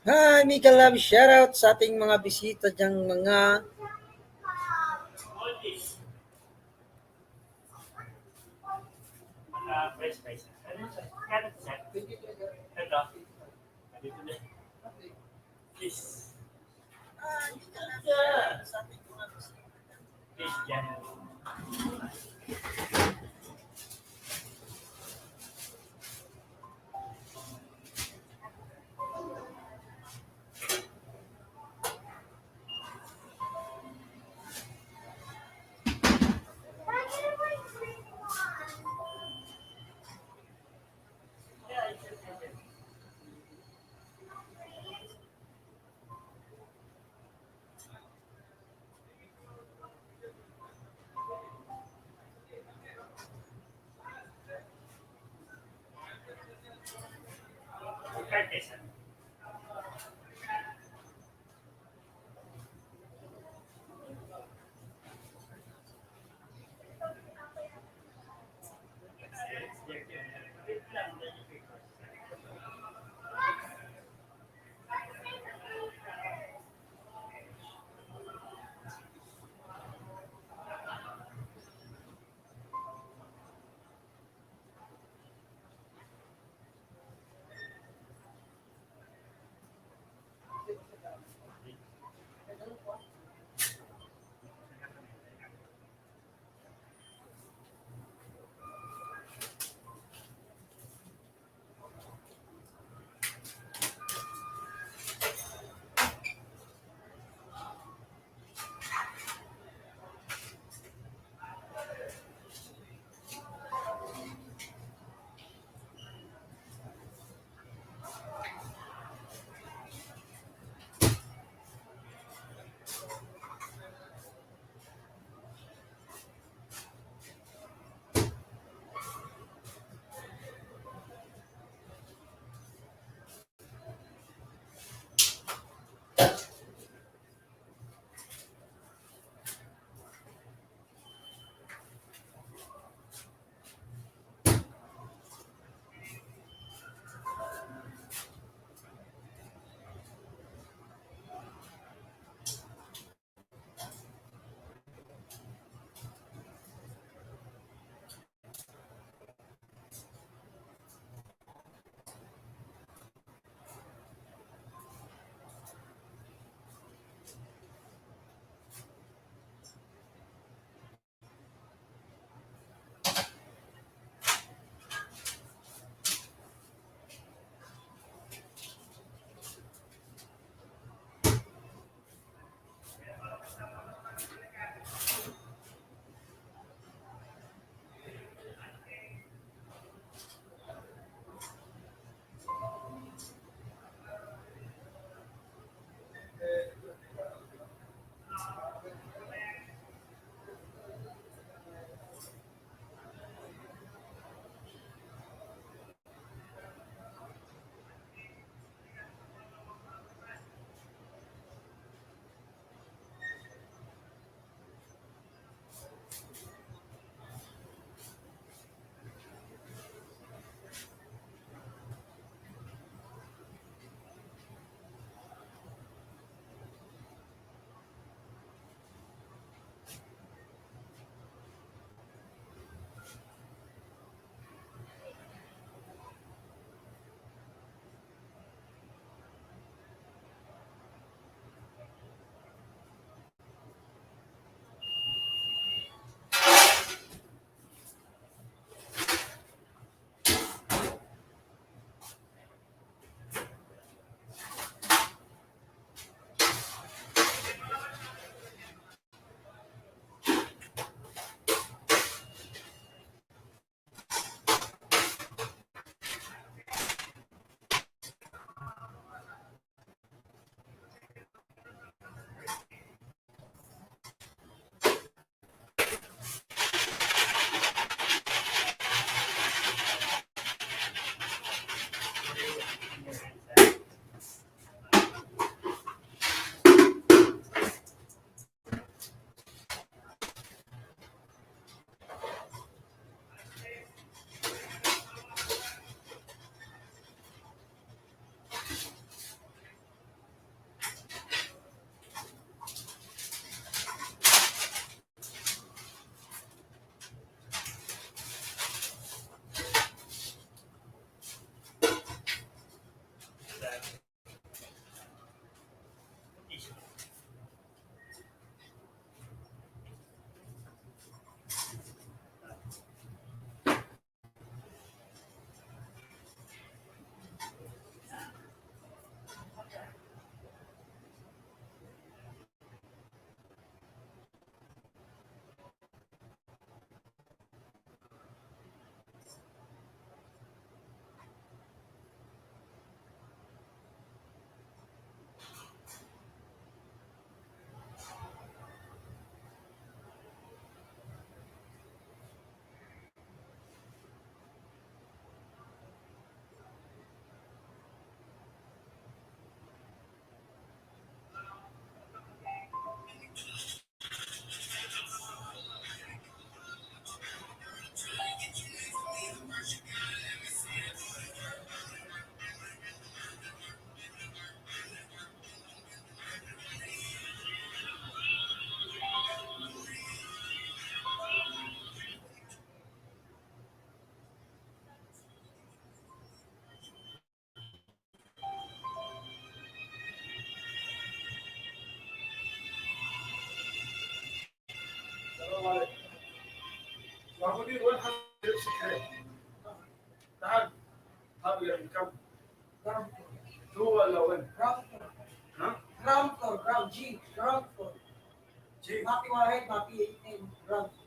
Hi, Mika Love. Shoutout sa ating mga bisita diyang mga Fresh rice. Ano siya? Kano siya? Ito. Dito na. Please. Please, dyan. Curtis. Ako din 100 secret. Tahan. Habi ka income. Ground floor. Tuwa lawan. Ground floor. Ha? Ground floor. Ground G. Ground floor. G. Mapi Wahed, Mapi 18. Ground floor.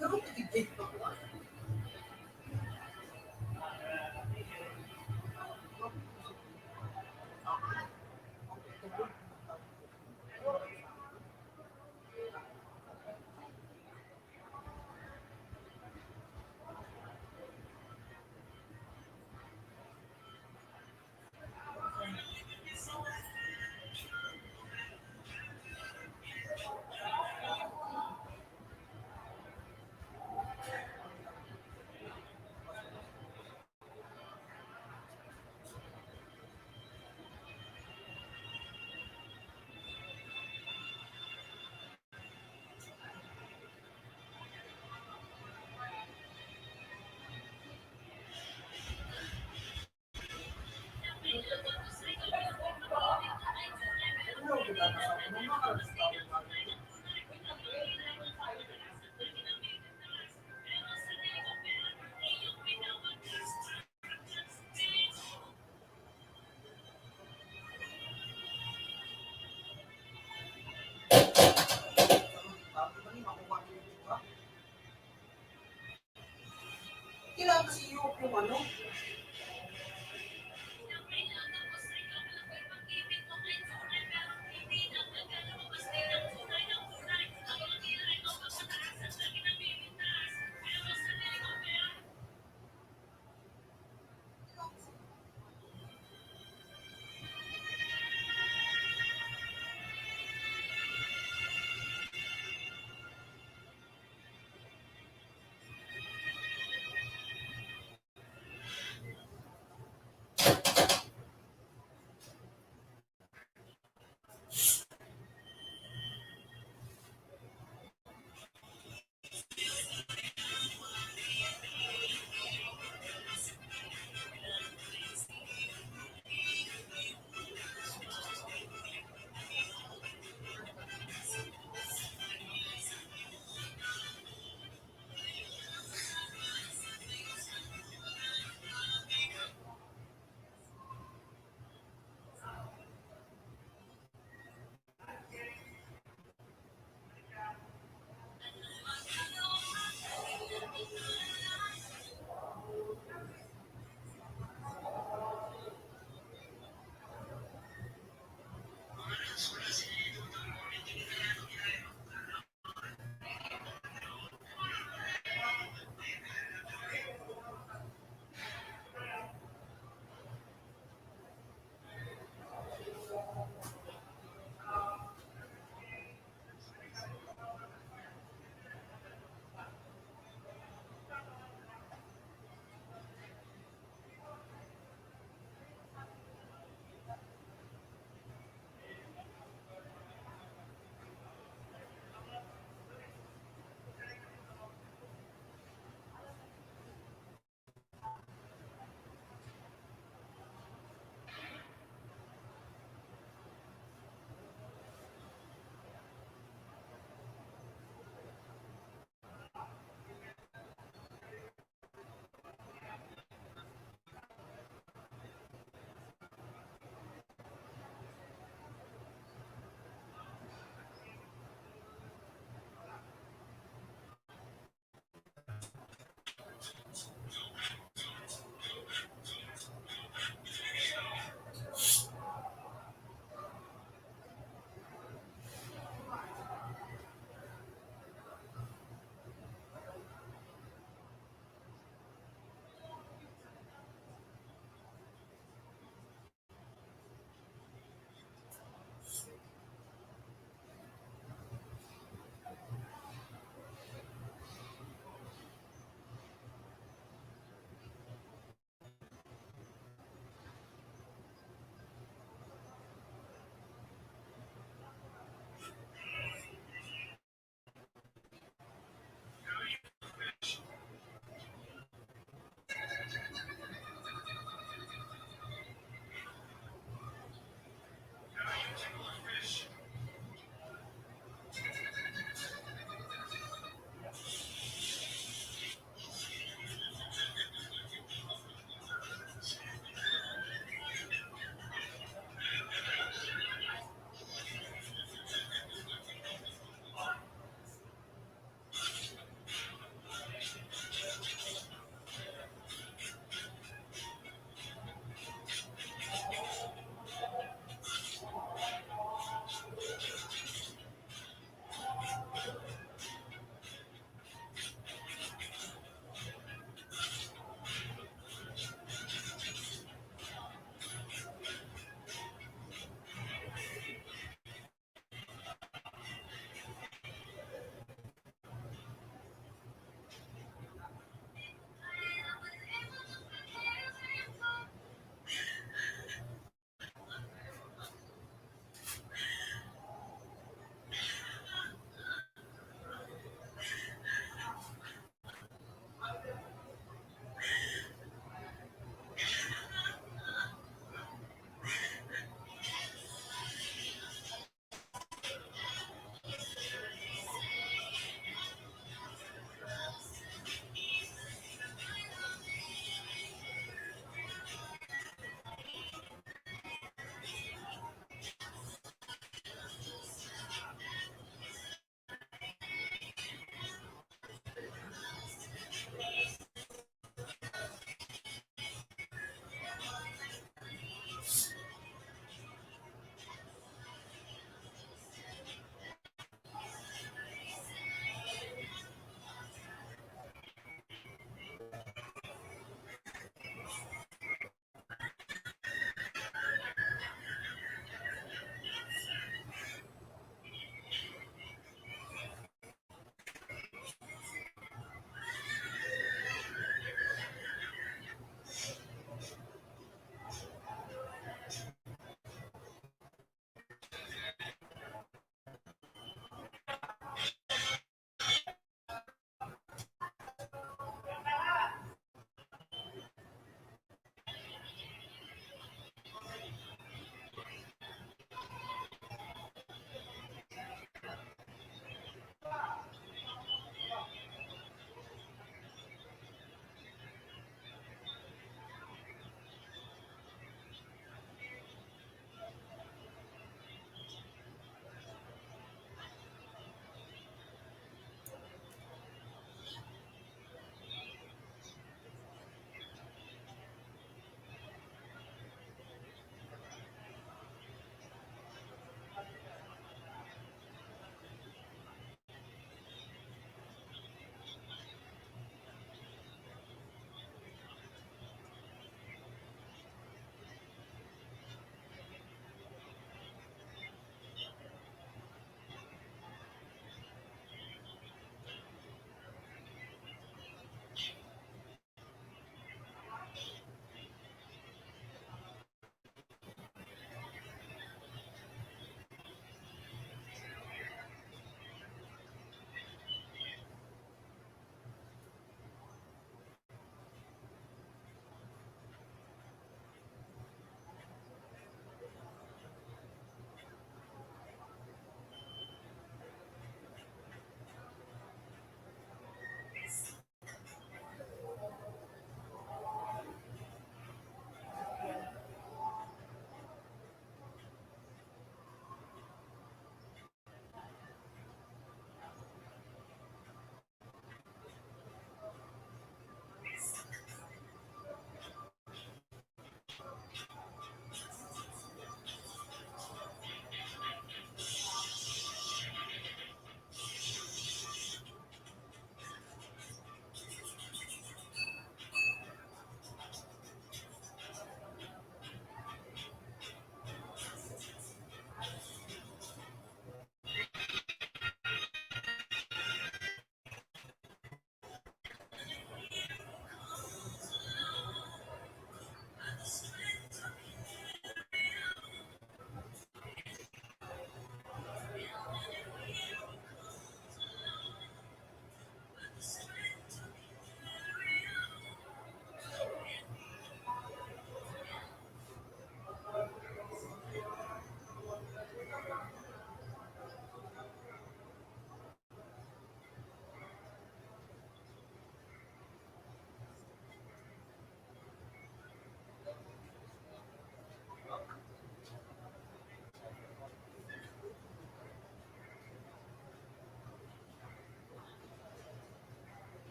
Pero tigit pa ko. Kailangan kasi yung ano,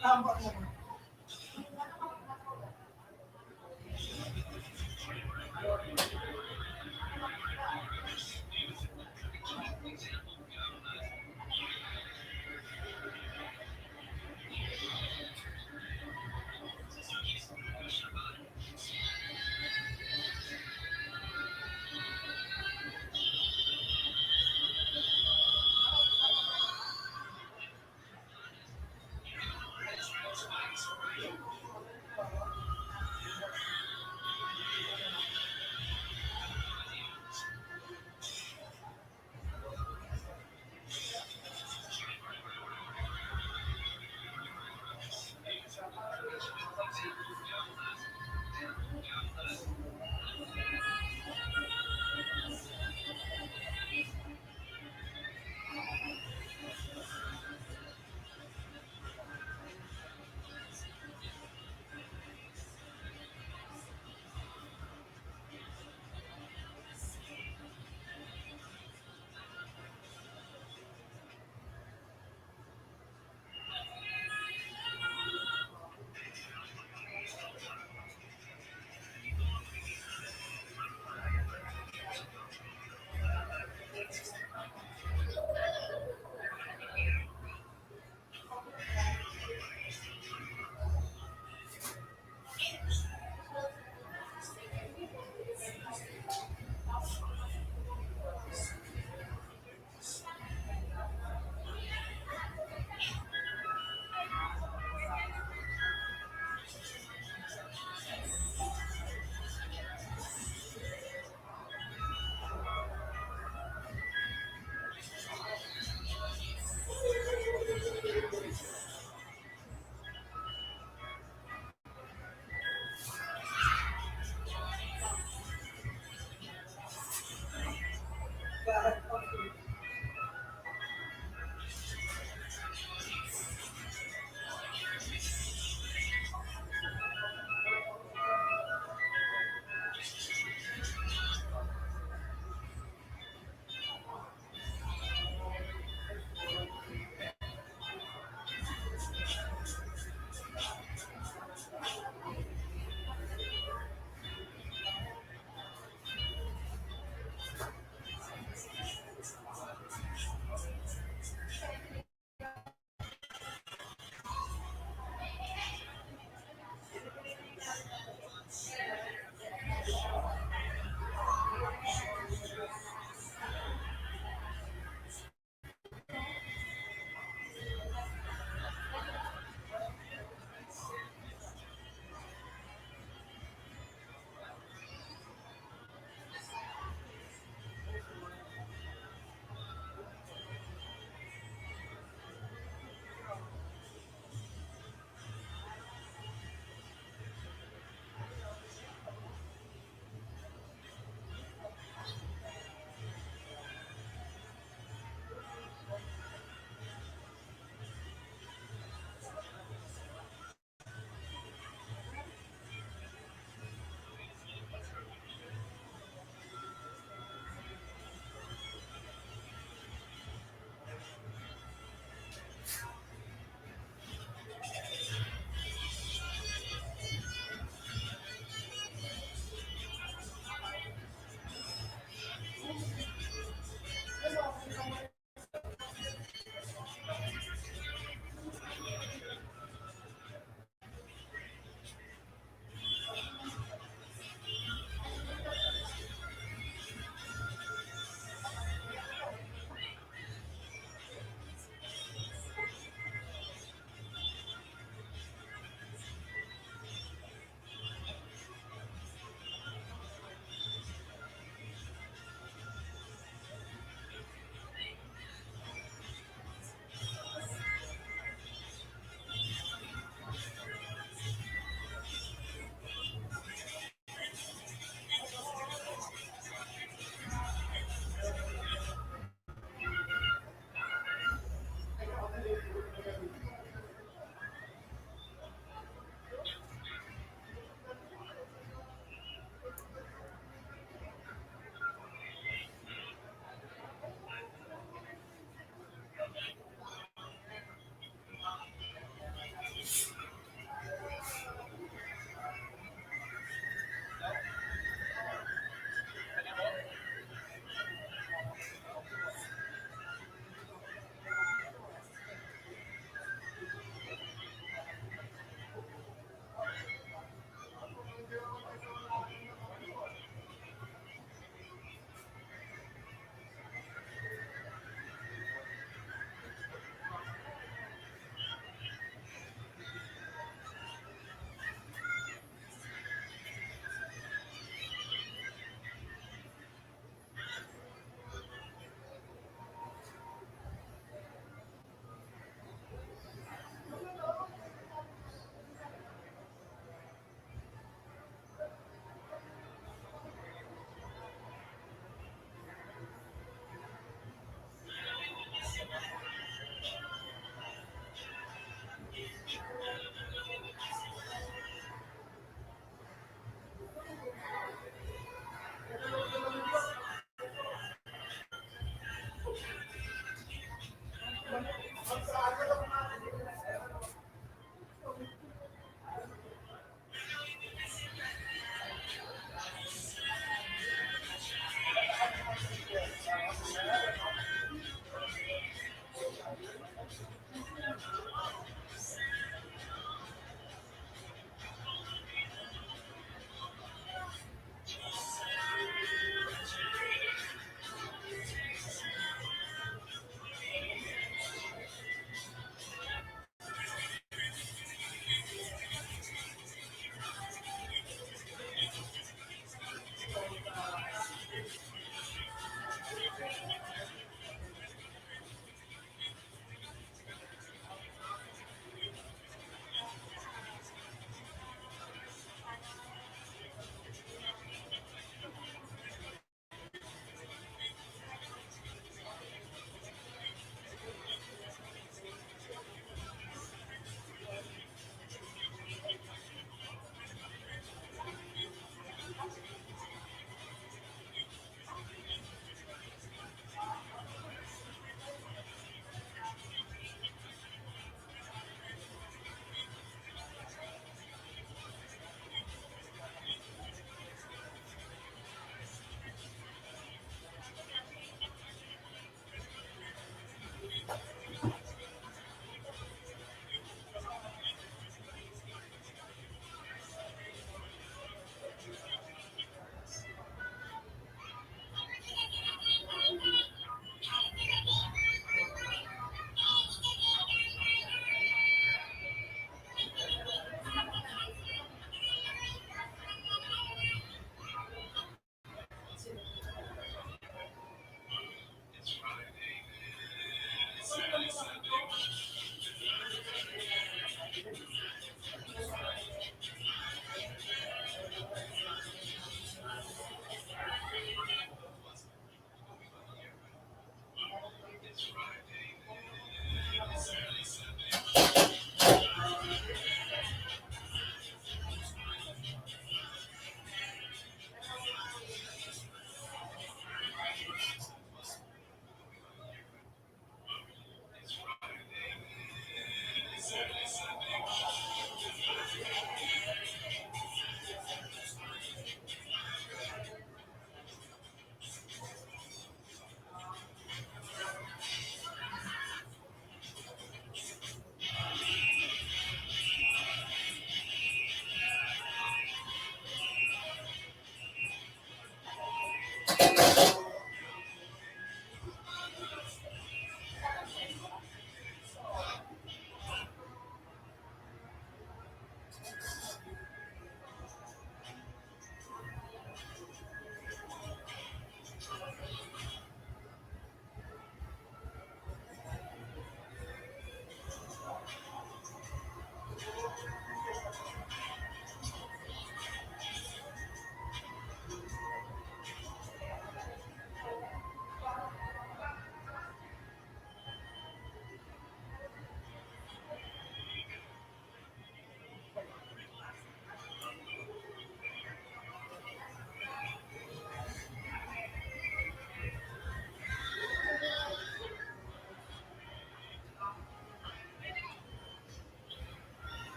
Tama naman.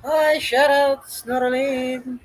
Hi, shoutouts, Noraline.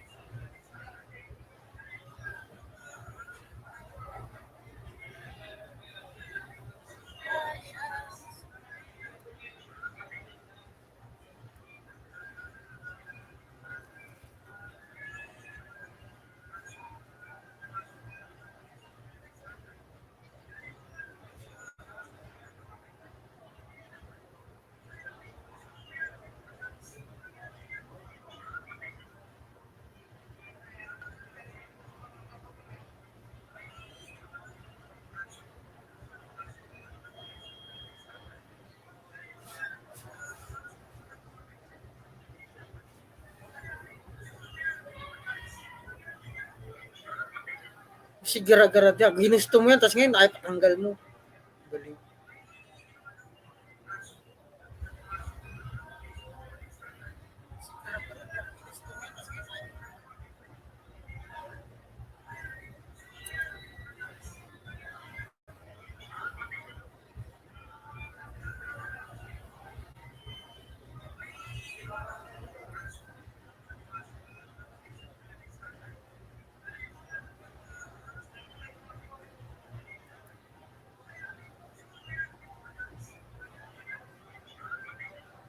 Si gara-gara dia, ginusto mo yan, tapos ngayon ay patanggal mo. Galing.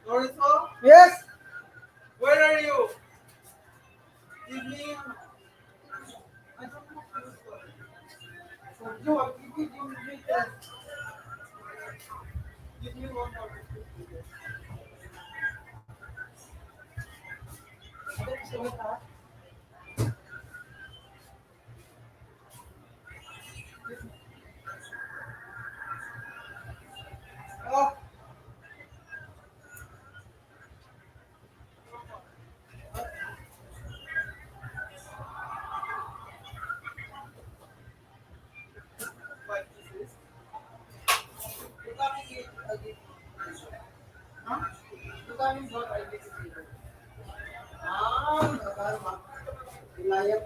Lorenzo? Yes! Oh, five pieces. You coming with a gift? Huh? You coming with a gift? Ah, nakakama. Ilayat.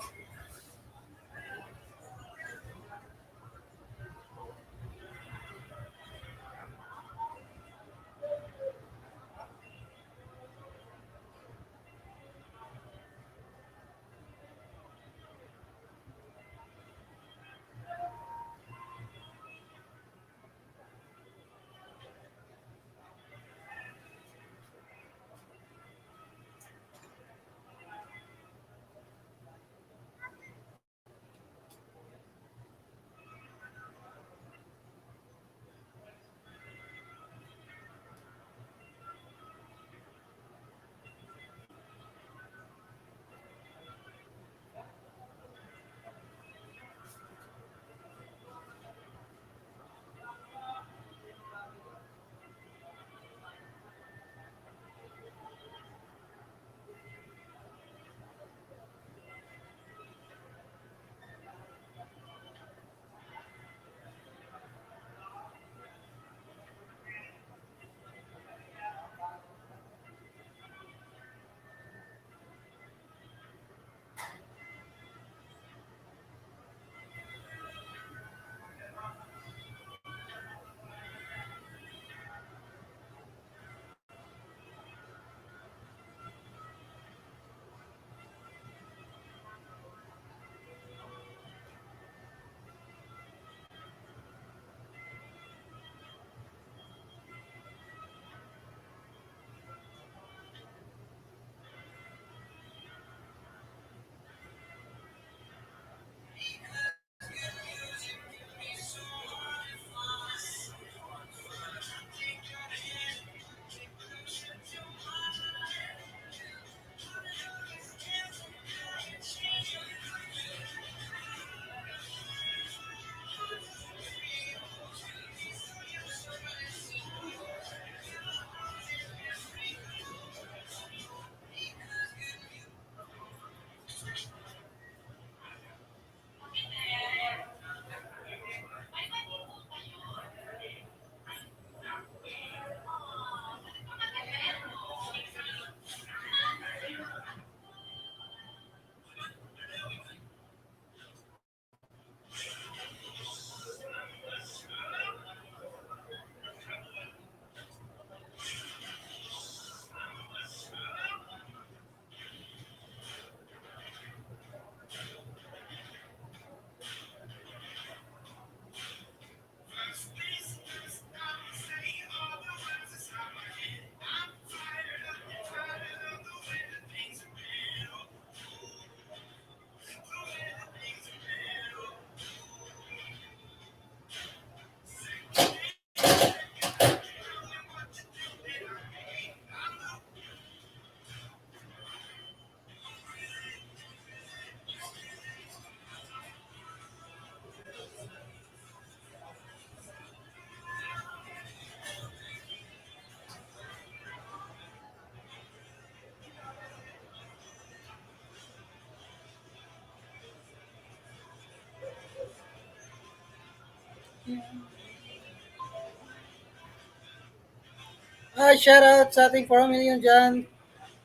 Shoutout sa ating 4 million dyan.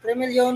3 million.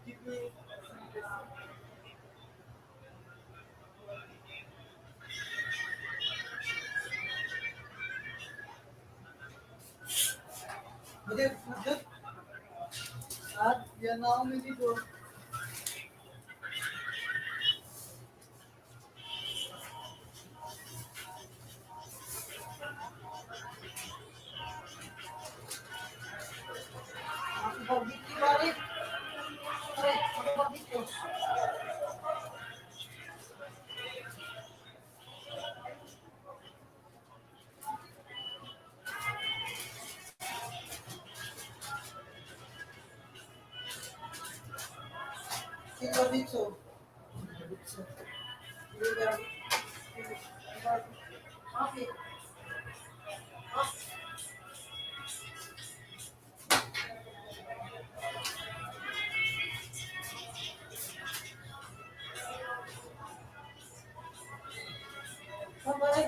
give me मुझे मुझे आज ये नाव में भी दो आपको बर्बीक्यू वाली अरे बर्बीक्यू ठीक बर्बीक्यू ये ओके हमारे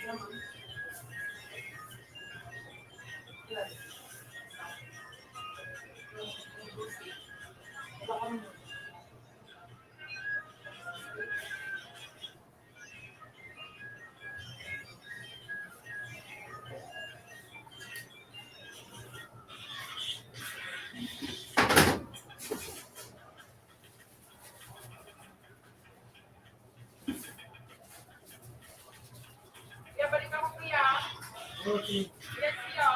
Kaya balik ako kuya. Okay. Yes, kuya.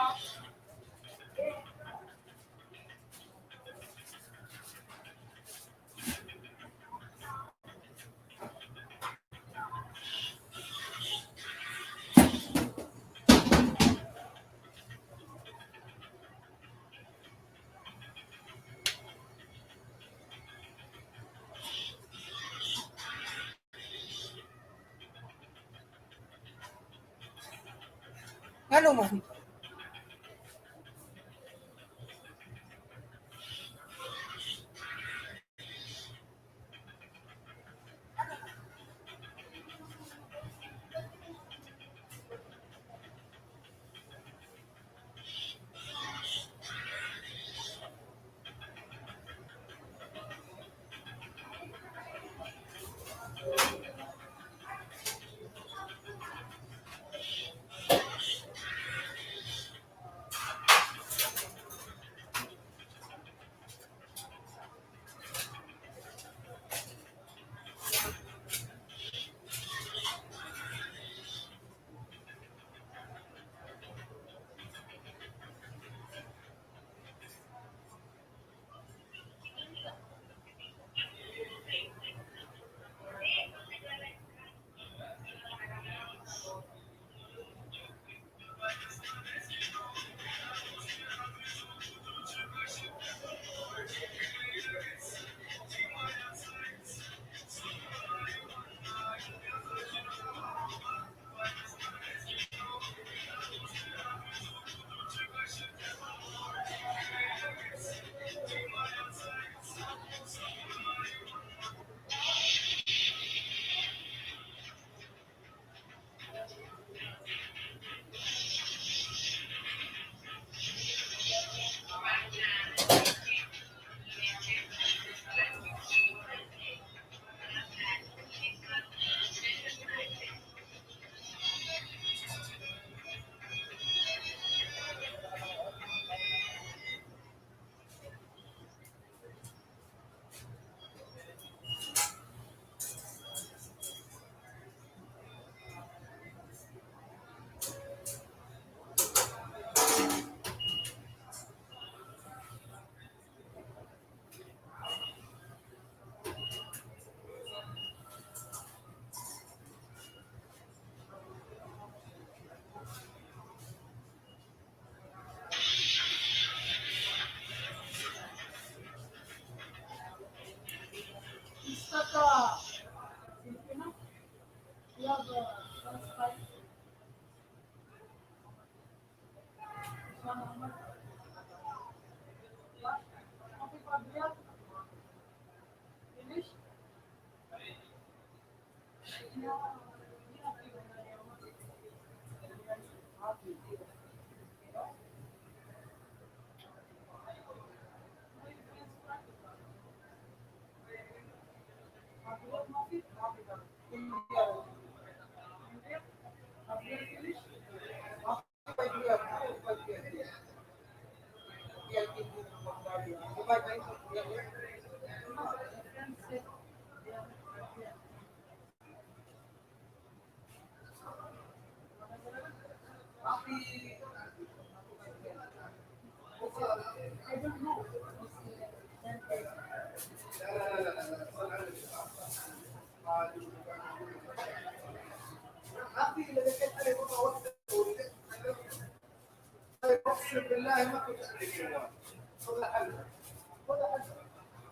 Ano man?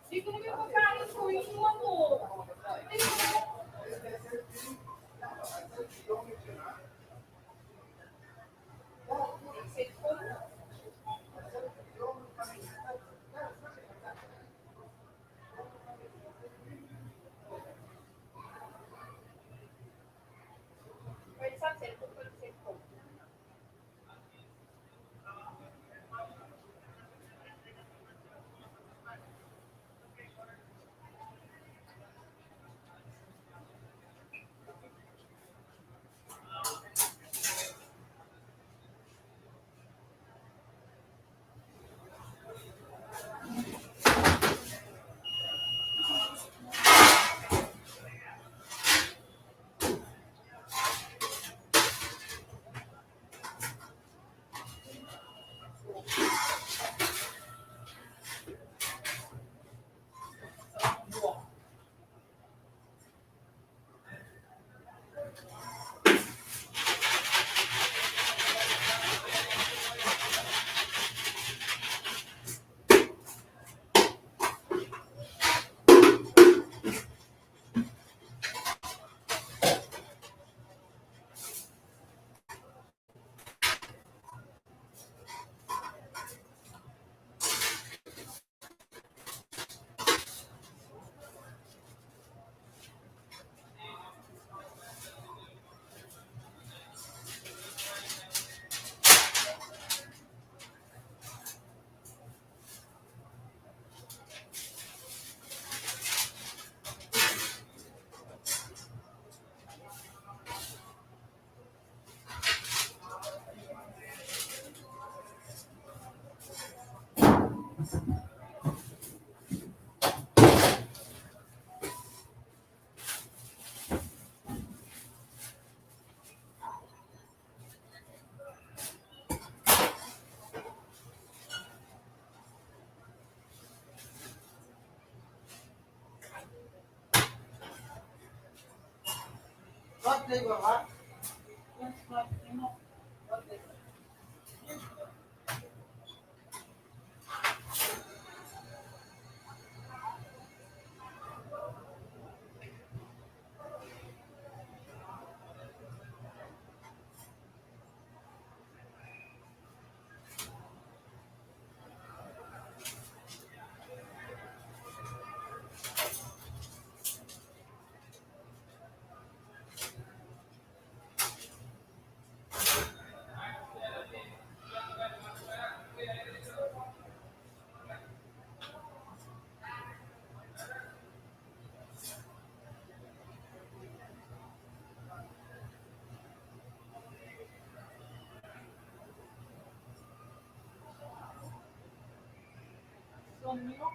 Dito na yung pagkain ko, yung iwan mo. Pwede sa cellphone ko. flavor ka? Yes, but ano? What flavor? Sonyo?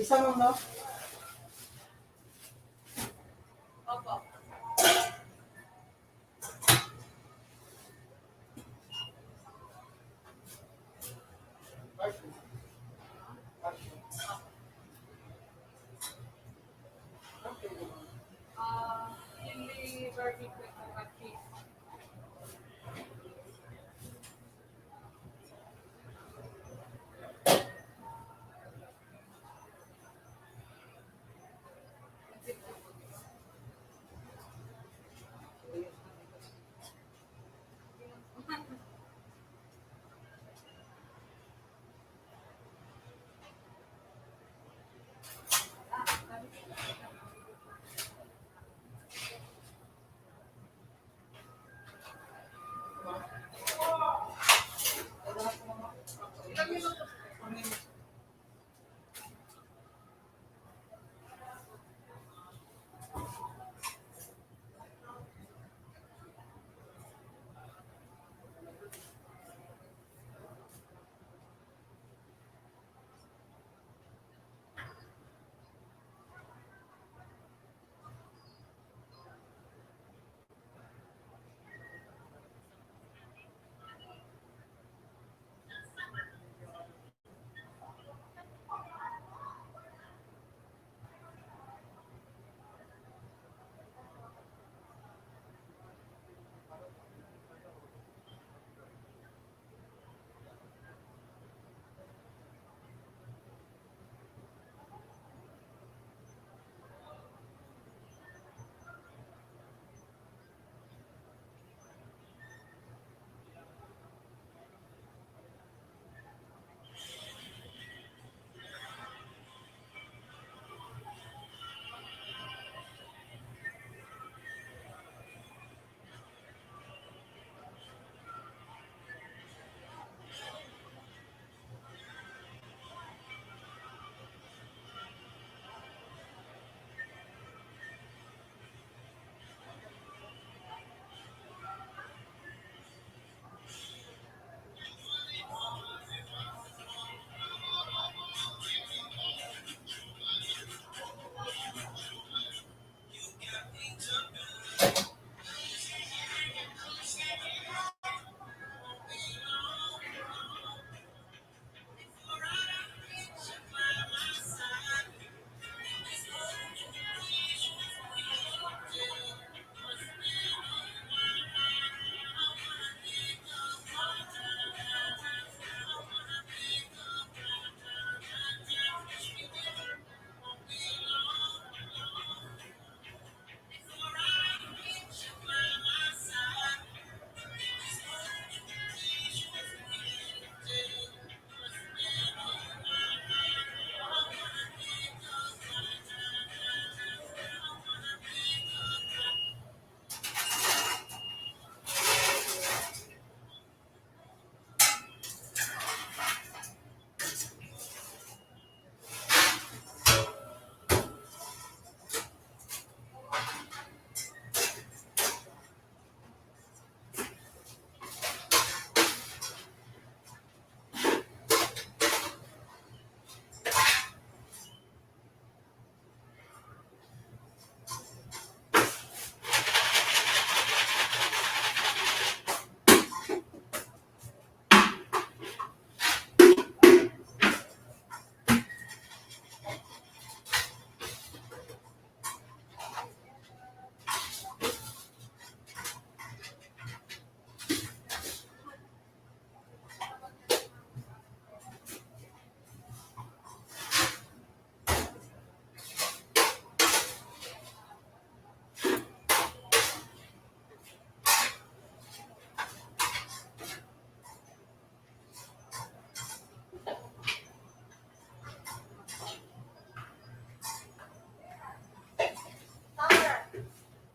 Isa mo, no? Opo. Hindi birthday ko ito at cheese.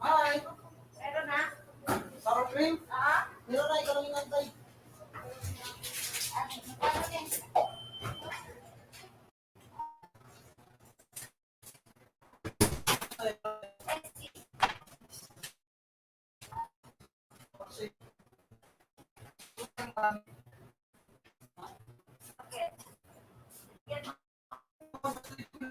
Hi! Meron na? Sour cream? Ah? Meron na, ikaw lang inantay. Okay.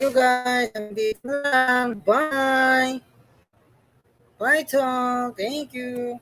you guys. Dito lang. Bye. Bye, Tom. Thank you.